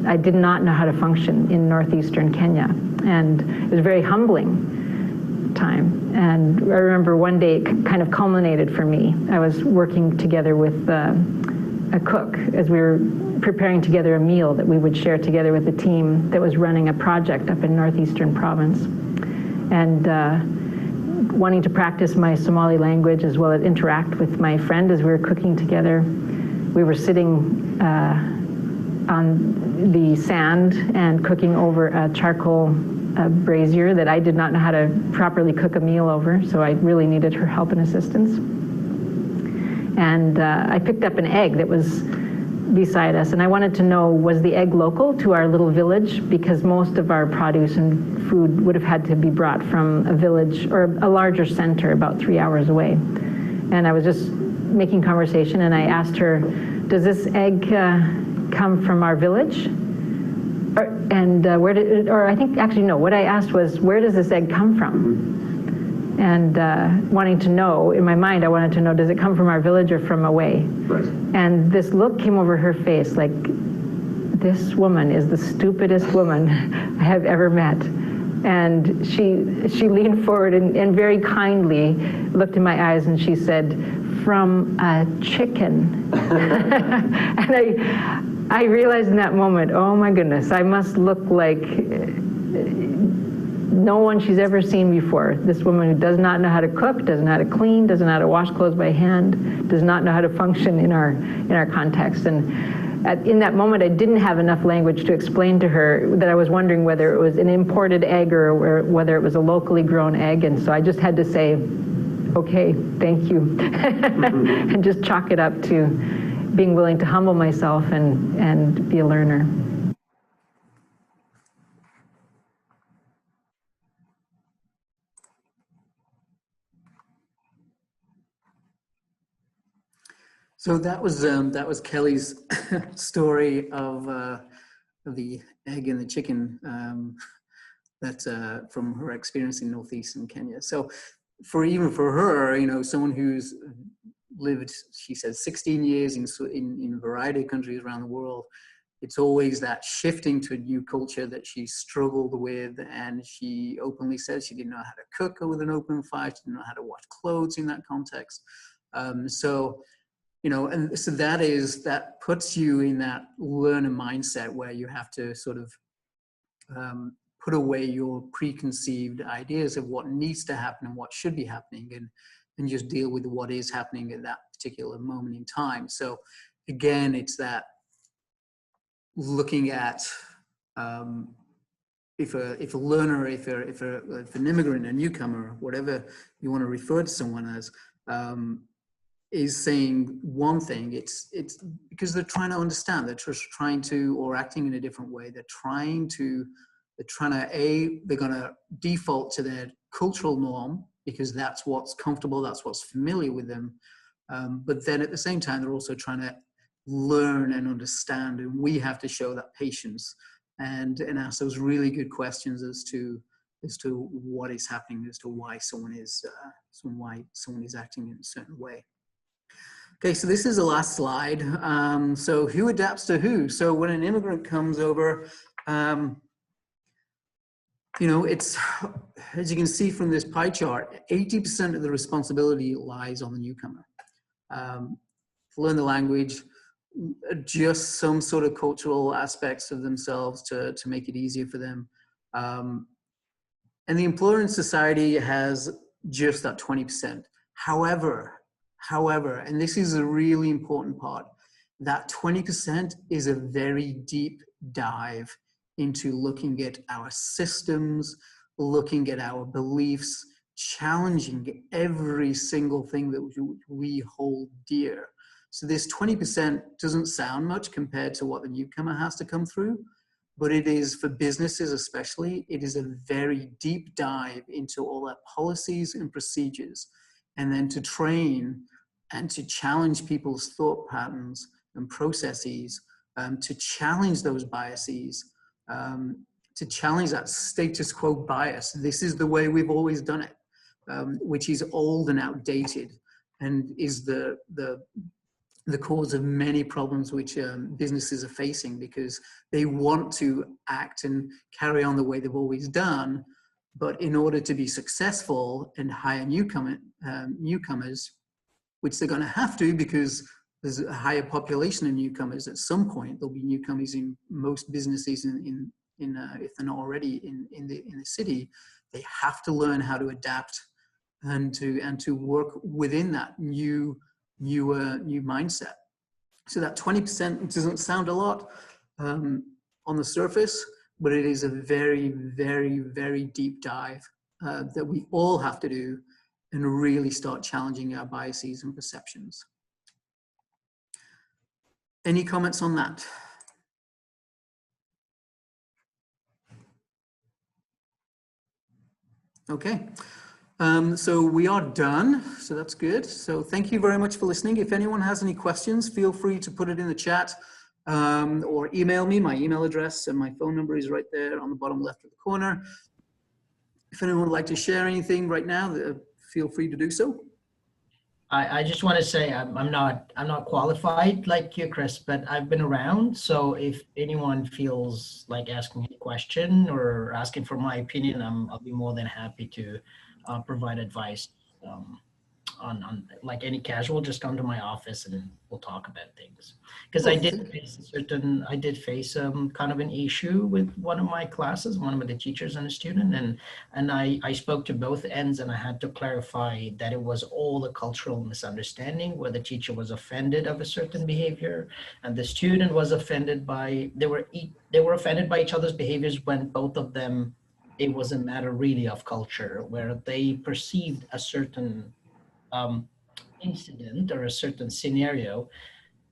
I did not know how to function in northeastern Kenya. And it was a very humbling time. And I remember one day it kind of culminated for me. I was working together with a cook as we were preparing together a meal that we would share together with the team that was running a project up in northeastern province. And wanting to practice my Somali language as well as interact with my friend as we were cooking together. We were sitting on the sand and cooking over a charcoal brazier that I did not know how to properly cook a meal over, so I really needed her help and assistance. And I picked up an egg that was beside us, and I wanted to know, was the egg local to our little village? Because most of our produce and food would have had to be brought from a village or a larger center about 3 hours away. And I was just making conversation, and I asked her, does this egg come from our village? Or I think, actually no, what I asked was, where does this egg come from? And wanting to know, in my mind, I wanted to know, does it come from our village or from away? Right. And this look came over her face like, this woman is the stupidest woman I have ever met. And she leaned forward and very kindly looked in my eyes and she said, from a chicken. And I realized in that moment, oh my goodness, I must look like no one she's ever seen before. This woman who does not know how to cook, doesn't know how to clean, doesn't know how to wash clothes by hand, does not know how to function in our context. And in that moment, I didn't have enough language to explain to her that I was wondering whether it was an imported egg or whether it was a locally grown egg. And so I just had to say, okay, thank you, and just chalk it up to being willing to humble myself and be a learner. So that was Kelly's story of the egg and the chicken that from her experience in northeastern Kenya. So even for her, you know, someone who's lived, she says, 16 years in a variety of countries around the world, it's always that shifting to a new culture that she struggled with, and she openly said she didn't know how to cook with an open fire, she didn't know how to wash clothes in that context. So, you know, and so that puts you in that learner mindset where you have to sort of put away your preconceived ideas of what needs to happen and what should be happening, and just deal with what is happening at that particular moment in time. So again, it's that looking at if a learner, if an immigrant, a newcomer, whatever you want to refer to someone as, is saying one thing, it's because they're trying to understand, they're just trying to, or acting in a different way, they're trying to they're going to default to their cultural norm because that's what's comfortable, that's what's familiar with them. But then at the same time, they're also trying to learn and understand, and we have to show that patience and ask those really good questions as to what is happening, as to why someone is acting in a certain way. Okay, so this is the last slide. So who adapts to who? So when an immigrant comes over, you know, it's, as you can see from this pie chart, 80% of the responsibility lies on the newcomer. Learn the language, adjust some sort of cultural aspects of themselves to make it easier for them. And the employer in society has just that 20%. However, and this is a really important part, that 20% is a very deep dive into looking at our systems, looking at our beliefs, challenging every single thing that we hold dear. So this 20% doesn't sound much compared to what the newcomer has to come through, but it is, for businesses especially, it is a very deep dive into all their policies and procedures, and then to train and to challenge people's thought patterns and processes, to challenge those biases, to challenge that status quo bias. This is the way we've always done it, which is old and outdated, and is the cause of many problems which businesses are facing, because they want to act and carry on the way they've always done, but in order to be successful and hire newcomers, which they're going to have to, because there's a higher population of newcomers at some point. There'll be newcomers in most businesses if they're not already in the city. They have to learn how to adapt and to work within that new mindset. So that 20% doesn't sound a lot on the surface, but it is a very, very, very deep dive that we all have to do and really start challenging our biases and perceptions. Any comments on that? Okay. So we are done, so that's good. So thank you very much for listening. If anyone has any questions, feel free to put it in the chat or email me. My email address and my phone number is right there on the bottom left of the corner. If anyone would like to share anything right now, feel free to do so. I just want to say I'm not qualified like you, Chris, but I've been around. So if anyone feels like asking a question or asking for my opinion, I'll be more than happy to provide advice on like any casual. Just come to my office and we'll talk about things. Because I did face kind of an issue with one of my classes, one of the teachers and a student, and I spoke to both ends, and I had to clarify that it was all a cultural misunderstanding, where the teacher was offended of a certain behavior and the student was offended by, they were offended by each other's behaviors, when both of them, it was a matter really of culture, where they perceived a certain incident or a certain scenario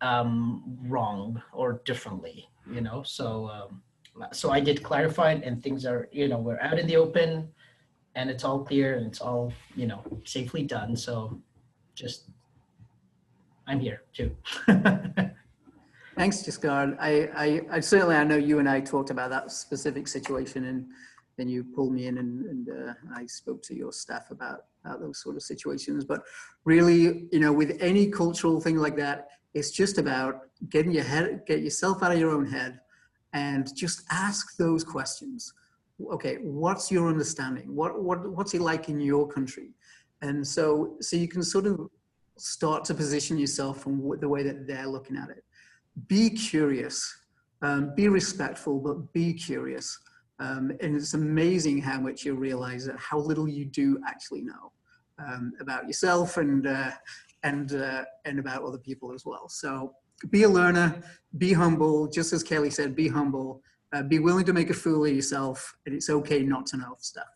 wrong or differently, you know. So so I did clarify it, and things are, you know, we're out in the open and it's all clear and it's all, you know, safely done. So just, I'm here too. Thanks, Giscard. I certainly, I know you and I talked about that specific situation, and then you pulled me in and I spoke to your staff about those sort of situations. But really, you know, with any cultural thing like that, it's just about get yourself out of your own head and just ask those questions. Okay, what's your understanding? What's it like in your country? And so you can sort of start to position yourself from the way that they're looking at it. Be curious, be respectful, but be curious. And it's amazing how much you realize that how little you do actually know about yourself and about other people as well. So be a learner, be humble, just as Kelly said, be humble, be willing to make a fool of yourself, and it's okay not to know stuff.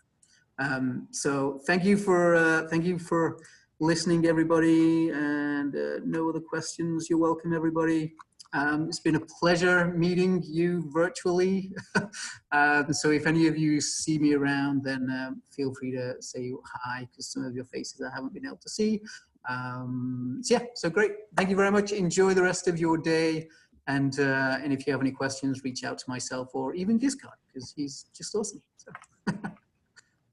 So thank you for listening, everybody, and no other questions. You're welcome, everybody. It's been a pleasure meeting you virtually. So if any of you see me around, then feel free to say hi, because some of your faces I haven't been able to see. So yeah, so great. Thank you very much. Enjoy the rest of your day. And if you have any questions, reach out to myself or even Giscard, because he's just awesome. So.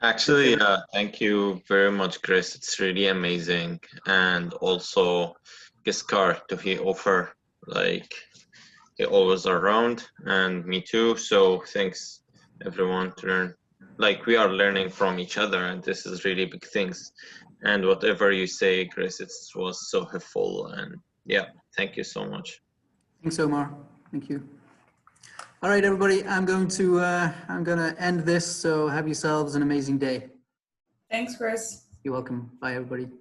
Actually, thank you very much, Chris. It's really amazing. And also Giscard, he offer, like, he always around, and me too. So thanks everyone to learn. Like, we are learning from each other, and this is really big things. And whatever you say, Chris, it was so helpful. And yeah, thank you so much. Thanks, Omar. Thank you. All right, everybody, I'm going to end this. So have yourselves an amazing day. Thanks, Chris. You're welcome. Bye, everybody.